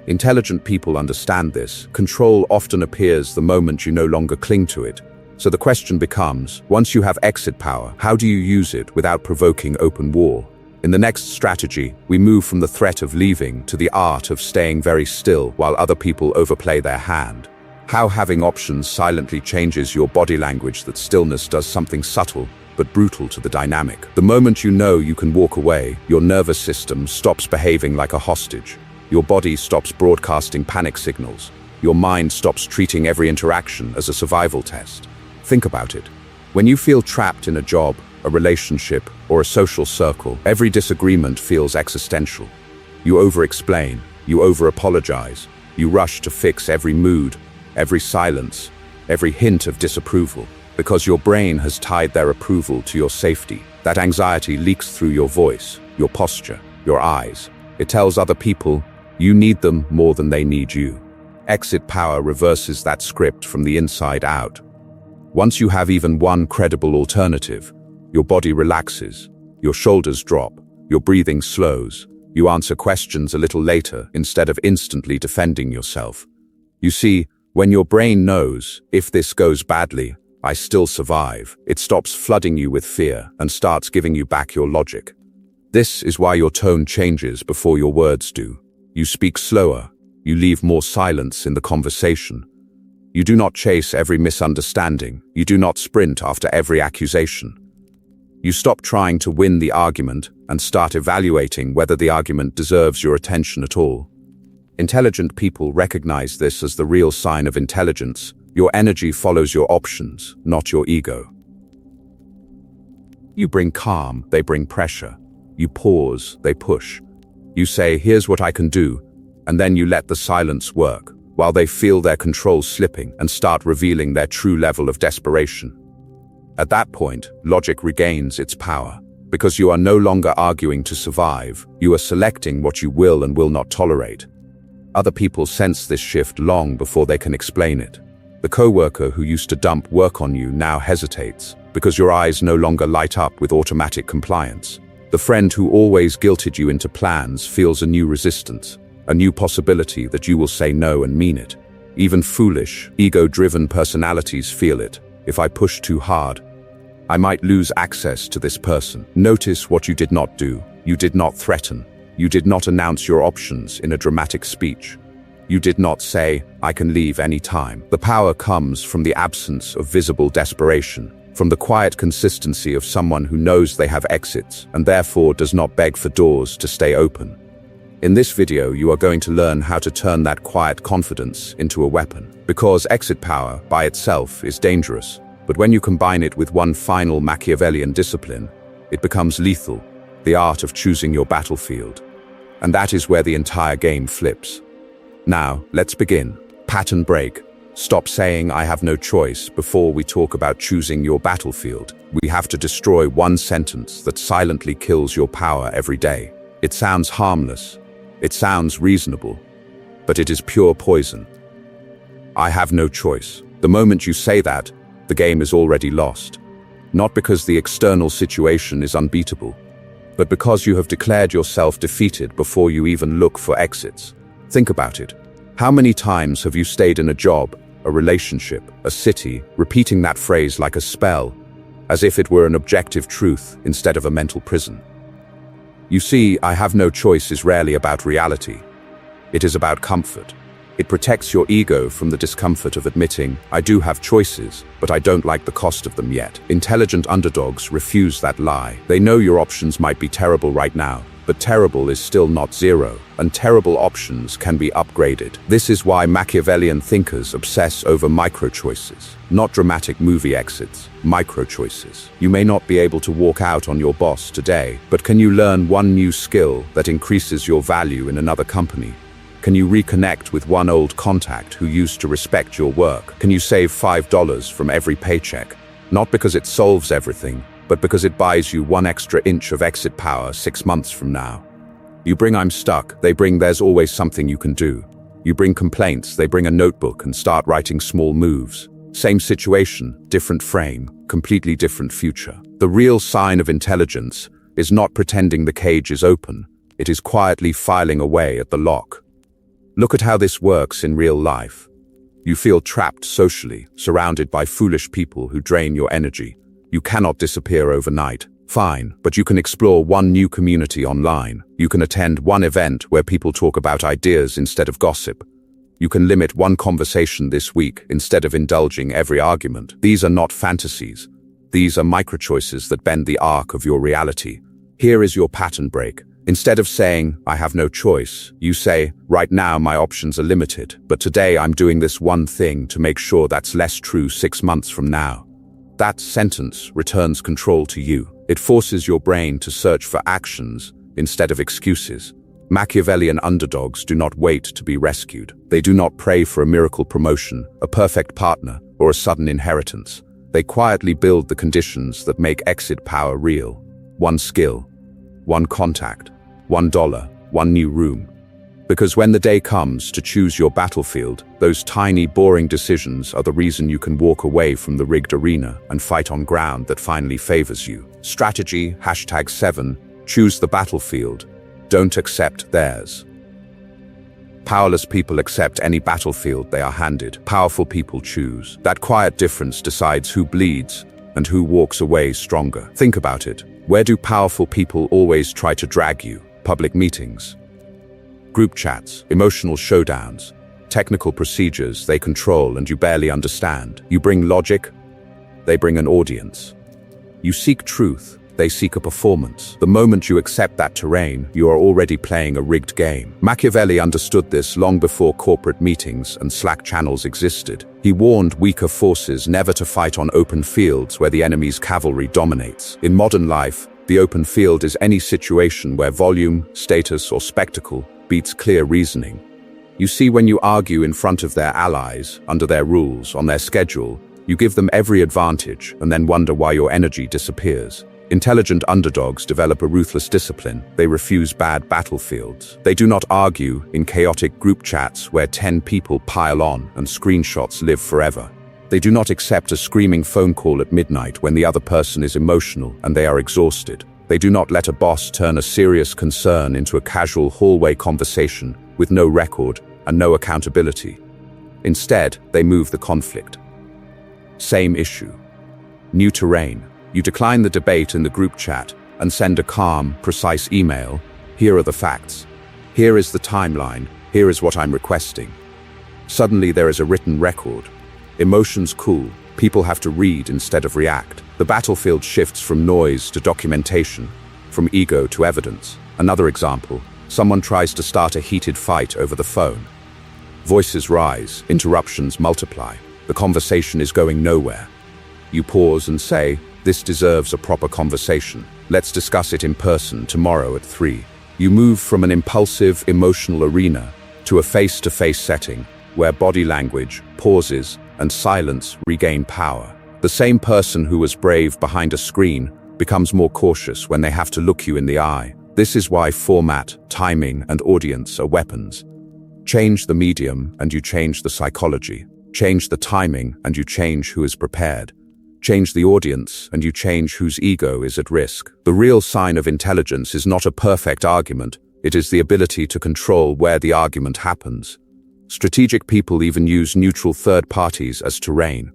Intelligent people understand this. Control often appears the moment you no longer cling to it. So the question becomes, once you have exit power, how do you use it without provoking open war? In the next strategy, we move from the threat of leaving to the art of staying very still while other people overplay their hand. How having options silently changes your body language that stillness does something subtle but brutal to the dynamic. The moment you know you can walk away, your nervous system stops behaving like a hostage. Your body stops broadcasting panic signals. Your mind stops treating every interaction as a survival test. Think about it. When you feel trapped in a job, a relationship, or a social circle, every disagreement feels existential. You over-explain, you over-apologize, you rush to fix every mood, every silence, every hint of disapproval. Because your brain has tied their approval to your safety. That anxiety leaks through your voice, your posture, your eyes. It tells other people, you need them more than they need you. Exit power reverses that script from the inside out. Once you have even one credible alternative, your body relaxes, your shoulders drop, your breathing slows, you answer questions a little later instead of instantly defending yourself. You see, when your brain knows, if this goes badly, I still survive, it stops flooding you with fear and starts giving you back your logic. This is why your tone changes before your words do. You speak slower, you leave more silence in the conversation. You do not chase every misunderstanding, you do not sprint after every accusation. You stop trying to win the argument and start evaluating whether the argument deserves your attention at all. Intelligent people recognize this as the real sign of intelligence. Your energy follows your options, not your ego. You bring calm, they bring pressure. You pause, they push. You say, here's what I can do, and then you let the silence work, while they feel their control slipping and start revealing their true level of desperation. At that point, logic regains its power. Because you are no longer arguing to survive, you are selecting what you will and will not tolerate. Other people sense this shift long before they can explain it. The coworker who used to dump work on you now hesitates, because your eyes no longer light up with automatic compliance. The friend who always guilted you into plans feels a new resistance, a new possibility that you will say no and mean it. Even foolish, ego-driven personalities feel it. If I push too hard, I might lose access to this person. Notice what you did not do. You did not threaten. You did not announce your options in a dramatic speech. You did not say, I can leave any time. The power comes from the absence of visible desperation, from the quiet consistency of someone who knows they have exits and therefore does not beg for doors to stay open. In this video, you are going to learn how to turn that quiet confidence into a weapon. Because exit power by itself is dangerous, but when you combine it with one final Machiavellian discipline, it becomes lethal, the art of choosing your battlefield. And that is where the entire game flips. Now, let's begin. Pattern break. Stop saying I have no choice before we talk about choosing your battlefield. We have to destroy one sentence that silently kills your power every day. It sounds harmless. It sounds reasonable. But it is pure poison. I have no choice. The moment you say that, the game is already lost. Not because the external situation is unbeatable, but because you have declared yourself defeated before you even look for exits. Think about it. How many times have you stayed in a job, a relationship, a city, repeating that phrase like a spell, as if it were an objective truth instead of a mental prison? You see, I have no choice is rarely about reality. It is about comfort. It protects your ego from the discomfort of admitting, I do have choices, but I don't like the cost of them yet. Intelligent underdogs refuse that lie. They know your options might be terrible right now, but terrible is still not zero, and terrible options can be upgraded. This is why Machiavellian thinkers obsess over micro-choices, not dramatic movie exits, micro-choices. You may not be able to walk out on your boss today, but can you learn one new skill that increases your value in another company? Can you reconnect with one old contact who used to respect your work? Can you save $5 from every paycheck? Not because it solves everything, but because it buys you 1 extra inch of exit power 6 months from now. You bring I'm stuck, they bring there's always something you can do. You bring complaints, they bring a notebook and start writing small moves. Same situation, different frame, completely different future. The real sign of intelligence is not pretending the cage is open, it is quietly filing away at the lock. Look at how this works in real life. You feel trapped socially, surrounded by foolish people who drain your energy. You cannot disappear overnight. Fine, but you can explore one new community online. You can attend one event where people talk about ideas instead of gossip. You can limit one conversation this week instead of indulging every argument. These are not fantasies. These are micro-choices that bend the arc of your reality. Here is your pattern break. Instead of saying, I have no choice, you say, right now my options are limited, but today I'm doing this one thing to make sure that's less true 6 months from now. That sentence returns control to you. It forces your brain to search for actions instead of excuses. Machiavellian underdogs do not wait to be rescued. They do not pray for a miracle promotion, a perfect partner, or a sudden inheritance. They quietly build the conditions that make exit power real. One skill, one contact, $1, one new room. Because when the day comes to choose your battlefield, those tiny, boring decisions are the reason you can walk away from the rigged arena and fight on ground that finally favors you. Strategy, #7, choose the battlefield. Don't accept theirs. Powerless people accept any battlefield they are handed. Powerful people choose. That quiet difference decides who bleeds and who walks away stronger. Think about it. Where do powerful people always try to drag you? Public meetings, group chats, emotional showdowns, technical procedures they control and you barely understand. You bring logic, they bring an audience. You seek truth, they seek a performance. The moment you accept that terrain, you are already playing a rigged game. Machiavelli understood this long before corporate meetings and Slack channels existed. He warned weaker forces never to fight on open fields where the enemy's cavalry dominates. In modern life, the open field is any situation where volume, status, or spectacle beats clear reasoning. You see, when you argue in front of their allies, under their rules, on their schedule, you give them every advantage and then wonder why your energy disappears. Intelligent underdogs develop a ruthless discipline. They refuse bad battlefields. They do not argue in chaotic group chats where 10 people pile on and screenshots live forever. They do not accept a screaming phone call at midnight when the other person is emotional and they are exhausted. They do not let a boss turn a serious concern into a casual hallway conversation with no record and no accountability. Instead, they move the conflict. Same issue. New terrain. You decline the debate in the group chat and send a calm, precise email. Here are the facts. Here is the timeline. Here is what I'm requesting. Suddenly there is a written record. Emotions cool. People have to read instead of react. The battlefield shifts from noise to documentation, from ego to evidence. Another example, someone tries to start a heated fight over the phone. Voices rise, interruptions multiply. The conversation is going nowhere. You pause and say, this deserves a proper conversation. Let's discuss it in person tomorrow at 3. You move from an impulsive, emotional arena to a face-to-face setting where body language, pauses, and silence regain power. The same person who was brave behind a screen becomes more cautious when they have to look you in the eye. This is why format, timing, and audience are weapons. Change the medium and you change the psychology. Change the timing and you change who is prepared. Change the audience, and you change whose ego is at risk. The real sign of intelligence is not a perfect argument, it is the ability to control where the argument happens. Strategic people even use neutral third parties as terrain.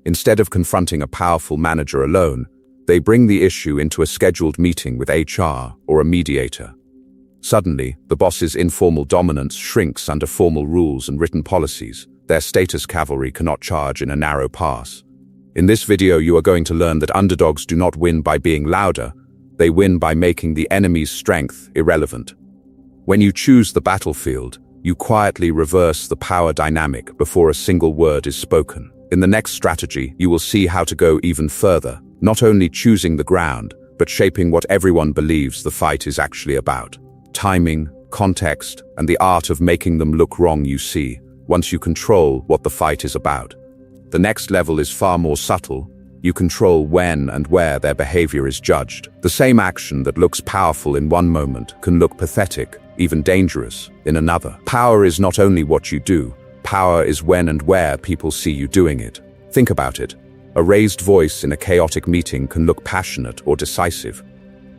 Instead of confronting a powerful manager alone, they bring the issue into a scheduled meeting with HR or a mediator. Suddenly, the boss's informal dominance shrinks under formal rules and written policies. Their status cavalry cannot charge in a narrow pass. In this video, you are going to learn that underdogs do not win by being louder, they win by making the enemy's strength irrelevant. When you choose the battlefield, you quietly reverse the power dynamic before a single word is spoken. In the next strategy, you will see how to go even further, not only choosing the ground, but shaping what everyone believes the fight is actually about. Timing, context, and the art of making them look wrong you see, once you control what the fight is about. The next level is far more subtle. You control when and where their behavior is judged. The same action that looks powerful in one moment can look pathetic, even dangerous, in another. Power is not only what you do, power is when and where people see you doing it. Think about it. A raised voice in a chaotic meeting can look passionate or decisive.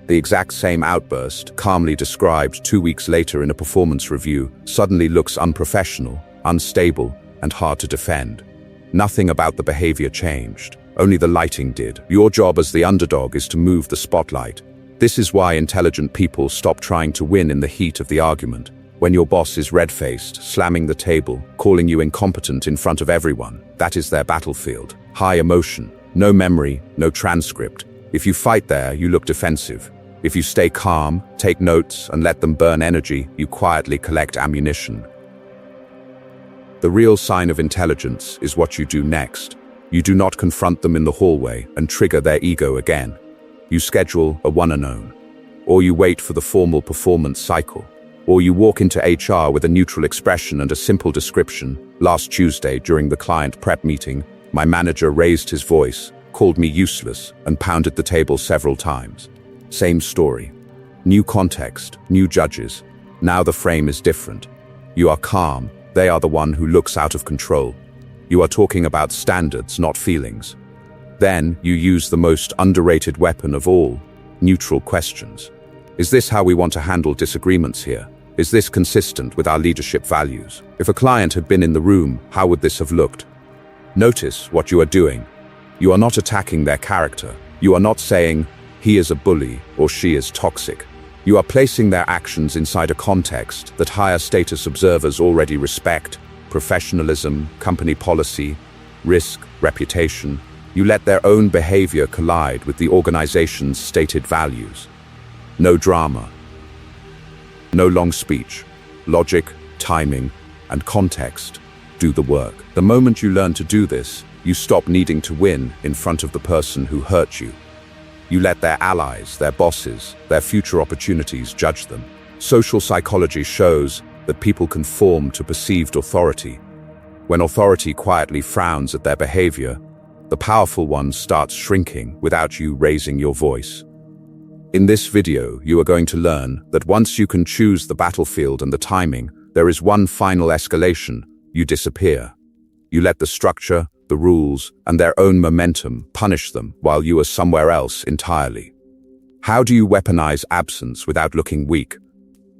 The exact same outburst, calmly described 2 weeks later in a performance review, suddenly looks unprofessional, unstable, and hard to defend. Nothing about the behavior changed, only the lighting did. Your job as the underdog is to move the spotlight. This is why intelligent people stop trying to win in the heat of the argument. When your boss is red-faced, slamming the table, calling you incompetent in front of everyone, that is their battlefield. High emotion, no memory, no transcript. If you fight there, you look defensive. If you stay calm, take notes, and let them burn energy, you quietly collect ammunition. The real sign of intelligence is what you do next. You do not confront them in the hallway and trigger their ego again. You schedule a one-and-own. Or you wait for the formal performance cycle. Or you walk into HR with a neutral expression and a simple description. Last Tuesday, during the client prep meeting, my manager raised his voice, called me useless, and pounded the table several times. Same story. New context, new judges. Now the frame is different. You are calm. They are the one who looks out of control. You are talking about standards, not feelings. Then you use the most underrated weapon of all, neutral questions. Is this how we want to handle disagreements here? Is this consistent with our leadership values? If a client had been in the room, how would this have looked? Notice what you are doing. You are not attacking their character. You are not saying, he is a bully or she is toxic. You are placing their actions inside a context that higher status observers already respect: professionalism, company policy, risk, reputation. You let their own behavior collide with the organization's stated values. No drama. No long speech. Logic, timing, and context do the work. The moment you learn to do this, you stop needing to win in front of the person who hurt you. You let their allies, their bosses, their future opportunities judge them. Social psychology shows that people conform to perceived authority. When authority quietly frowns at their behavior, the powerful one starts shrinking without you raising your voice. In this video, you are going to learn that once you can choose the battlefield and the timing, there is one final escalation: you disappear. You let the structure, the rules, and their own momentum punish them while you are somewhere else entirely. How do you weaponize absence without looking weak?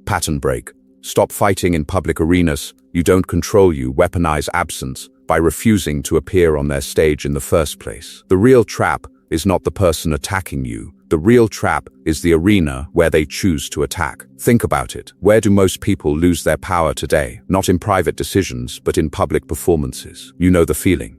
Pattern break. Stop fighting in public arenas. You don't control. You weaponize absence by refusing to appear on their stage in the first place. The real trap is not the person attacking you. The real trap is the arena where they choose to attack. Think about it. Where do most people lose their power today? Not in private decisions, but in public performances. You know the feeling.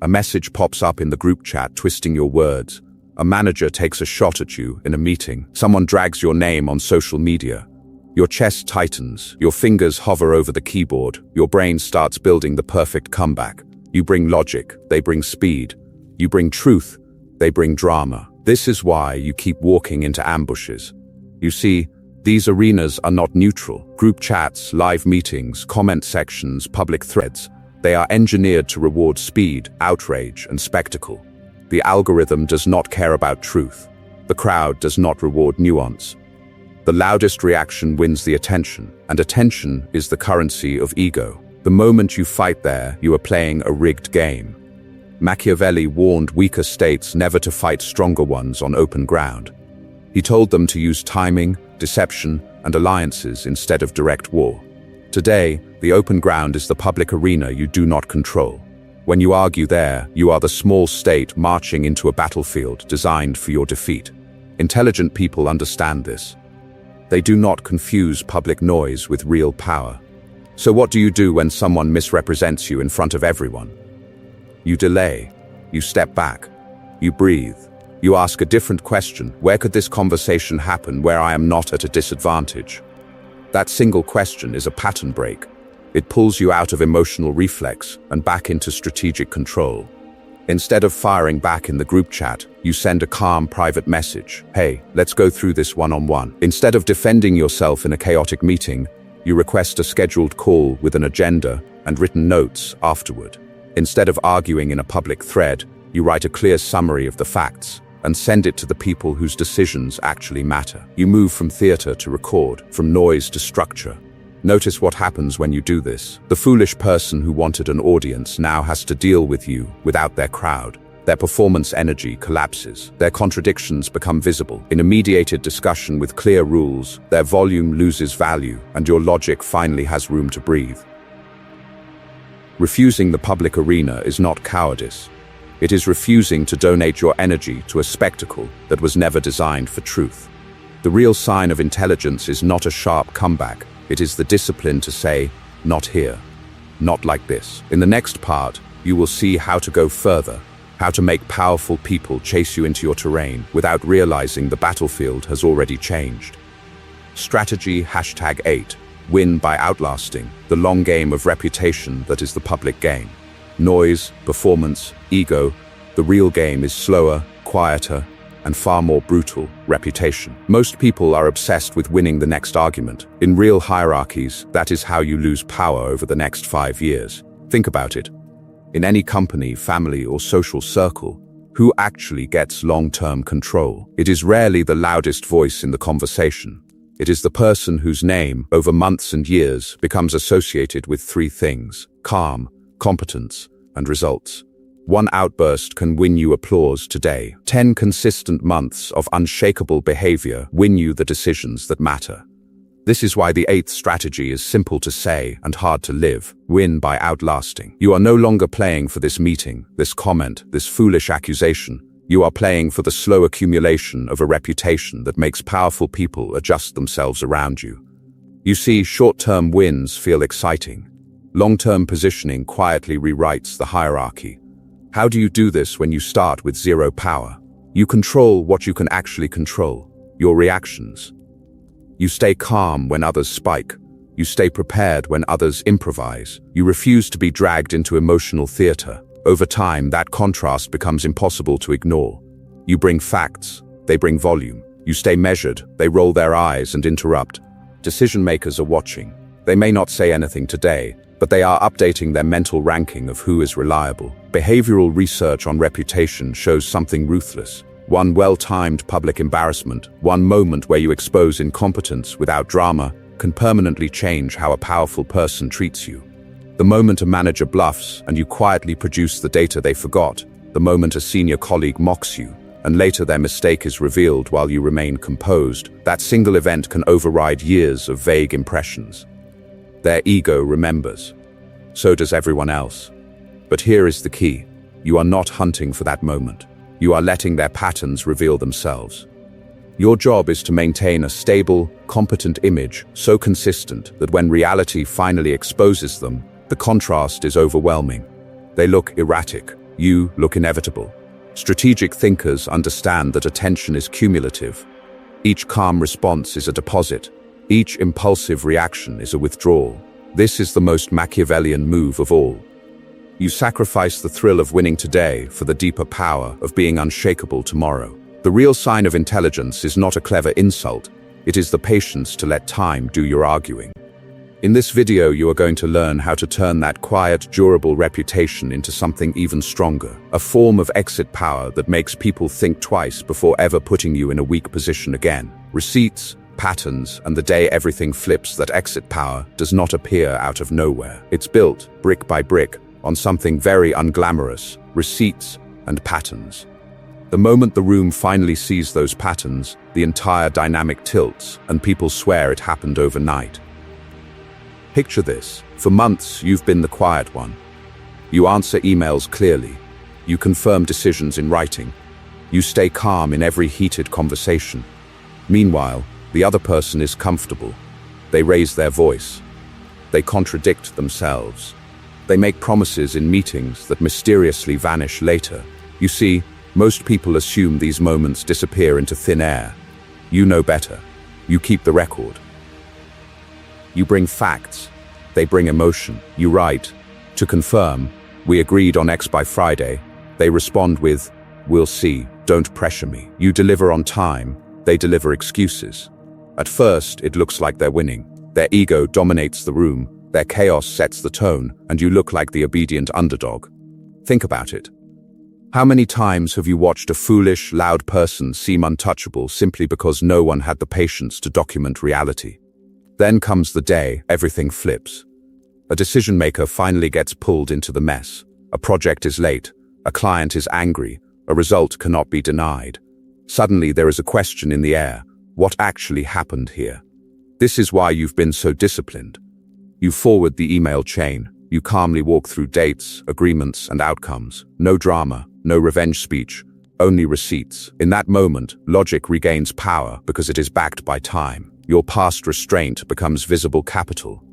A message pops up in the group chat, twisting your words. A manager takes a shot at you in a meeting. Someone drags your name on social media. Your chest tightens. Your fingers hover over the keyboard. Your brain starts building the perfect comeback. You bring logic. They bring speed. You bring truth. They bring drama. This is why you keep walking into ambushes. You see, these arenas are not neutral. Group chats, live meetings, comment sections, public threads. They are engineered to reward speed, outrage, and spectacle. The algorithm does not care about truth. The crowd does not reward nuance. The loudest reaction wins the attention, and attention is the currency of ego. The moment you fight there, you are playing a rigged game. Machiavelli warned weaker states never to fight stronger ones on open ground. He told them to use timing, deception, and alliances instead of direct war. Today, the open ground is the public arena you do not control. When you argue there, you are the small state marching into a battlefield designed for your defeat. Intelligent people understand this. They do not confuse public noise with real power. So what do you do when someone misrepresents you in front of everyone? You delay. You step back. You breathe. You ask a different question. Where could this conversation happen where I am not at a disadvantage? That single question is a pattern break. It pulls you out of emotional reflex and back into strategic control. Instead of firing back in the group chat, you send a calm private message. Hey, let's go through this one-on-one. Instead of defending yourself in a chaotic meeting, you request a scheduled call with an agenda and written notes afterward. Instead of arguing in a public thread, you write a clear summary of the facts and send it to the people whose decisions actually matter. You move from theater to record, from noise to structure. Notice what happens when you do this. The foolish person who wanted an audience now has to deal with you without their crowd. Their performance energy collapses. Their contradictions become visible. In a mediated discussion with clear rules, their volume loses value and your logic finally has room to breathe. Refusing the public arena is not cowardice. It is refusing to donate your energy to a spectacle that was never designed for truth. The real sign of intelligence is not a sharp comeback. It is the discipline to say, not here, not like this. In the next part, you will see how to go further, how to make powerful people chase you into your terrain without realizing the battlefield has already changed. Strategy #8. Win by outlasting, the long game of reputation that is the public game. Noise, performance, ego, the real game is slower, quieter, and far more brutal, reputation. Most people are obsessed with winning the next argument. In real hierarchies, that is how you lose power over the next 5 years. Think about it. In any company, family, or social circle, who actually gets long-term control? It is rarely the loudest voice in the conversation. It is the person whose name, over months and years, becomes associated with 3 things: calm, competence, and results. One outburst can win you applause today. 10 consistent months of unshakable behavior win you the decisions that matter. This is why the 8th strategy is simple to say and hard to live. Win by outlasting. You are no longer playing for this meeting, this comment, this foolish accusation. You are playing for the slow accumulation of a reputation that makes powerful people adjust themselves around you. You see, short-term wins feel exciting. Long-term positioning quietly rewrites the hierarchy. How do you do this when you start with 0 power? You control what you can actually control, your reactions. You stay calm when others spike. You stay prepared when others improvise. You refuse to be dragged into emotional theater. Over time, that contrast becomes impossible to ignore. You bring facts, they bring volume. You stay measured, they roll their eyes and interrupt. Decision makers are watching. They may not say anything today, but they are updating their mental ranking of who is reliable. Behavioral research on reputation shows something ruthless. One well-timed public embarrassment, one moment where you expose incompetence without drama, can permanently change how a powerful person treats you. The moment a manager bluffs and you quietly produce the data they forgot, the moment a senior colleague mocks you, and later their mistake is revealed while you remain composed, that single event can override years of vague impressions. Their ego remembers. So does everyone else. But here is the key. You are not hunting for that moment. You are letting their patterns reveal themselves. Your job is to maintain a stable, competent image so consistent that when reality finally exposes them, the contrast is overwhelming. They look erratic. You look inevitable. Strategic thinkers understand that attention is cumulative. Each calm response is a deposit. Each impulsive reaction is a withdrawal. This is the most Machiavellian move of all. You sacrifice the thrill of winning today for the deeper power of being unshakable tomorrow. The real sign of intelligence is not a clever insult. It is the patience to let time do your arguing. In this video, you are going to learn how to turn that quiet, durable reputation into something even stronger. A form of exit power that makes people think twice before ever putting you in a weak position again. Receipts, patterns, and the day everything flips, that exit power does not appear out of nowhere. It's built, brick by brick, on something very unglamorous: receipts, and patterns. The moment the room finally sees those patterns, the entire dynamic tilts, and people swear it happened overnight. Picture this. For months, you've been the quiet one. You answer emails clearly. You confirm decisions in writing. You stay calm in every heated conversation. Meanwhile, the other person is comfortable. They raise their voice. They contradict themselves. They make promises in meetings that mysteriously vanish later. You see, most people assume these moments disappear into thin air. You know better. You keep the record. You bring facts. They bring emotion. You write, "To confirm, we agreed on X by Friday." They respond with, "We'll see, don't pressure me." You deliver on time. They deliver excuses. At first, it looks like they're winning. Their ego dominates the room, their chaos sets the tone, and you look like the obedient underdog. Think about it. How many times have you watched a foolish, loud person seem untouchable simply because no one had the patience to document reality? Then comes the day everything flips. A decision maker finally gets pulled into the mess. A project is late. A client is angry. A result cannot be denied. Suddenly there is a question in the air. What actually happened here? This is why you've been so disciplined. You forward the email chain. You calmly walk through dates, agreements, and outcomes. No drama, no revenge speech, only receipts. In that moment, logic regains power because it is backed by time. Your past restraint becomes visible capital.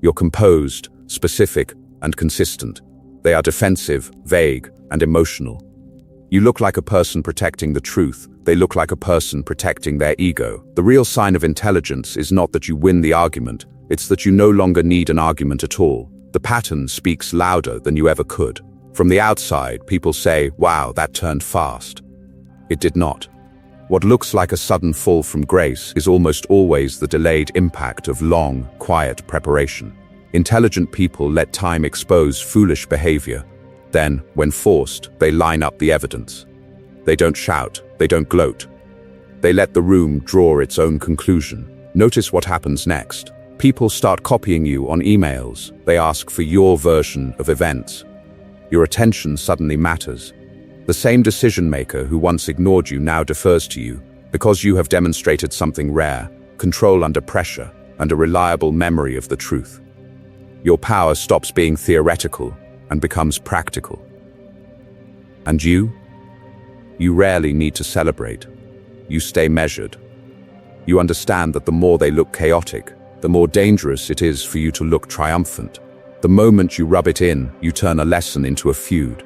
You're composed, specific, and consistent. They are defensive, vague, and emotional. You look like a person protecting the truth. They look like a person protecting their ego. The real sign of intelligence is not that you win the argument, it's that you no longer need an argument at all. The pattern speaks louder than you ever could. From the outside, people say, "Wow, that turned fast." It did not. What looks like a sudden fall from grace is almost always the delayed impact of long, quiet preparation. Intelligent people let time expose foolish behavior. Then, when forced, they line up the evidence. They don't shout, they don't gloat. They let the room draw its own conclusion. Notice what happens next. People start copying you on emails. They ask for your version of events. Your attention suddenly matters. The same decision maker who once ignored you now defers to you because you have demonstrated something rare, control under pressure, and a reliable memory of the truth. Your power stops being theoretical and becomes practical. And you? You rarely need to celebrate. You stay measured. You understand that the more they look chaotic, the more dangerous it is for you to look triumphant. The moment you rub it in, you turn a lesson into a feud.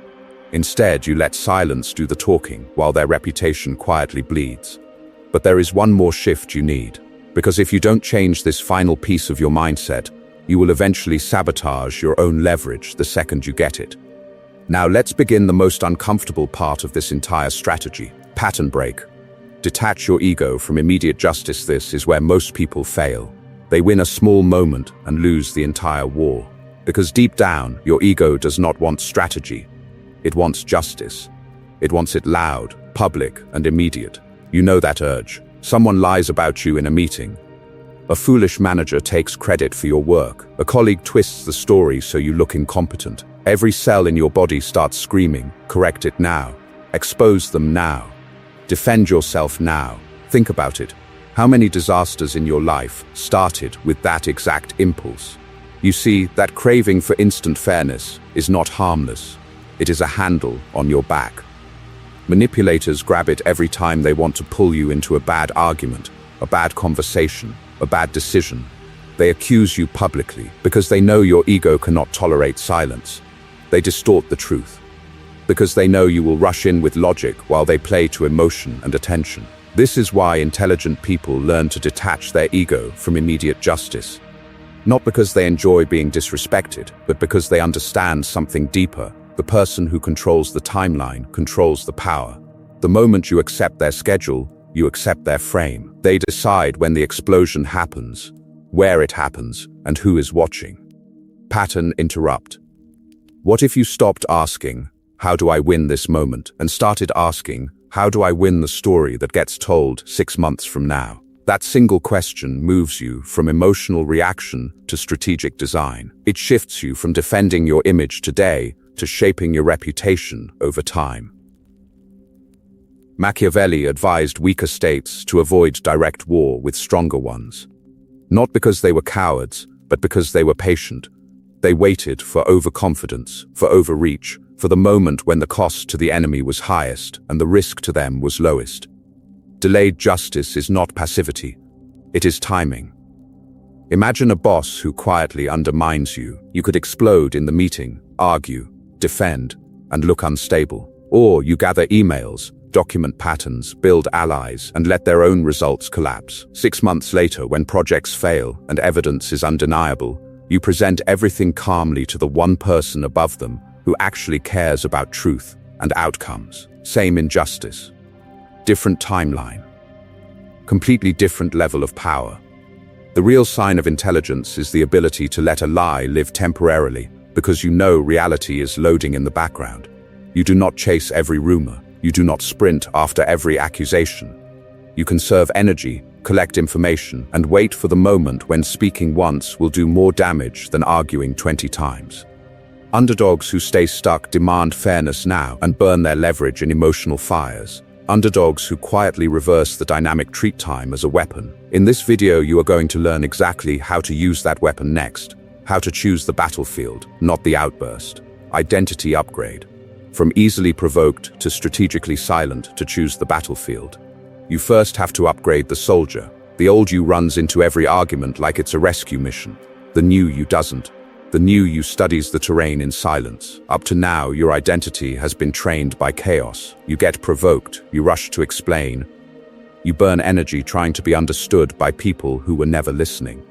Instead, you let silence do the talking while their reputation quietly bleeds. But there is one more shift you need, because if you don't change this final piece of your mindset, you will eventually sabotage your own leverage the second you get it. Now let's begin the most uncomfortable part of this entire strategy: pattern break. Detach your ego from immediate justice. This is where most people fail. They win a small moment and lose the entire war. Because deep down, your ego does not want strategy. It wants justice. It wants it loud, public, and immediate. You know that urge. Someone lies about you in a meeting. A foolish manager takes credit for your work. A colleague twists the story so you look incompetent. Every cell in your body starts screaming, "Correct it now. Expose them now. Defend yourself now." Think about it. How many disasters in your life started with that exact impulse? You see, that craving for instant fairness is not harmless. It is a handle on your back. Manipulators grab it every time they want to pull you into a bad argument, a bad conversation, a bad decision. They accuse you publicly because they know your ego cannot tolerate silence. They distort the truth because they know you will rush in with logic while they play to emotion and attention. This is why intelligent people learn to detach their ego from immediate justice. Not because they enjoy being disrespected, but because they understand something deeper. The person who controls the timeline controls the power. The moment you accept their schedule, you accept their frame. They decide when the explosion happens, where it happens, and who is watching. Pattern interrupt. What if you stopped asking, "How do I win this moment?" and started asking, "How do I win the story that gets told 6 months from now?" That single question moves you from emotional reaction to strategic design. It shifts you from defending your image today to shaping your reputation over time. Machiavelli advised weaker states to avoid direct war with stronger ones. Not because they were cowards, but because they were patient. They waited for overconfidence, for overreach, for the moment when the cost to the enemy was highest and the risk to them was lowest. Delayed justice is not passivity. It is timing. Imagine a boss who quietly undermines you. You could explode in the meeting, argue, defend, and look unstable. Or you gather emails, document patterns, build allies, and let their own results collapse. 6 months later, when projects fail and evidence is undeniable, you present everything calmly to the one person above them who actually cares about truth and outcomes. Same injustice. Different timeline. Completely different level of power. The real sign of intelligence is the ability to let a lie live temporarily because you know reality is loading in the background. You do not chase every rumor. You do not sprint after every accusation. You conserve energy, collect information, and wait for the moment when speaking once will do more damage than arguing 20 times. Underdogs who stay stuck demand fairness now and burn their leverage in emotional fires. Underdogs who quietly reverse the dynamic treat time as a weapon. In this video, you are going to learn exactly how to use that weapon next. How to choose the battlefield, not the outburst. Identity upgrade. From easily provoked to strategically silent to choose the battlefield. You first have to upgrade the soldier. The old you runs into every argument like it's a rescue mission. The new you doesn't. The new you studies the terrain in silence. Up to now, your identity has been trained by chaos. You get provoked, you rush to explain. You burn energy trying to be understood by people who were never listening.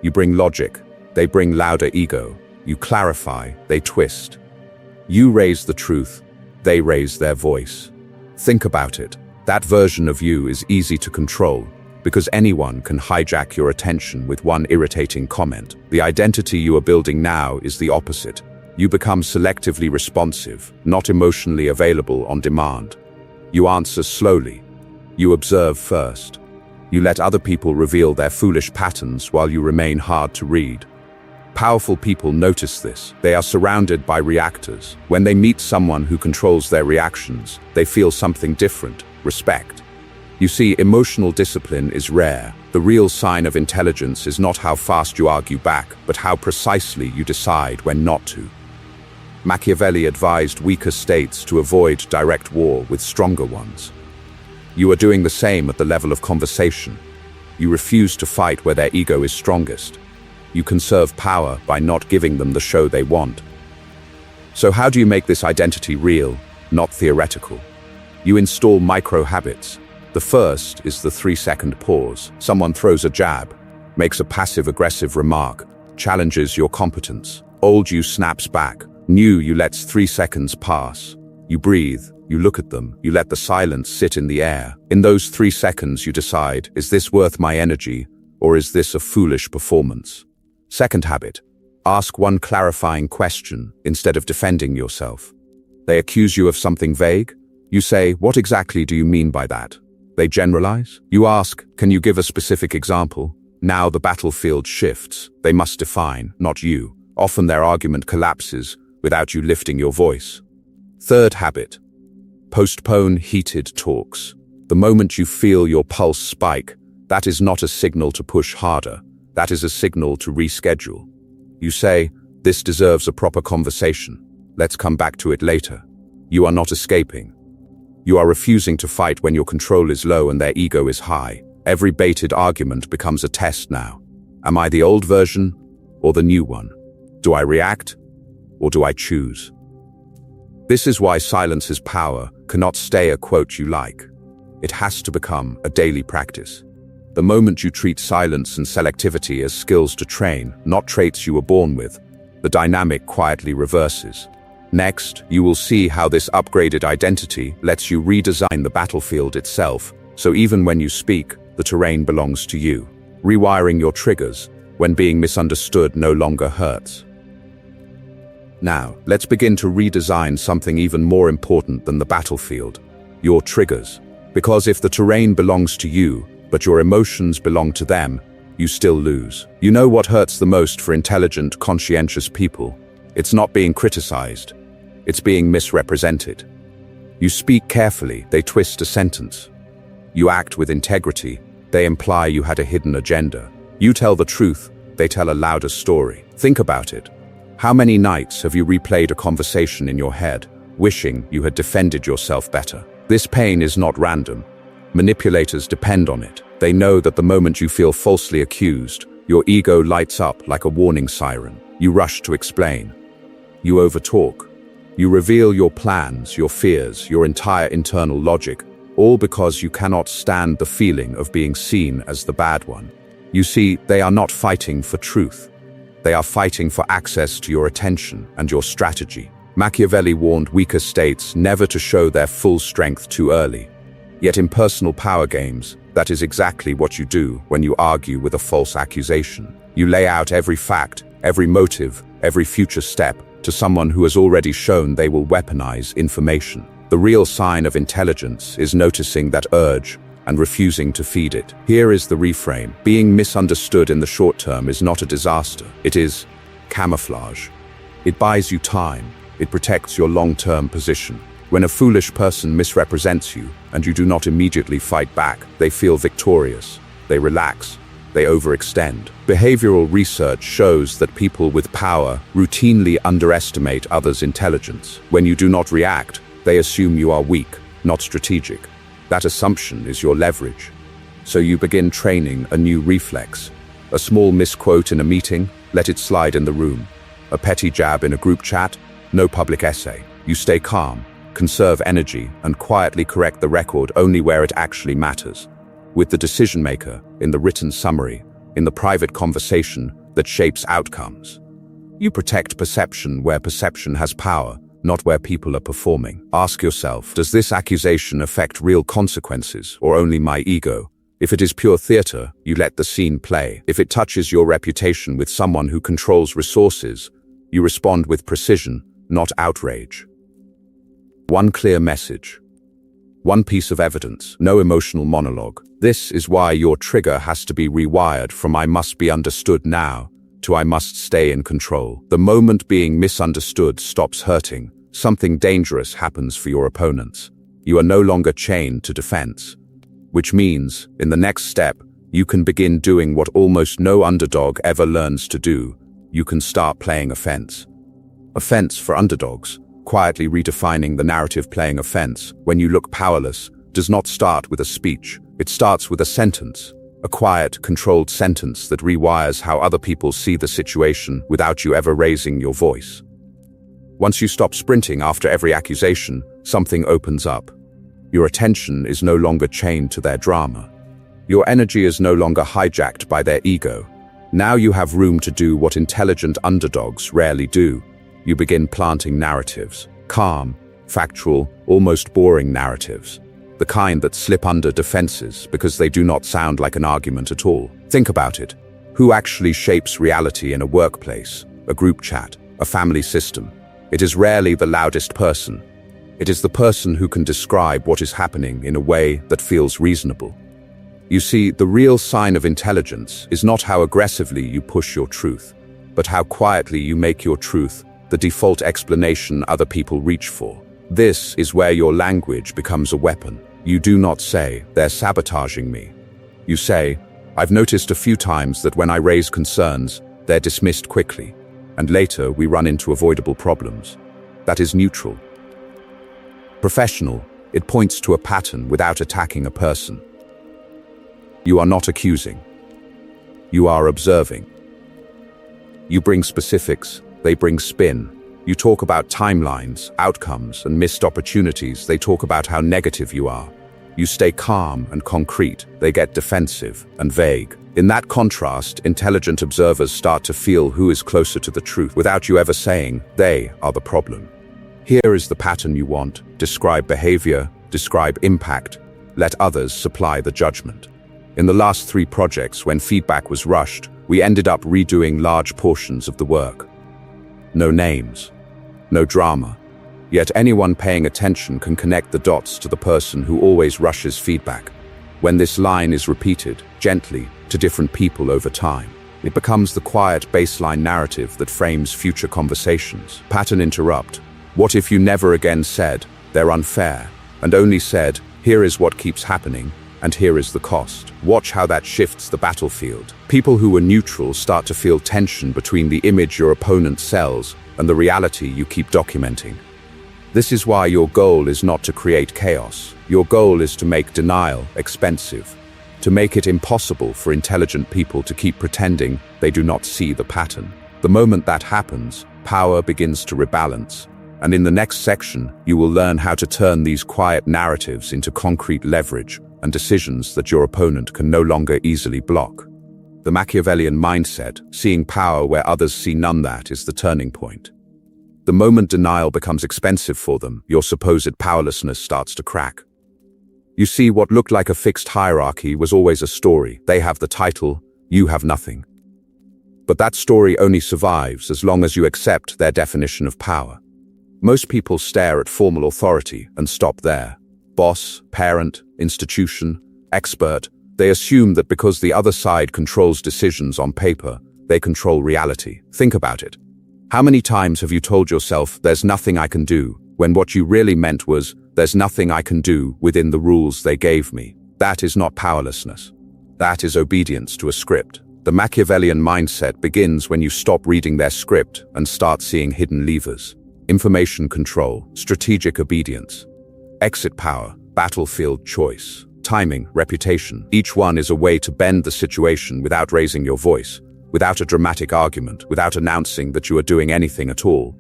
You bring logic, they bring louder ego. You clarify, they twist. You raise the truth, they raise their voice. Think about it. That version of you is easy to control because anyone can hijack your attention with one irritating comment. The identity you are building now is the opposite. You become selectively responsive, not emotionally available on demand. You answer slowly. You observe first. You let other people reveal their foolish patterns while you remain hard to read. Powerful people notice this. They are surrounded by reactors. When they meet someone who controls their reactions, they feel something different, respect. You see, emotional discipline is rare. The real sign of intelligence is not how fast you argue back, but how precisely you decide when not to. Machiavelli advised weaker states to avoid direct war with stronger ones. You are doing the same at the level of conversation. You refuse to fight where their ego is strongest. You conserve power by not giving them the show they want. So how do you make this identity real, not theoretical? You install micro-habits. The first is the 3-second pause. Someone throws a jab, makes a passive-aggressive remark, challenges your competence. Old you snaps back. New you lets 3 seconds pass. You breathe, you look at them, you let the silence sit in the air. In those 3 seconds you decide, is this worth my energy, or is this a foolish performance? Second habit, ask one clarifying question instead of defending yourself. They accuse you of something vague. You say, what exactly do you mean by that? They generalize. You ask, can you give a specific example? Now the battlefield shifts. They must define, not you. Often their argument collapses without you lifting your voice. Third habit, postpone heated talks. The moment you feel your pulse spike, that is not a signal to push harder. That is a signal to reschedule. You say, this deserves a proper conversation. Let's come back to it later. You are not escaping. You are refusing to fight when your control is low and their ego is high. Every baited argument becomes a test now. Am I the old version or the new one? Do I react or do I choose? This is why silence's power cannot stay a quote you like. It has to become a daily practice. The moment you treat silence and selectivity as skills to train, not traits you were born with, the dynamic quietly reverses. Next, you will see how this upgraded identity lets you redesign the battlefield itself, so even when you speak, the terrain belongs to you. Rewiring your triggers when being misunderstood no longer hurts. Now, let's begin to redesign something even more important than the battlefield, your triggers. Because if the terrain belongs to you, but your emotions belong to them, you still lose. You know what hurts the most for intelligent, conscientious people? It's not being criticized. It's being misrepresented. You speak carefully, they twist a sentence. You act with integrity, they imply you had a hidden agenda. You tell the truth, they tell a louder story. Think about it. How many nights have you replayed a conversation in your head, wishing you had defended yourself better? This pain is not random. Manipulators depend on it. They know that the moment you feel falsely accused, your ego lights up like a warning siren. You rush to explain. You overtalk. You reveal your plans, your fears, your entire internal logic, all because you cannot stand the feeling of being seen as the bad one. You see, they are not fighting for truth. They are fighting for access to your attention and your strategy. Machiavelli warned weaker states never to show their full strength too early. Yet in personal power games, that is exactly what you do when you argue with a false accusation. You lay out every fact, every motive, every future step to someone who has already shown they will weaponize information. The real sign of intelligence is noticing that urge and refusing to feed it. Here is the reframe. Being misunderstood in the short term is not a disaster. It is camouflage. It buys you time. It protects your long-term position. When a foolish person misrepresents you and you do not immediately fight back, they feel victorious. They relax. They overextend. Behavioral research shows that people with power routinely underestimate others' intelligence. When you do not react, they assume you are weak, not strategic. That assumption is your leverage. So you begin training a new reflex. A small misquote in a meeting, let it slide in the room. A petty jab in a group chat, no public essay. You stay calm, conserve energy, and quietly correct the record only where it actually matters. With the decision maker, in the written summary, in the private conversation that shapes outcomes. You protect perception where perception has power, not where people are performing. Ask yourself, does this accusation affect real consequences or only my ego? If it is pure theater, you let the scene play. If it touches your reputation with someone who controls resources, you respond with precision, not outrage. One clear message. One piece of evidence, no emotional monologue. This is why your trigger has to be rewired from I must be understood now to I must stay in control. The moment being misunderstood stops hurting, something dangerous happens for your opponents. You are no longer chained to defense. Which means, in the next step, you can begin doing what almost no underdog ever learns to do. You can start playing offense. Offense for underdogs. Quietly redefining the narrative. Playing offense, when you look powerless, does not start with a speech. It starts with a sentence. A quiet, controlled sentence that rewires how other people see the situation without you ever raising your voice. Once you stop sprinting after every accusation, something opens up. Your attention is no longer chained to their drama. Your energy is no longer hijacked by their ego. Now you have room to do what intelligent underdogs rarely do. You begin planting narratives. Calm, factual, almost boring narratives. The kind that slip under defenses because they do not sound like an argument at all. Think about it. Who actually shapes reality in a workplace, a group chat, a family system? It is rarely the loudest person. It is the person who can describe what is happening in a way that feels reasonable. You see, the real sign of intelligence is not how aggressively you push your truth, but how quietly you make your truth the default explanation other people reach for. This is where your language becomes a weapon. You do not say, they're sabotaging me. You say, I've noticed a few times that when I raise concerns, they're dismissed quickly, and later we run into avoidable problems. That is neutral. Professional, it points to a pattern without attacking a person. You are not accusing. You are observing. You bring specifics, they bring spin. You talk about timelines, outcomes, and missed opportunities. They talk about how negative you are. You stay calm and concrete. They get defensive and vague. In that contrast, intelligent observers start to feel who is closer to the truth without you ever saying, they are the problem. Here is the pattern you want. Describe behavior, describe impact. Let others supply the judgment. In the last 3 projects, when feedback was rushed, we ended up redoing large portions of the work. No names. No drama. Yet anyone paying attention can connect the dots to the person who always rushes feedback. When this line is repeated, gently, to different people over time, It becomes the quiet baseline narrative that frames future conversations. Pattern interrupt. What if you never again said, "They're unfair," and only said, "Here is what keeps happening, and here is the cost"? Watch how that shifts the battlefield. People who were neutral start to feel tension between the image your opponent sells and the reality you keep documenting. This is why your goal is not to create chaos. Your goal is to make denial expensive, to make it impossible for intelligent people to keep pretending they do not see the pattern. The moment that happens, power begins to rebalance. And in the next section, you will learn how to turn these quiet narratives into concrete leverage and decisions that your opponent can no longer easily block. The Machiavellian mindset, seeing power where others see none, that is the turning point. The moment denial becomes expensive for them, your supposed powerlessness starts to crack. You see, what looked like a fixed hierarchy was always a story. They have the title, you have nothing. But that story only survives as long as you accept their definition of power. Most people stare at formal authority and stop there. Boss, parent, institution, expert. They assume that because the other side controls decisions on paper, they control reality. Think about it. How many times have you told yourself, "There's nothing I can do," when what you really meant was, "There's nothing I can do within the rules they gave me"? That is not powerlessness. That is obedience to a script. The Machiavellian mindset begins when you stop reading their script and start seeing hidden levers. Information control, strategic obedience. Exit power, battlefield choice. Timing, reputation. Each one is a way to bend the situation without raising your voice, without a dramatic argument, without announcing that you are doing anything at all.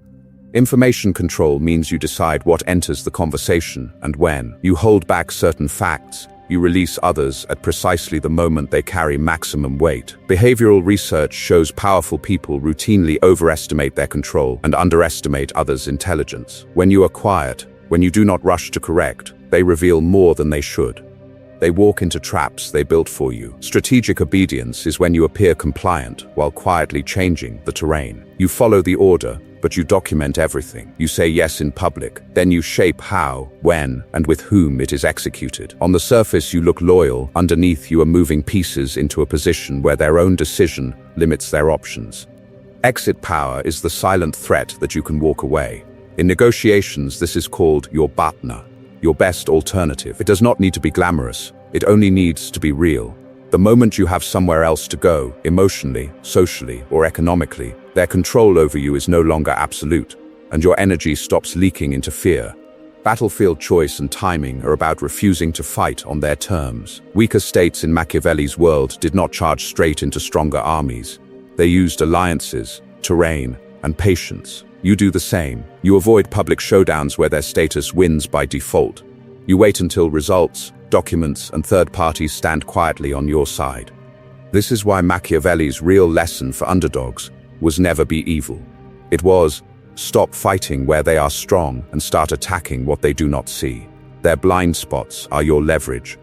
Information control means you decide what enters the conversation and when. You hold back certain facts. You release others at precisely the moment they carry maximum weight. Behavioral research shows powerful people routinely overestimate their control and underestimate others' intelligence. When you are quiet, when you do not rush to correct, they reveal more than they should. They walk into traps they built for you. Strategic obedience is when you appear compliant while quietly changing the terrain. You follow the order, but you document everything. You say yes in public, then you shape how, when, and with whom it is executed. On the surface you look loyal, underneath you are moving pieces into a position where their own decision limits their options. Exit power is the silent threat that you can walk away. In negotiations, this is called your partner, your best alternative. It does not need to be glamorous, it only needs to be real. The moment you have somewhere else to go, emotionally, socially, or economically, their control over you is no longer absolute, and your energy stops leaking into fear. Battlefield choice and timing are about refusing to fight on their terms. Weaker states in Machiavelli's world did not charge straight into stronger armies. They used alliances, terrain, and patience. You do the same. You avoid public showdowns where their status wins by default. You wait until results, documents, and third parties stand quietly on your side. This is why Machiavelli's real lesson for underdogs was never be evil. It was, stop fighting where they are strong and start attacking what they do not see. Their blind spots are your leverage.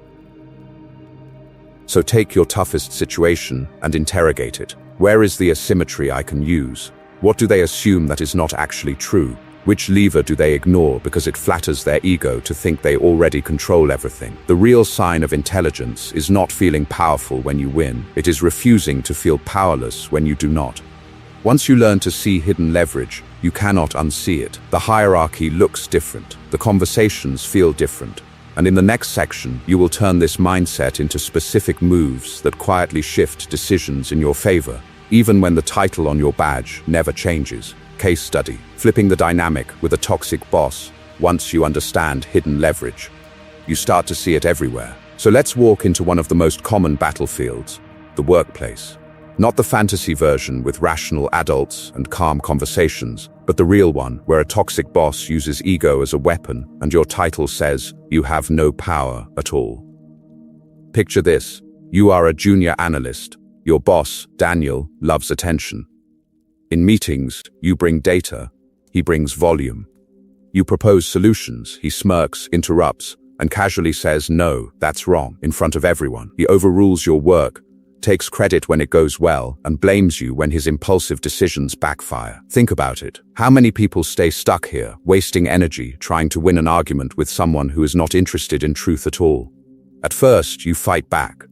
So take your toughest situation and interrogate it. Where is the asymmetry I can use? What do they assume that is not actually true? Which lever do they ignore because it flatters their ego to think they already control everything? The real sign of intelligence is not feeling powerful when you win. It is refusing to feel powerless when you do not. Once you learn to see hidden leverage, you cannot unsee it. The hierarchy looks different. The conversations feel different. And in the next section, you will turn this mindset into specific moves that quietly shift decisions in your favor, even when the title on your badge never changes. Case study, flipping the dynamic with a toxic boss. Once you understand hidden leverage, you start to see it everywhere. So let's walk into one of the most common battlefields, the workplace. Not the fantasy version with rational adults and calm conversations, but the real one where a toxic boss uses ego as a weapon and your title says you have no power at all. Picture this, you are a junior analyst. Your boss, Daniel, loves attention. In meetings, you bring data, he brings volume. You propose solutions, he smirks, interrupts, and casually says, "No, that's wrong," in front of everyone. He overrules your work, takes credit when it goes well, and blames you when his impulsive decisions backfire. Think about it. How many people stay stuck here, wasting energy trying to win an argument with someone who is not interested in truth at all? At first, you fight back.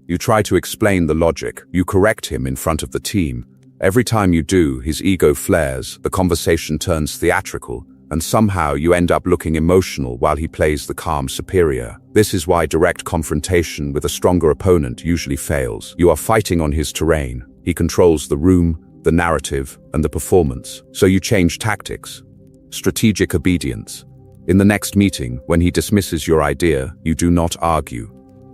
You try to explain the logic. You correct him in front of the team. Every time you do, his ego flares, the conversation turns theatrical, and somehow you end up looking emotional while he plays the calm superior. This is why direct confrontation with a stronger opponent usually fails. You are fighting on his terrain. He controls the room, the narrative, and the performance. So you change tactics. Strategic obedience. In the next meeting, when he dismisses your idea, you do not argue.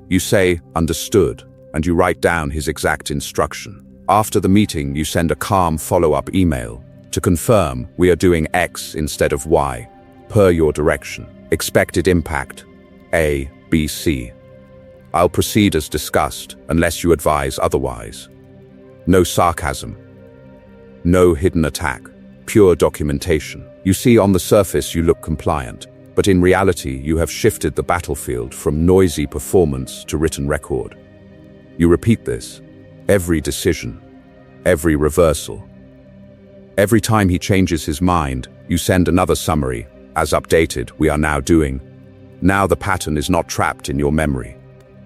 You say, "Understood," and you write down his exact instruction. After the meeting, you send a calm follow-up email to confirm we are doing X instead of Y, per your direction. Expected impact, A, B, C. I'll proceed as discussed, unless you advise otherwise. No sarcasm. No hidden attack. Pure documentation. You see, on the surface you look compliant, but in reality you have shifted the battlefield from noisy performance to written record. You repeat this. Every decision. Every reversal. Every time he changes his mind, you send another summary. As updated, we are now doing. Now the pattern is not trapped in your memory.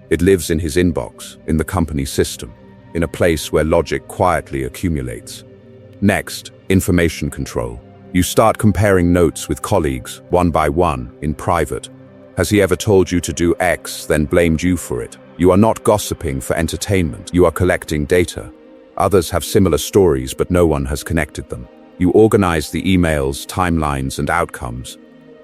It lives in his inbox, in the company system, in a place where logic quietly accumulates. Next, information control. You start comparing notes with colleagues, one by one, in private. Has he ever told you to do X, then blamed you for it? You are not gossiping for entertainment. You are collecting data. Others have similar stories, but no one has connected them. You organize the emails, timelines, and outcomes.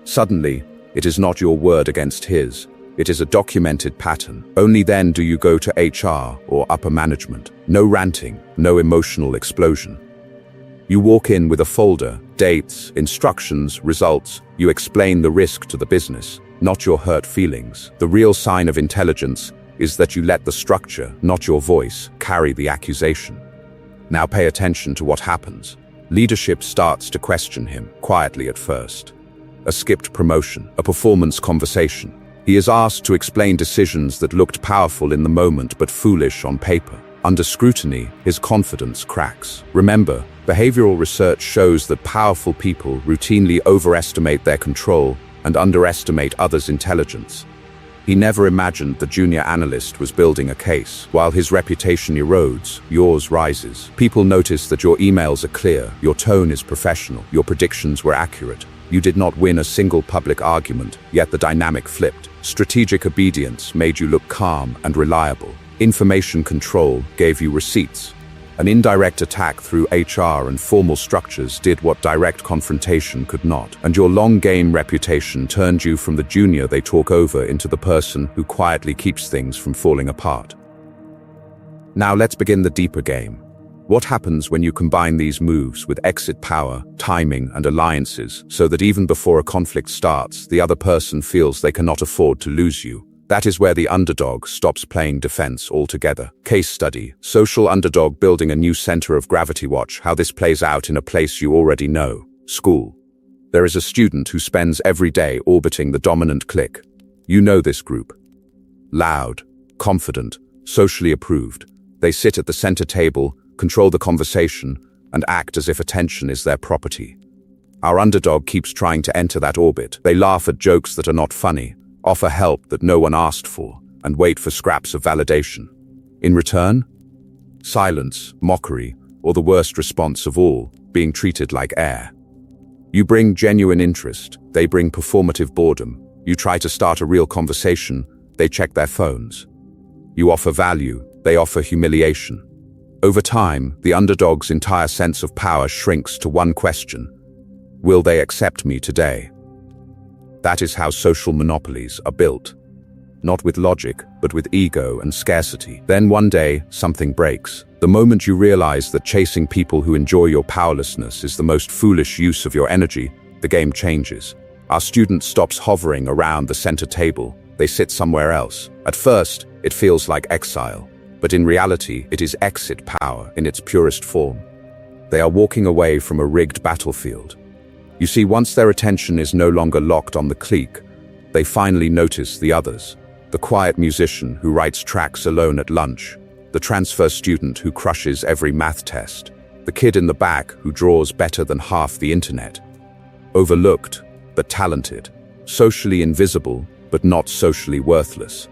Suddenly, it is not your word against his. It is a documented pattern. Only then do you go to HR or upper management. No ranting, no emotional explosion. You walk in with a folder, dates, instructions, results. You explain the risk to the business, not your hurt feelings. The real sign of intelligence is that you let the structure, not your voice, carry the accusation. Now pay attention to what happens. Leadership starts to question him, quietly at first. A skipped promotion, a performance conversation. He is asked to explain decisions that looked powerful in the moment but foolish on paper. Under scrutiny, his confidence cracks. Remember, behavioral research shows that powerful people routinely overestimate their control and underestimate others' intelligence. He never imagined the junior analyst was building a case. While his reputation erodes, yours rises. People notice that your emails are clear, your tone is professional, your predictions were accurate. You did not win a single public argument, yet the dynamic flipped. Strategic obedience made you look calm and reliable. Information control gave you receipts. An indirect attack through HR and formal structures did what direct confrontation could not. And your long-game reputation turned you from the junior they talk over into the person who quietly keeps things from falling apart. Now let's begin the deeper game. What happens when you combine these moves with exit power, timing, and alliances so that even before a conflict starts, the other person feels they cannot afford to lose you? That is where the underdog stops playing defense altogether. Case study, social underdog building a new center of gravity. Watch how this plays out in a place you already know, school. There is a student who spends every day orbiting the dominant clique. You know this group. Loud, confident, socially approved. They sit at the center table, control the conversation, and act as if attention is their property. Our underdog keeps trying to enter that orbit. They laugh at jokes that are not funny, offer help that no one asked for, and wait for scraps of validation. In return, silence, mockery, or the worst response of all, being treated like air. You bring genuine interest, they bring performative boredom. You try to start a real conversation, they check their phones. You offer value, they offer humiliation. Over time, the underdog's entire sense of power shrinks to one question: will they accept me today? That is how social monopolies are built. Not with logic, but with ego and scarcity. Then one day, something breaks. The moment you realize that chasing people who enjoy your powerlessness is the most foolish use of your energy, the game changes. Our student stops hovering around the center table. They sit somewhere else. At first, it feels like exile, but in reality, it is exit power in its purest form. They are walking away from a rigged battlefield. You see, once their attention is no longer locked on the clique, they finally notice the others. The quiet musician who writes tracks alone at lunch, the transfer student who crushes every math test, the kid in the back who draws better than half the internet. Overlooked, but talented. Socially invisible, but not socially worthless.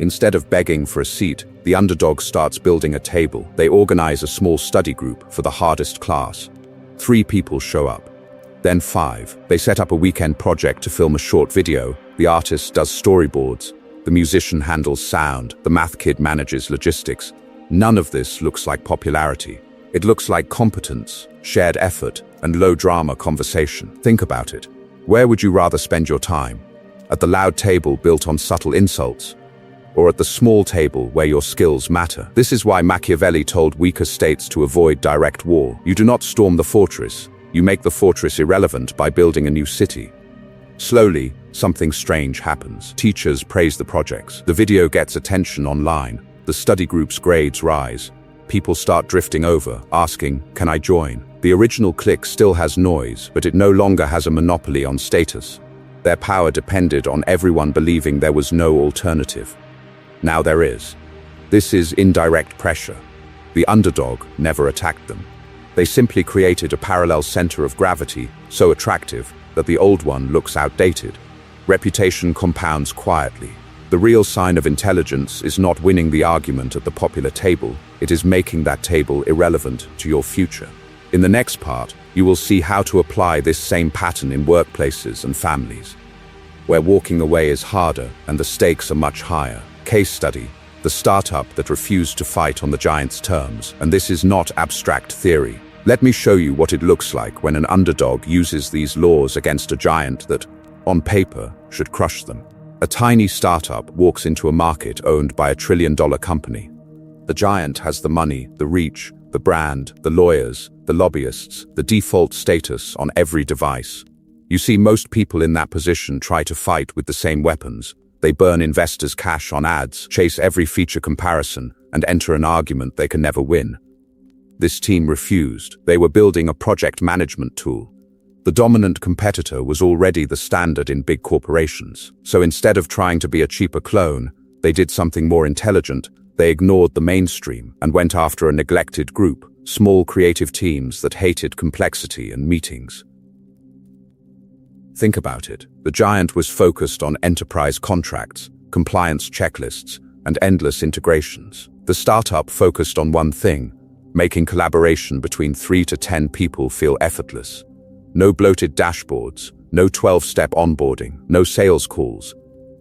Instead of begging for a seat, the underdog starts building a table. They organize a small study group for the hardest class. 3 people show up. Then 5. They set up a weekend project to film a short video. The artist does storyboards. The musician handles sound. The math kid manages logistics. None of this looks like popularity. It looks like competence, shared effort, and low-drama conversation. Think about it. Where would you rather spend your time? At the loud table built on subtle insults? Or at the small table where your skills matter? This is why Machiavelli told weaker states to avoid direct war. You do not storm the fortress. You make the fortress irrelevant by building a new city. Slowly, something strange happens. Teachers praise the projects. The video gets attention online. The study group's grades rise. People start drifting over, asking, "Can I join?" The original clique still has noise, but it no longer has a monopoly on status. Their power depended on everyone believing there was no alternative. Now there is. This is indirect pressure. The underdog never attacked them. They simply created a parallel center of gravity, so attractive that the old one looks outdated. Reputation compounds quietly. The real sign of intelligence is not winning the argument at the popular table, it is making that table irrelevant to your future. In the next part, you will see how to apply this same pattern in workplaces and families, where walking away is harder and the stakes are much higher. Case study: the startup that refused to fight on the giant's terms. And this is not abstract theory. Let me show you what it looks like when an underdog uses these laws against a giant that, on paper, should crush them. A tiny startup walks into a market owned by $1 trillion company. The giant has the money, the reach, the brand, the lawyers, the lobbyists, the default status on every device. You see, most people in that position try to fight with the same weapons. They burn investors' cash on ads, chase every feature comparison, and enter an argument they can never win. This team refused. They were building a project management tool. The dominant competitor was already the standard in big corporations. So instead of trying to be a cheaper clone, they did something more intelligent. They ignored the mainstream and went after a neglected group, small creative teams that hated complexity and meetings. Think about it. The giant was focused on enterprise contracts, compliance checklists, and endless integrations. The startup focused on one thing: making collaboration between 3 to 10 people feel effortless. No bloated dashboards, no 12-step onboarding, no sales calls.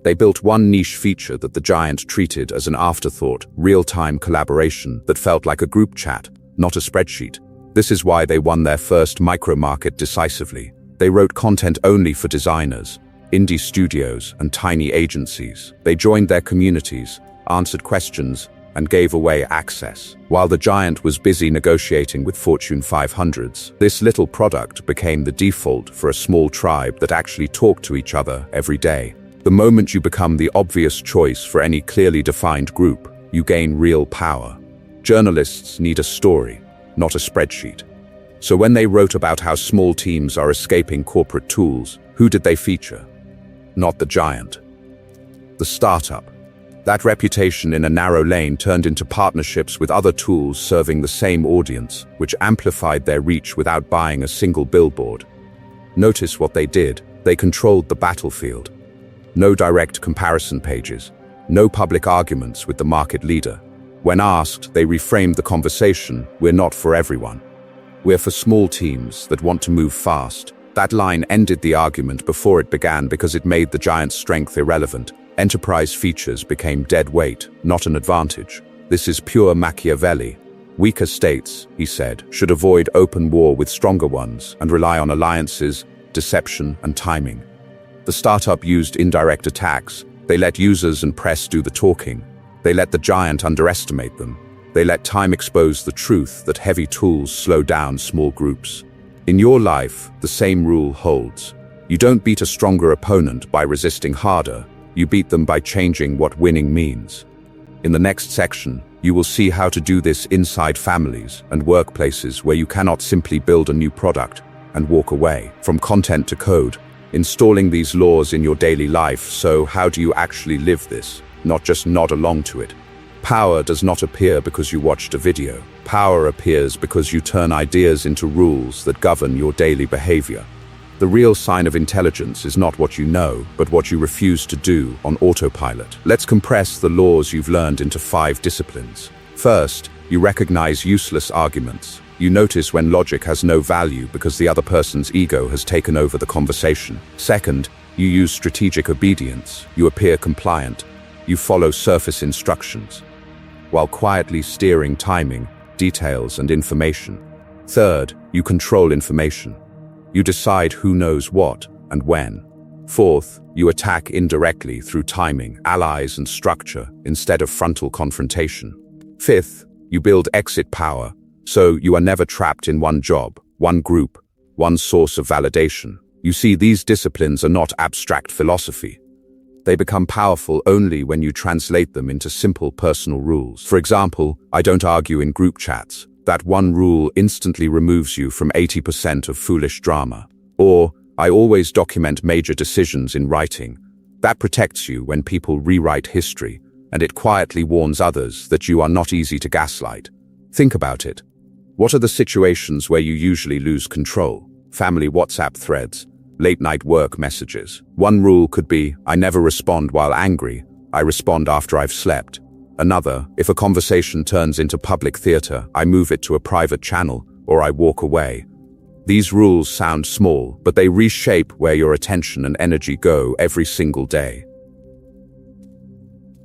They built one niche feature that the giant treated as an afterthought: real-time collaboration that felt like a group chat, not a spreadsheet. This is why they won their first micro-market decisively. They wrote content only for designers, indie studios, and tiny agencies. They joined their communities, answered questions, and gave away access. While the giant was busy negotiating with Fortune 500s, this little product became the default for a small tribe that actually talked to each other every day. The moment you become the obvious choice for any clearly defined group, you gain real power. Journalists need a story, not a spreadsheet. So when they wrote about how small teams are escaping corporate tools, who did they feature? Not the giant. The startup. That reputation in a narrow lane turned into partnerships with other tools serving the same audience, which amplified their reach without buying a single billboard. Notice what they did. They controlled the battlefield. No direct comparison pages. No public arguments with the market leader. When asked, they reframed the conversation: "We're not for everyone. We're for small teams that want to move fast." That line ended the argument before it began because it made the giant's strength irrelevant. Enterprise features became dead weight, not an advantage. This is pure Machiavelli. Weaker states, he said, should avoid open war with stronger ones and rely on alliances, deception, and timing. The startup used indirect attacks. They let users and press do the talking. They let the giant underestimate them. They let time expose the truth that heavy tools slow down small groups. In your life, the same rule holds. You don't beat a stronger opponent by resisting harder. You beat them by changing what winning means. In the next section, you will see how to do this inside families and workplaces where you cannot simply build a new product and walk away. From content to code, installing these laws in your daily life. So how do you actually live this? Not just nod along to it. Power does not appear because you watched a video. Power appears because you turn ideas into rules that govern your daily behavior. The real sign of intelligence is not what you know, but what you refuse to do on autopilot. Let's compress the laws you've learned into 5 disciplines. First, you recognize useless arguments. You notice when logic has no value because the other person's ego has taken over the conversation. Second, you use strategic obedience. You appear compliant. You follow surface instructions, while quietly steering timing, details, and information. Third, you control information. You decide who knows what and when. Fourth, you attack indirectly through timing, allies, and structure instead of frontal confrontation. Fifth, you build exit power, so you are never trapped in one job, one group, one source of validation. You see, these disciplines are not abstract philosophy. They become powerful only when you translate them into simple personal rules. For example, I don't argue in group chats. That one rule instantly removes you from 80% of foolish drama. Or, I always document major decisions in writing. That protects you when people rewrite history, and it quietly warns others that you are not easy to gaslight. Think about it. What are the situations where you usually lose control? Family WhatsApp threads, late-night work messages. One rule could be, I never respond while angry, I respond after I've slept. Another, if a conversation turns into public theater, I move it to a private channel, or I walk away. These rules sound small, but they reshape where your attention and energy go every single day.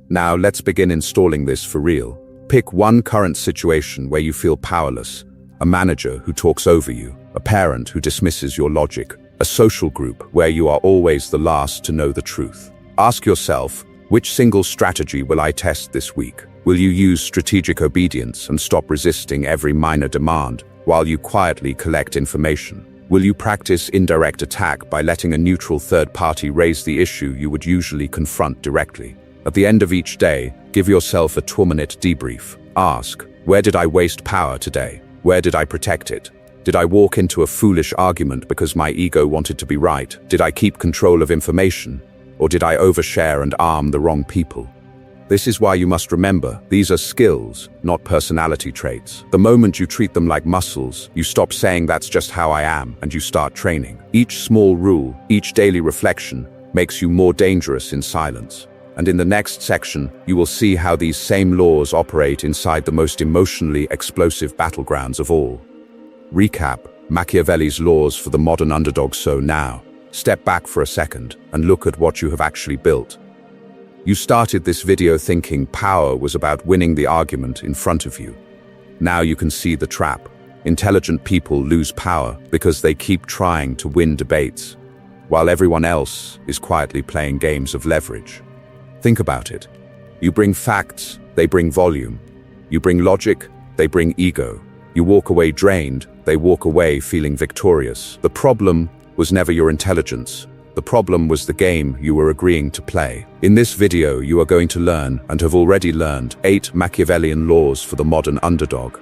Now let's begin installing this for real. Pick one current situation where you feel powerless, a manager who talks over you, a parent who dismisses your logic, a social group where you are always the last to know the truth. Ask yourself, which single strategy will I test this week? Will you use strategic obedience and stop resisting every minor demand while you quietly collect information? Will you practice indirect attack by letting a neutral third party raise the issue you would usually confront directly? At the end of each day, give yourself a 2-minute debrief. Ask, where did I waste power today? Where did I protect it? Did I walk into a foolish argument because my ego wanted to be right? Did I keep control of information? Or did I overshare and arm the wrong people? This is why you must remember, these are skills, not personality traits. The moment you treat them like muscles, you stop saying that's just how I am, and you start training. Each small rule, each daily reflection, makes you more dangerous in silence. And in the next section, you will see how these same laws operate inside the most emotionally explosive battlegrounds of all. Recap, Machiavelli's laws for the modern underdog. So now, step back for a second and look at what you have actually built. You started this video thinking power was about winning the argument in front of you. Now you can see the trap. Intelligent people lose power because they keep trying to win debates, while everyone else is quietly playing games of leverage. Think about it. You bring facts, they bring volume. You bring logic, they bring ego. You walk away drained, they walk away feeling victorious. The problem was never your intelligence. The problem was the game you were agreeing to play. In this video, you are going to learn, and have already learned, 8 Machiavellian laws for the modern underdog.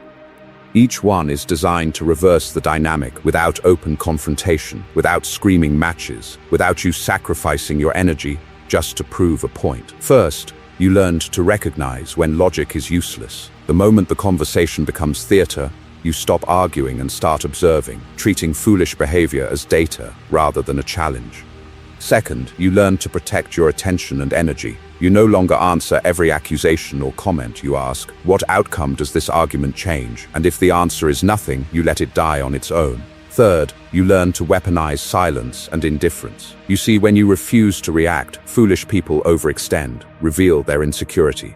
Each one is designed to reverse the dynamic without open confrontation, without screaming matches, without you sacrificing your energy just to prove a point. First, you learned to recognize when logic is useless. The moment the conversation becomes theater, you stop arguing and start observing, treating foolish behavior as data rather than a challenge. Second, you learn to protect your attention and energy. You no longer answer every accusation or comment. You ask, what outcome does this argument change? And if the answer is nothing, you let it die on its own. Third, you learn to weaponize silence and indifference. You see, when you refuse to react, foolish people overextend, reveal their insecurity,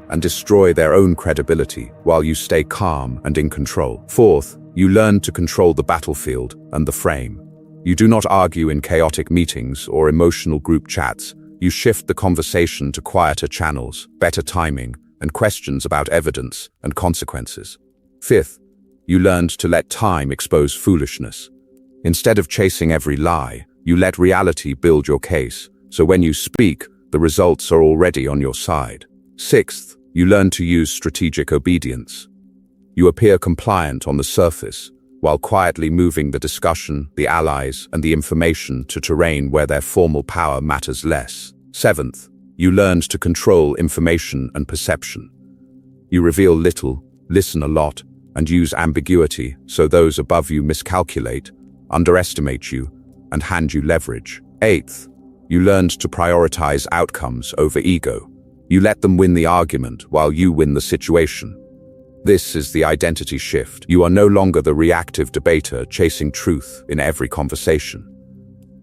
and destroy their own credibility while you stay calm and in control. Fourth, you learn to control the battlefield and the frame. You do not argue in chaotic meetings or emotional group chats. You shift the conversation to quieter channels, better timing, and questions about evidence and consequences. Fifth, you learned to let time expose foolishness. Instead of chasing every lie, you let reality build your case, so when you speak, the results are already on your side. Sixth, you learn to use strategic obedience. You appear compliant on the surface, while quietly moving the discussion, the allies, and the information to terrain where their formal power matters less. Seventh, you learned to control information and perception. You reveal little, listen a lot, and use ambiguity so those above you miscalculate, underestimate you, and hand you leverage. Eighth, you learned to prioritize outcomes over ego. You let them win the argument while you win the situation. This is the identity shift. You are no longer the reactive debater chasing truth in every conversation.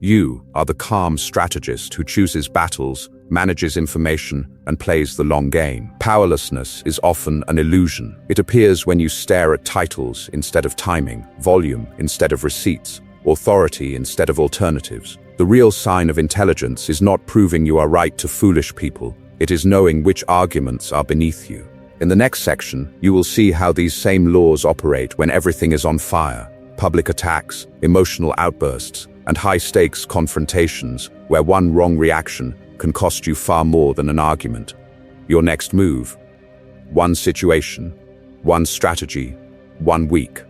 You are the calm strategist who chooses battles, manages information, and plays the long game. Powerlessness is often an illusion. It appears when you stare at titles instead of timing, volume instead of receipts, authority instead of alternatives. The real sign of intelligence is not proving you are right to foolish people. It is knowing which arguments are beneath you. In the next section, you will see how these same laws operate when everything is on fire. Public attacks, emotional outbursts, and high-stakes confrontations where one wrong reaction can cost you far more than an argument. Your next move: one situation, one strategy, 1 week.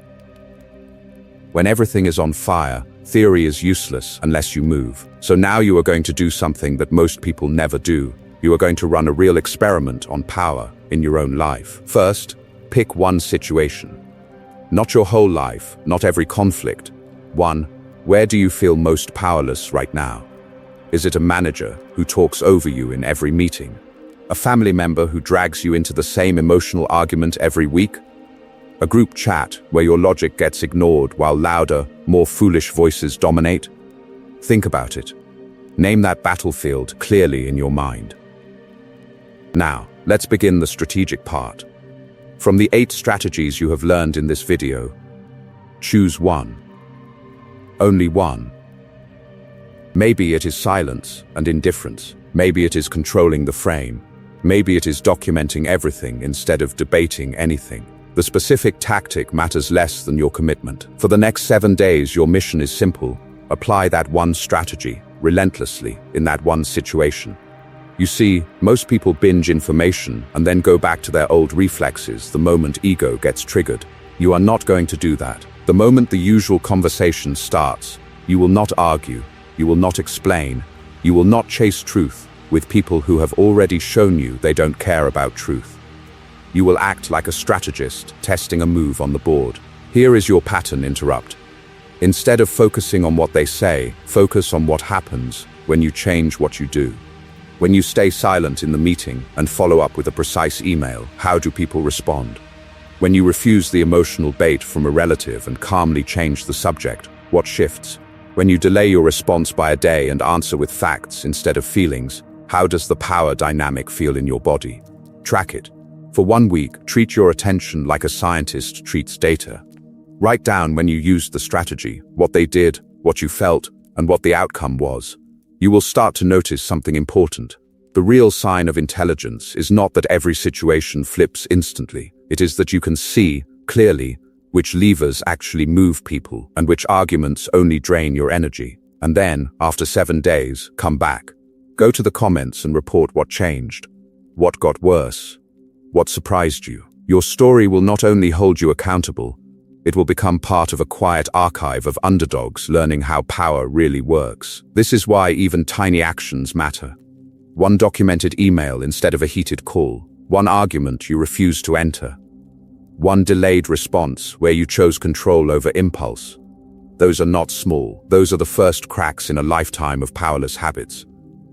When everything is on fire, theory is useless unless you move. So now you are going to do something that most people never do. You are going to run a real experiment on power in your own life. First, pick one situation. Not your whole life, not every conflict. One, where do you feel most powerless right now? Is it a manager who talks over you in every meeting? A family member who drags you into the same emotional argument every week? A group chat where your logic gets ignored while louder, more foolish voices dominate? Think about it. Name that battlefield clearly in your mind. Now, let's begin the strategic part. From the 8 strategies you have learned in this video, choose one. Only one. Maybe it is silence and indifference. Maybe it is controlling the frame. Maybe it is documenting everything instead of debating anything. The specific tactic matters less than your commitment. For the next 7 days, your mission is simple. Apply that one strategy, relentlessly, in that one situation. You see, most people binge information and then go back to their old reflexes the moment ego gets triggered. You are not going to do that. The moment the usual conversation starts, you will not argue, you will not explain, you will not chase truth with people who have already shown you they don't care about truth. You will act like a strategist testing a move on the board. Here is your pattern interrupt. Instead of focusing on what they say, focus on what happens when you change what you do. When you stay silent in the meeting and follow up with a precise email, how do people respond? When you refuse the emotional bait from a relative and calmly change the subject, what shifts? When you delay your response by a day and answer with facts instead of feelings, how does the power dynamic feel in your body? Track it. For 1 week, treat your attention like a scientist treats data. Write down when you used the strategy, what they did, what you felt, and what the outcome was. You will start to notice something important. The real sign of intelligence is not that every situation flips instantly. It is that you can see, clearly, which levers actually move people and which arguments only drain your energy. And then, after 7 days, come back. Go to the comments and report what changed, what got worse, what surprised you. Your story will not only hold you accountable, it will become part of a quiet archive of underdogs learning how power really works. This is why even tiny actions matter. One documented email instead of a heated call. One argument you refused to enter. One delayed response where you chose control over impulse. Those are not small. Those are the first cracks in a lifetime of powerless habits.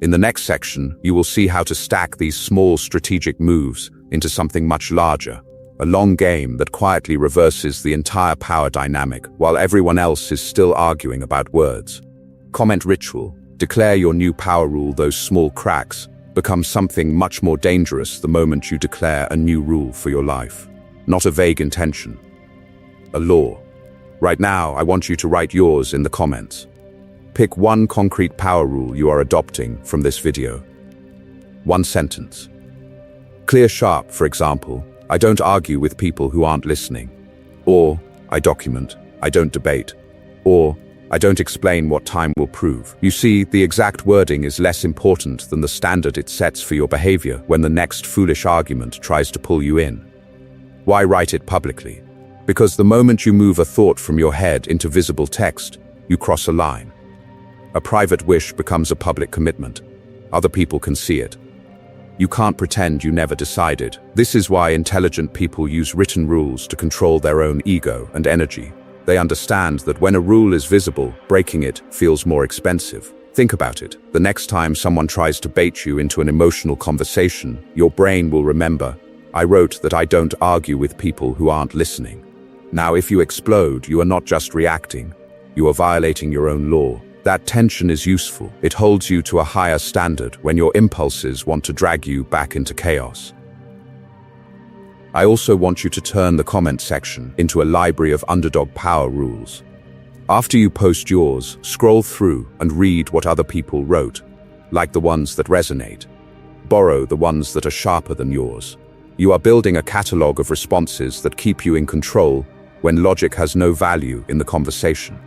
In the next section, you will see how to stack these small strategic moves into something much larger. A long game that quietly reverses the entire power dynamic while everyone else is still arguing about words. Comment ritual. Declare your new power rule. Those small cracks become something much more dangerous the moment you declare a new rule for your life. Not a vague intention. A law. Right now, I want you to write yours in the comments. Pick one concrete power rule you are adopting from this video. One sentence. Clear sharp, for example, I don't argue with people who aren't listening. Or, I document, I don't debate. Or, I don't explain what time will prove. You see, the exact wording is less important than the standard it sets for your behavior when the next foolish argument tries to pull you in. Why write it publicly? Because the moment you move a thought from your head into visible text, you cross a line. A private wish becomes a public commitment. Other people can see it. You can't pretend you never decided. This is why intelligent people use written rules to control their own ego and energy. They understand that when a rule is visible, breaking it feels more expensive. Think about it. The next time someone tries to bait you into an emotional conversation, your brain will remember, I wrote that I don't argue with people who aren't listening. Now, if you explode, you are not just reacting, you are violating your own law. That tension is useful. It holds you to a higher standard when your impulses want to drag you back into chaos. I also want you to turn the comment section into a library of underdog power rules. After you post yours, scroll through and read what other people wrote, like the ones that resonate. Borrow the ones that are sharper than yours. You are building a catalog of responses that keep you in control when logic has no value in the conversation.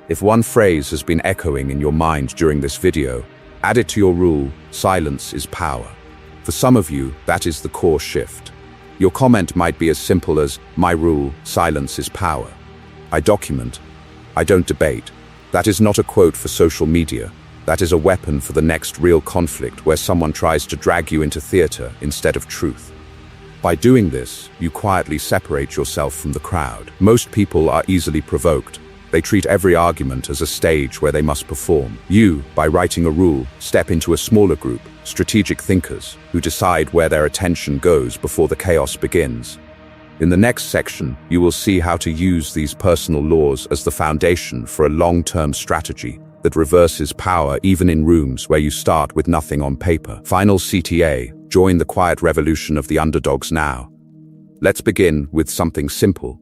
If one phrase has been echoing in your mind during this video, add it to your rule, silence is power. For some of you, that is the core shift. Your comment might be as simple as, my rule, silence is power. I document. I don't debate. That is not a quote for social media. That is a weapon for the next real conflict where someone tries to drag you into theater instead of truth. By doing this, you quietly separate yourself from the crowd. Most people are easily provoked. They treat every argument as a stage where they must perform. You, by writing a rule, step into a smaller group, strategic thinkers, who decide where their attention goes before the chaos begins. In the next section, you will see how to use these personal laws as the foundation for a long-term strategy that reverses power even in rooms where you start with nothing on paper. Final CTA, join the quiet revolution of the underdogs now. Let's begin with something simple.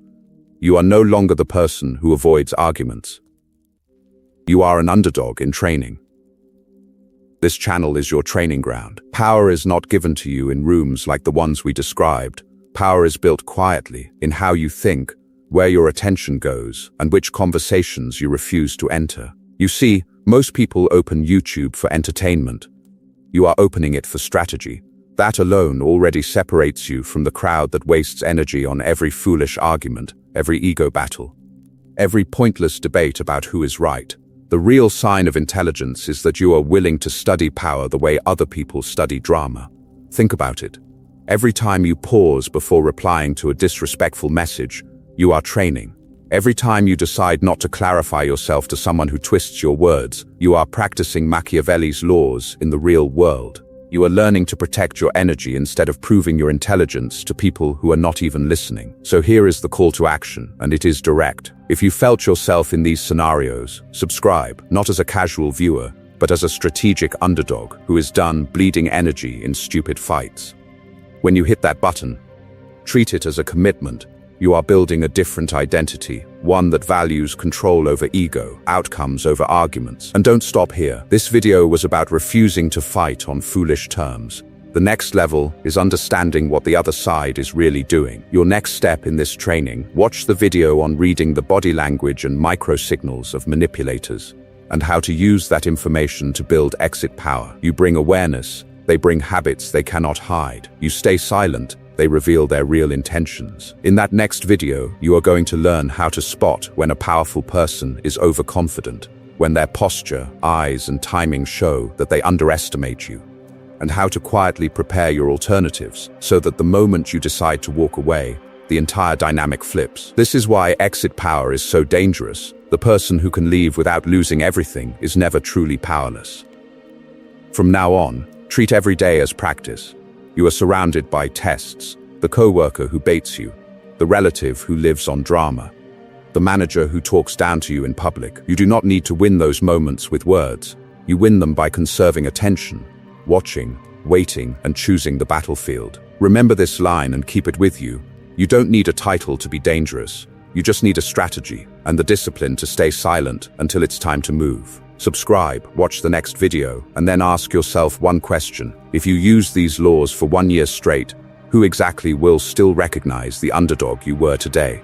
You are no longer the person who avoids arguments. You are an underdog in training. This channel is your training ground. Power is not given to you in rooms like the ones we described. Power is built quietly in how you think, where your attention goes, and which conversations you refuse to enter. You see, most people open YouTube for entertainment. You are opening it for strategy. That alone already separates you from the crowd that wastes energy on every foolish argument, every ego battle, every pointless debate about who is right. The real sign of intelligence is that you are willing to study power the way other people study drama. Think about it. Every time you pause before replying to a disrespectful message, you are training. Every time you decide not to clarify yourself to someone who twists your words, you are practicing Machiavelli's laws in the real world. You are learning to protect your energy instead of proving your intelligence to people who are not even listening. So here is the call to action, and it is direct. If you felt yourself in these scenarios, subscribe, not as a casual viewer, but as a strategic underdog who is done bleeding energy in stupid fights. When you hit that button, treat it as a commitment. You are building a different identity, one that values control over ego, outcomes over arguments. And don't stop here. This video was about refusing to fight on foolish terms. The next level is understanding what the other side is really doing. Your next step in this training, watch the video on reading the body language and micro-signals of manipulators, and how to use that information to build exit power. You bring awareness, they bring habits they cannot hide. You stay silent, they reveal their real intentions. In that next video, you are going to learn how to spot when a powerful person is overconfident, when their posture, eyes, and timing show that they underestimate you, and how to quietly prepare your alternatives so that the moment you decide to walk away, the entire dynamic flips. This is why exit power is so dangerous. The person who can leave without losing everything is never truly powerless. From now on, treat every day as practice. You are surrounded by tests, the coworker who baits you, the relative who lives on drama, the manager who talks down to you in public. You do not need to win those moments with words. You win them by conserving attention, watching, waiting, and choosing the battlefield. Remember this line and keep it with you. You don't need a title to be dangerous. You just need a strategy and the discipline to stay silent until it's time to move. Subscribe, watch the next video, and then ask yourself one question. If you use these laws for 1 year straight, who exactly will still recognize the underdog you were today?